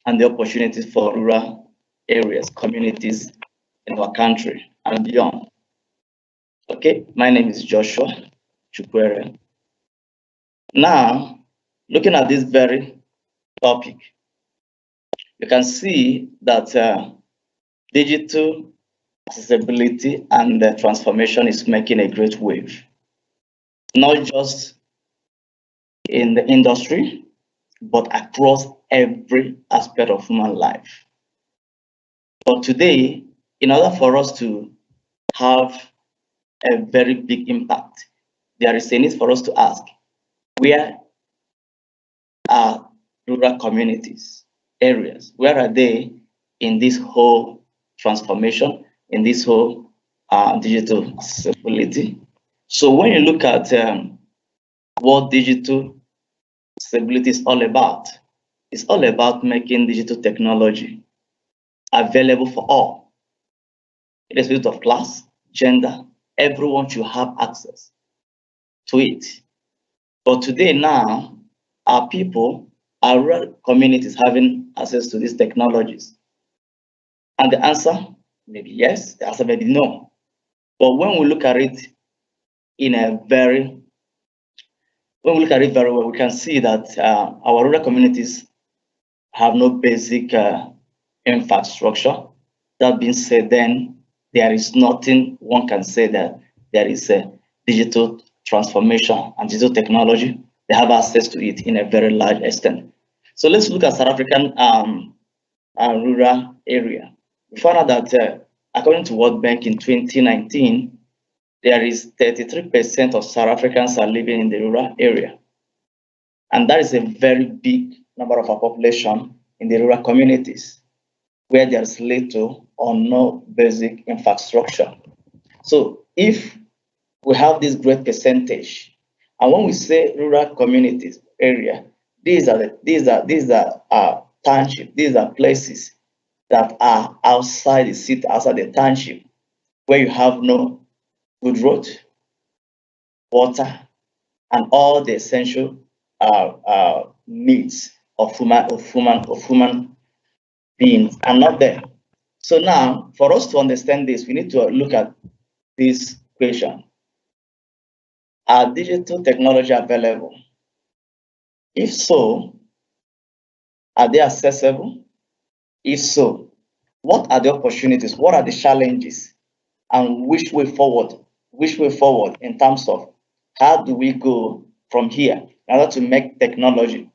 and the opportunities for rural areas, communities in our country and beyond. Okay, my name is Joshua Chukwere. Now, looking at this very topic, you can see that digital accessibility and transformation is making a great wave, not just in the industry, but across every aspect of human life. But today, in order for us to have a very big impact, there is a need for us to ask, where are rural communities, areas, where are they in this whole transformation, in this whole digital accessibility? So when you look at what digital accessibility is all about, it's all about making digital technology available for all, irrespective of class, gender. Everyone should have access to it. But today now, our people, our rural communities having access to these technologies? And the answer may be yes, the answer may be no. But when we look at it very well, we can see that our rural communities have no basic infrastructure. That being said, then there is nothing one can say that there is a digital transformation and digital technology. They have access to it in a very large extent. So let's look at South African rural area. We found out that according to World Bank in 2019, there is 33% of South Africans are living in the rural area. And that is a very big number of our population in the rural communities where there's little or no basic infrastructure. So if we have this great percentage, and when we say rural communities area, these are townships, these are places that are outside the city, outside the township, where you have no good road, water, and all the essential needs of human beings are not there. So now, for us to understand this, we need to look at this question. Are digital technology available? If so, are they accessible? If so, what are the opportunities? What are the challenges? And which way forward? Which way forward in terms of how do we go from here in order to make technology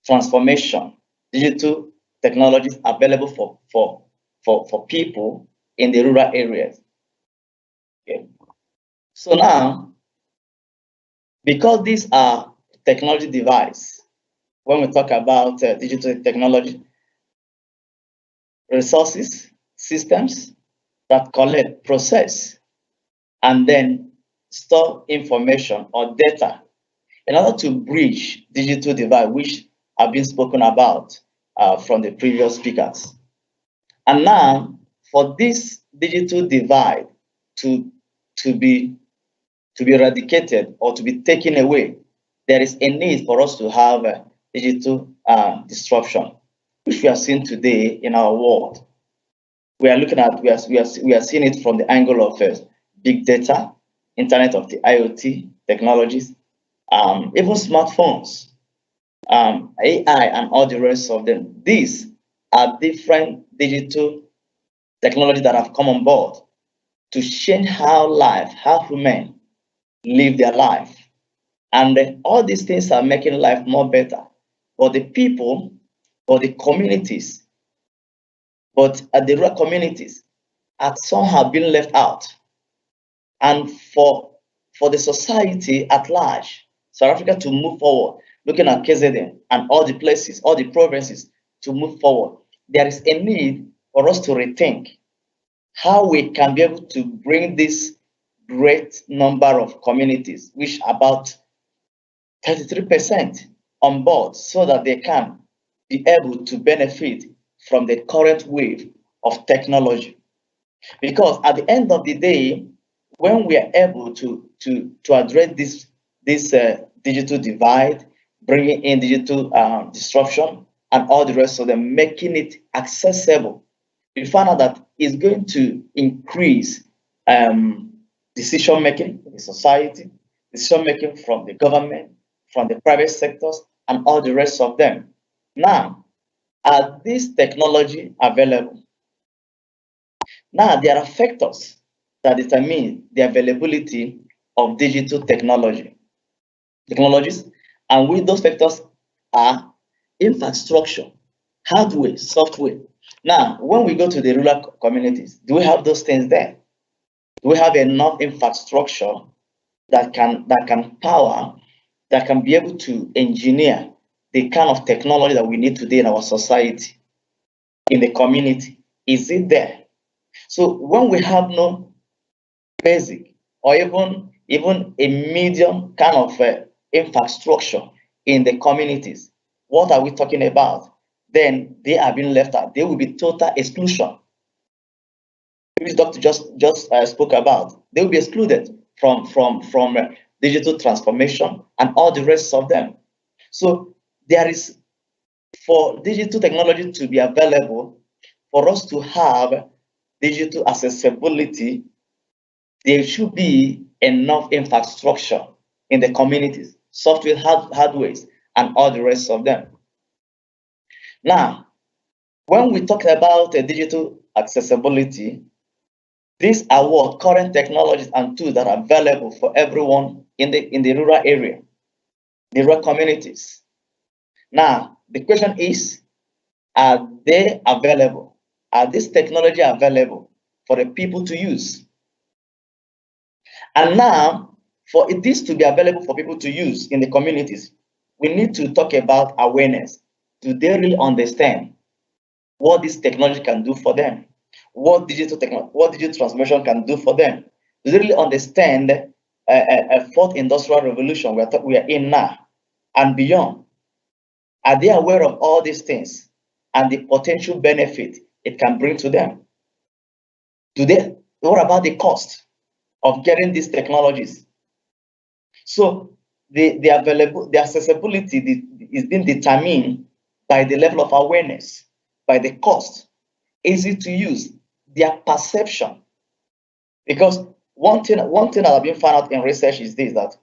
transformation, digital technologies available for people in the rural areas? Okay. So now, because these are technology devices, when we talk about digital technology, resources, systems that collect, process, and then store information or data in order to bridge digital divide, which have been spoken about from the previous speakers. And now, for this digital divide to be eradicated or to be taken away, there is a need for us to have a digital disruption, which we are seeing today in our world. We are looking at, we are seeing it from the angle of big data, Internet of the IoT technologies, even smartphones, AI, and all the rest of them. These are different digital technologies that have come on board to change how human live their life. And all these things are making life more better for the people, for the communities, but the rural communities are somehow being left out. And for the society at large, South Africa to move forward, looking at KZN and all the places, all the provinces to move forward, there is a need for us to rethink how we can be able to bring this great number of communities, which about 33% on board, so that they can be able to benefit from the current wave of technology. Because at the end of the day, when we are able to address this digital divide, bringing in digital disruption and all the rest of them, making it accessible, we find out that it's going to increase decision making in the society, decision making from the government, from the private sectors, and all the rest of them. Now, are this technology available? Now, there are factors that determine the availability of digital technologies, and with those factors are infrastructure, hardware, software. Now, when we go to the rural communities, do we have those things there? Do we have enough infrastructure that can power, that can be able to engineer the kind of technology that we need today in our society, in the community? Is it there? So when we have no basic or even a medium kind of infrastructure in the communities, what are we talking about? Then they are being left out. There will be total exclusion. Which Doctor just spoke about. They will be excluded from digital transformation and all the rest of them. So there is, for digital technology to be available, for us to have digital accessibility, there should be enough infrastructure in the communities, software, hardware, and all the rest of them. Now, when we talk about digital accessibility, these are what current technologies and tools that are available for everyone in the rural area, the rural communities. Now, the question is, are they available? Are this technology available for the people to use? And now, for this to be available for people to use in the communities, we need to talk about awareness. Do they really understand what this technology can do for them? What digital transformation can do for them? Do they really understand a fourth industrial revolution we are in now and beyond? Are they aware of all these things and the potential benefit it can bring to them? What about the cost of getting these technologies? So the accessibility is being determined by the level of awareness, by the cost, easy to use, their perception. Because one thing that I've been found out in research is this, that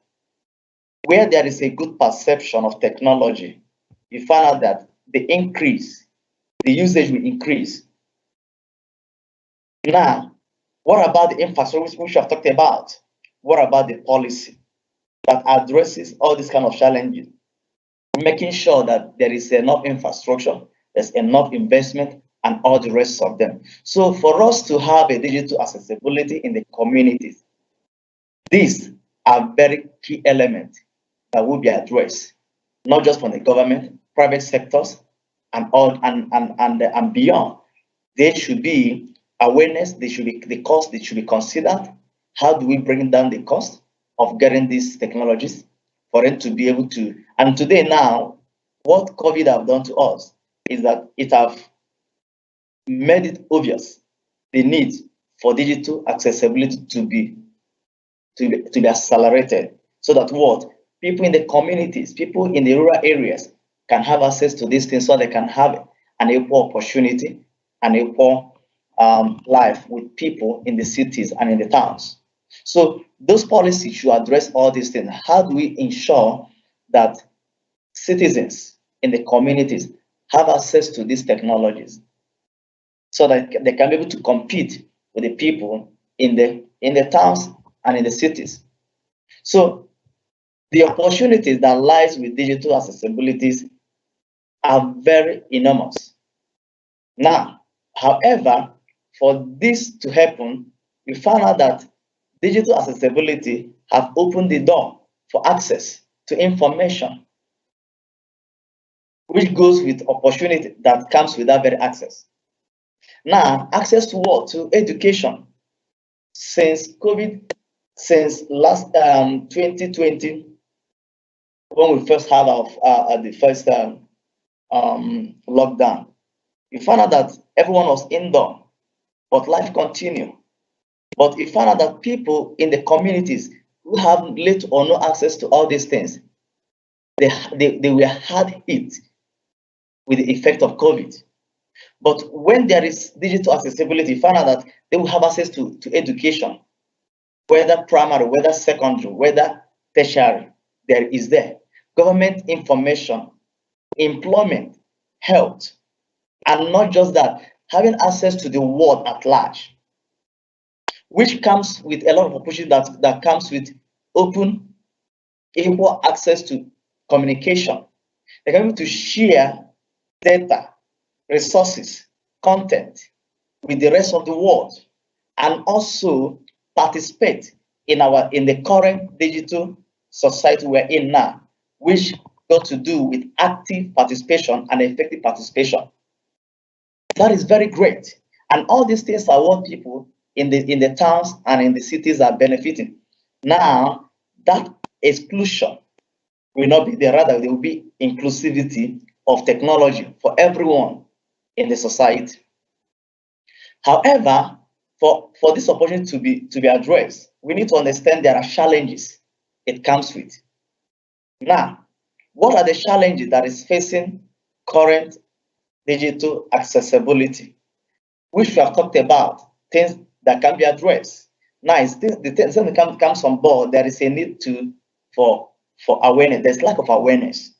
where there is a good perception of technology, you find out that the usage will increase. Now, what about the infrastructure which I've talked about? What about the policy that addresses all these kind of challenges? Making sure that there is enough infrastructure, there's enough investment, and all the rest of them. So for us to have a digital accessibility in the communities, these are very key elements that will be addressed, not just from the government, private sectors, and beyond. There should be awareness, there should be the cost, they should be considered. How do we bring down the cost of getting these technologies for them to be able to? And today now, what COVID have done to us is that it have made it obvious the need for digital accessibility to be accelerated, so that what people in the communities, people in the rural areas can have access to these things, so they can have an equal opportunity, an equal life with people in the cities and in the towns. So those policies should address all these things. How do we ensure that citizens in the communities have access to these technologies so that they can be able to compete with the people in the towns and in the cities? So the opportunities that lies with digital accessibilities are very enormous. Now, however, for this to happen, we found out that digital accessibility have opened the door for access to information, which goes with opportunity that comes with that very access. Now, access to what? To education. Since last 2020, when we first had the first lockdown, we found out that everyone was indoor, but life continued. But we found out that people in the communities who have little or no access to all these things, they were hard hit with the effect of COVID. But when there is digital accessibility, we found out that they will have access to education, whether primary, whether secondary, whether tertiary, there is there. Government information, employment, health, and not just that, having access to the world at large, which comes with a lot of opportunity that comes with open, equal access to communication. They're going to share data, resources, content with the rest of the world, and also participate in the current digital society we're in now, which got to do with active participation and effective participation. That is very great. And all these things are what people in the towns and in the cities are benefiting. Now, that exclusion will not be there, rather there will be inclusivity of technology for everyone in the society. However, for this opportunity to be addressed, we need to understand there are challenges it comes with. Now, what are the challenges that is facing current digital accessibility, which we have talked about, things that can be addressed? Now, the things that comes on board, there is a need for awareness. There's lack of awareness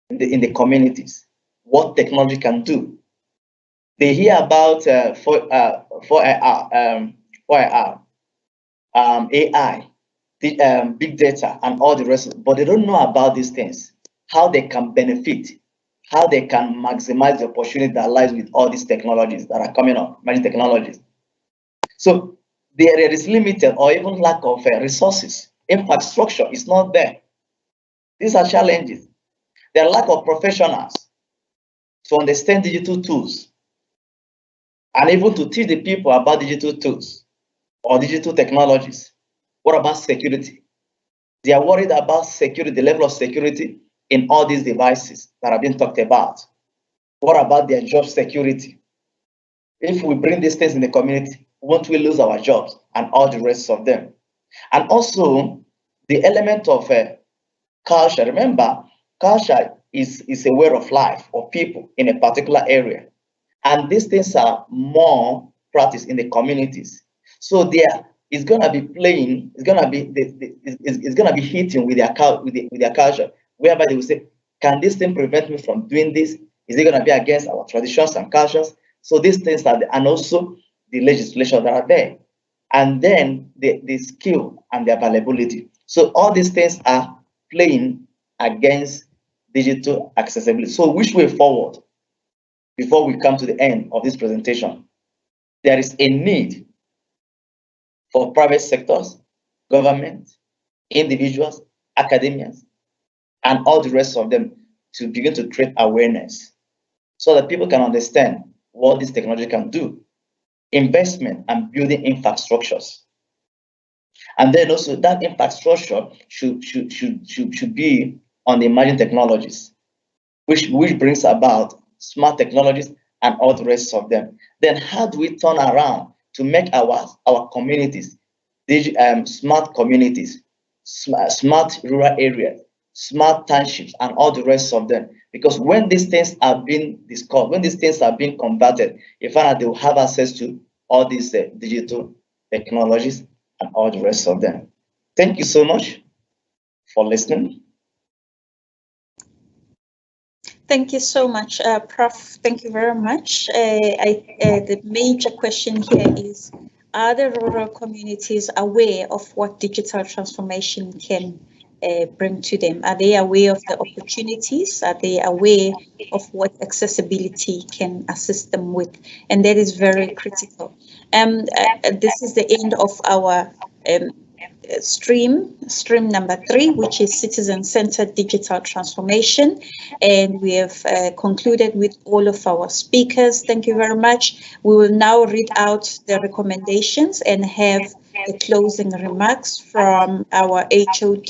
in the communities, what technology can do. They hear about AI, big data, and all the rest, but they don't know about these things, how they can benefit, how they can maximize the opportunity that lies with all these technologies that are coming up, many technologies. So there is limited or even lack of resources. Infrastructure is not there. These are challenges. There are lack of professionals to understand digital tools and even to teach the people about digital tools or digital technologies. What about security? They are worried about security, the level of security in all these devices that have been talked about. What about their job security? If we bring these things in the community, won't we lose our jobs and all the rest of them? And also the element of culture. Remember, culture is a way of life of people in a particular area. And these things are more practiced in the communities. So there is gonna be playing, it's gonna be hitting with their culture, whereby they will say, can this thing prevent me from doing this? Is it gonna be against our traditions and cultures? So these things are there, and also the legislation that are there. And then the skill and the availability. So all these things are playing against digital accessibility. So which way forward? Before we come to the end of this presentation, there is a need for private sectors, government, individuals, academians, and all the rest of them to begin to create awareness so that people can understand what this technology can do. Investment and building infrastructures. And then also that infrastructure should be on the emerging technologies, which brings about smart technologies and all the rest of them. Then how do we turn around to make our communities, smart communities, smart rural areas, smart townships, and all the rest of them? Because when these things are being discovered, when these things are being converted, you find that they will have access to all these digital technologies and all the rest of them. Thank you so much for listening. Thank you so much, Prof. Thank you very much. The major question here is, are the rural communities aware of what digital transformation can bring to them? Are they aware of the opportunities? Are they aware of what accessibility can assist them with? And that is very critical. This is the end of our stream number 3, which is citizen-centered digital transformation, and we have concluded with all of our speakers. Thank you very much. We will now read out the recommendations and have the closing remarks from our HOD,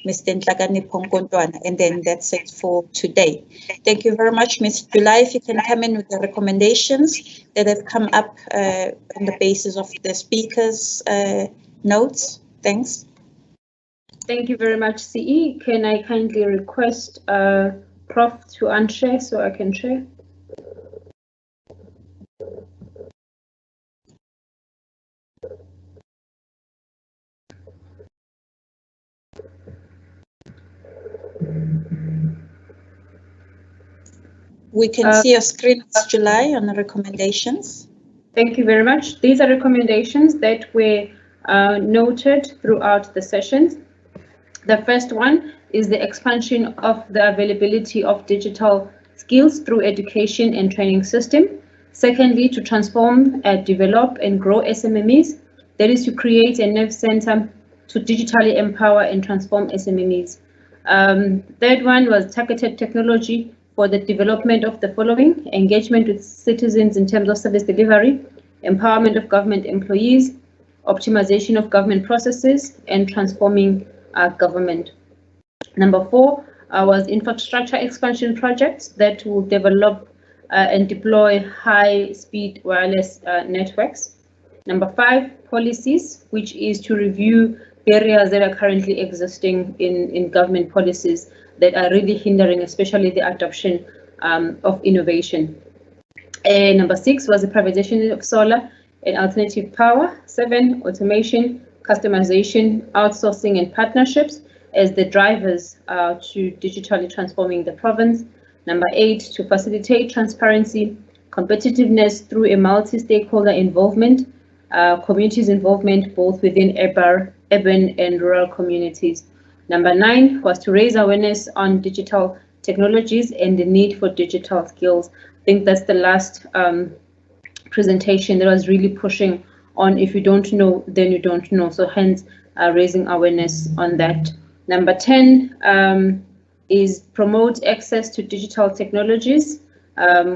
Mr. Ntlagane Pongontwana, and then that's it for today. Thank you very much, Ms. July. If you can come in with the recommendations that have come up on the basis of the speakers' notes. Thanks. Thank you very much, CE. Can I kindly request Prof to unshare so I can share? We can see your screen, July, on the recommendations. Thank you very much. These are recommendations that were noted throughout the sessions. The first one is the expansion of the availability of digital skills through education and training system. Secondly, to transform, develop and grow SMMEs. That is to create a nerve center to digitally empower and transform SMMEs. Third one was targeted technology for the development of the following: engagement with citizens in terms of service delivery, empowerment of government employees, optimization of government processes, and transforming government. Number 4 was infrastructure expansion projects that will develop and deploy high-speed wireless networks. Number 5, policies, which is to review barriers that are currently existing in government policies that are really hindering, especially the adoption of innovation. Number 6 was the privatization of solar and alternative power. 7, automation, customization, outsourcing, and partnerships as the drivers to digitally transforming the province. Number 8, to facilitate transparency, competitiveness through a multi-stakeholder involvement, communities involvement both within urban and rural communities. Number 9 was to raise awareness on digital technologies and the need for digital skills. I think that's the last presentation that was really pushing on, if you don't know, then you don't know. So hence raising awareness on that. Number 10 is promote access to digital technologies,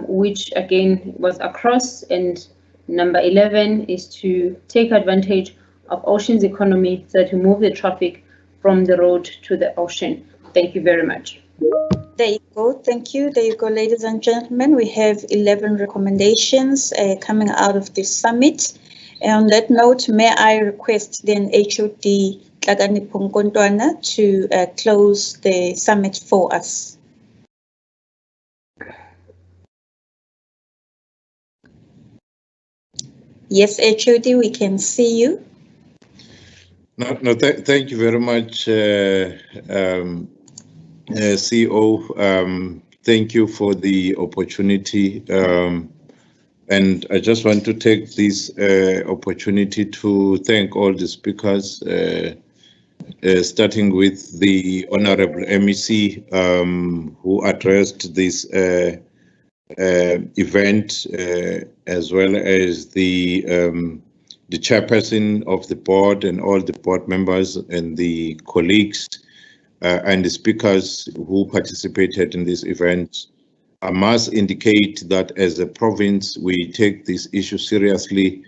which again was across. And number 11 is to take advantage of ocean's economy, so to move the traffic from the road to the ocean. Thank you very much. There you go. Thank you. There you go, ladies and gentlemen. We have 11 recommendations coming out of this summit. And on that note, may I request then HOD Ntlagane Pongontwana to close the summit for us. Yes, HOD, we can see you. Thank you very much, CEO. Thank you for the opportunity. And I just want to take this opportunity to thank all the speakers, starting with the Honorable MEC who addressed this event, as well as the chairperson of the board and all the board members and the colleagues and the speakers who participated in this event. I must indicate that as a province, we take this issue seriously.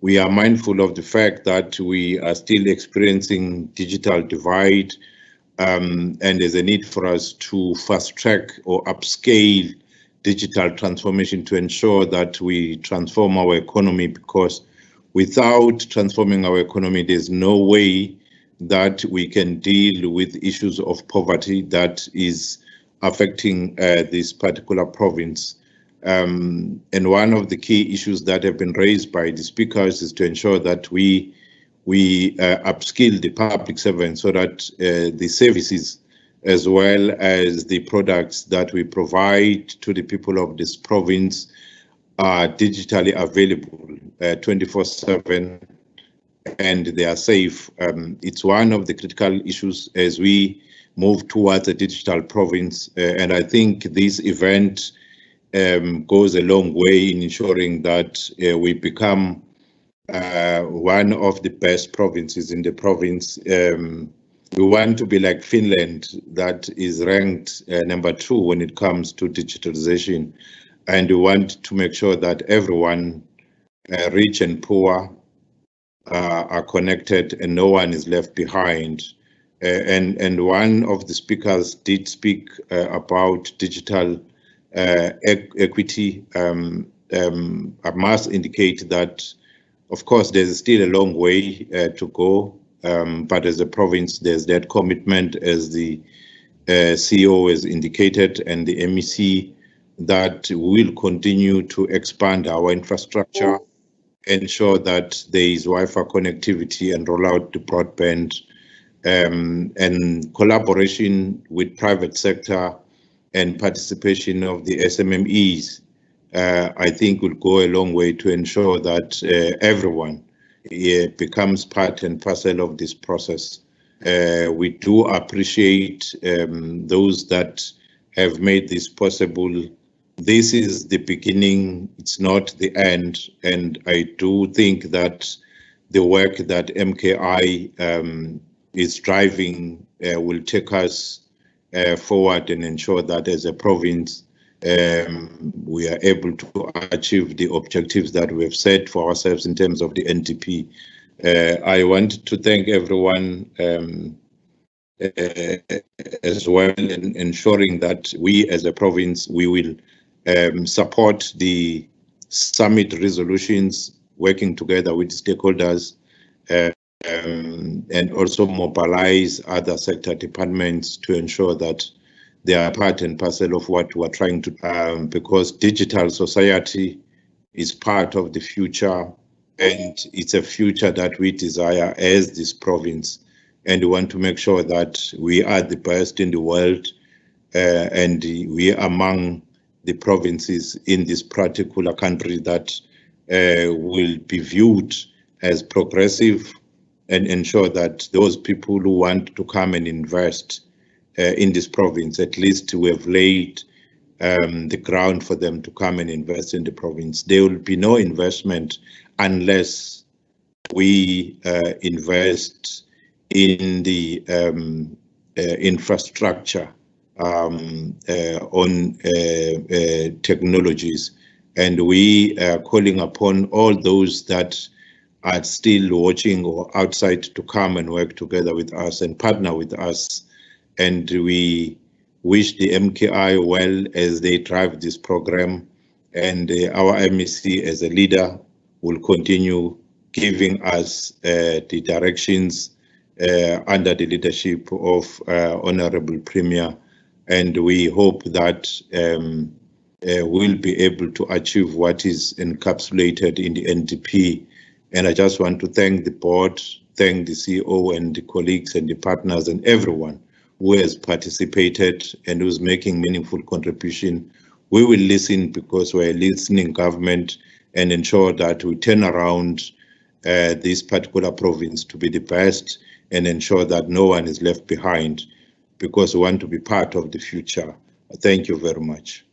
We are mindful of the fact that we are still experiencing digital divide, and there's a need for us to fast track or upscale digital transformation to ensure that we transform our economy, because without transforming our economy, there's no way that we can deal with issues of poverty that is affecting this particular province. And one of the key issues that have been raised by the speakers is to ensure that we we upskill the public servants so that the services as well as the products that we provide to the people of this province are digitally available 24/7, and they are safe. It's one of the critical issues as we move towards a digital province, and I think this event goes a long way in ensuring that we become one of the best provinces in the province. We want to be like Finland, that is ranked number 2 when it comes to digitalization, and we want to make sure that everyone, rich and poor, are connected and no one is left behind. And one of the speakers did speak about digital equity. I must indicate that, of course, there's still a long way to go, but as a province, there's that commitment, as the CEO has indicated, and the MEC, that we'll continue to expand our infrastructure, ensure that there is Wi-Fi connectivity and roll out the broadband, and collaboration with private sector and participation of the SMMEs, I think will go a long way to ensure that everyone becomes part and parcel of this process. We do appreciate those that have made this possible. This is the beginning, it's not the end, and I do think that the work that MKI is driving will take us forward and ensure that as a province we are able to achieve the objectives that we have set for ourselves in terms of the NTP. I want to thank everyone as well in ensuring that we as a province, we will support the summit resolutions, working together with stakeholders, and also mobilize other sector departments to ensure that they are part and parcel of what we're trying to, because digital society is part of the future, and it's a future that we desire as this province, and we want to make sure that we are the best in the world, and we are among the provinces in this particular country that will be viewed as progressive, and ensure that those people who want to come and invest in this province, at least we have laid the ground for them to come and invest in the province. There will be no investment unless we invest in the infrastructure on technologies, and we are calling upon all those that are still watching or outside to come and work together with us and partner with us. And we wish the MKI well as they drive this program, and our MEC as a leader will continue giving us the directions under the leadership of Honorable Premier, and we hope that we'll be able to achieve what is encapsulated in the NTP. And I just want to thank the board, thank the CEO and the colleagues and the partners and everyone who has participated and who's making meaningful contribution. We will listen because we're a listening government, and ensure that we turn around this particular province to be the best, and ensure that no one is left behind, because we want to be part of the future. Thank you very much.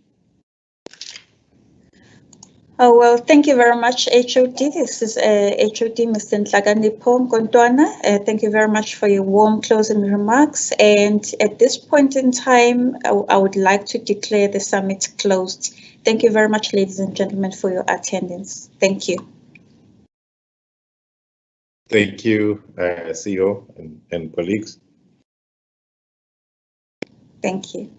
Oh, well, thank you very much, HOD. This is HOD Mr. Nhlakanipho Mkontwana. Thank you very much for your warm closing remarks. And at this point in time, I would like to declare the summit closed. Thank you very much, ladies and gentlemen, for your attendance. Thank you. Thank you, CEO and colleagues. Thank you.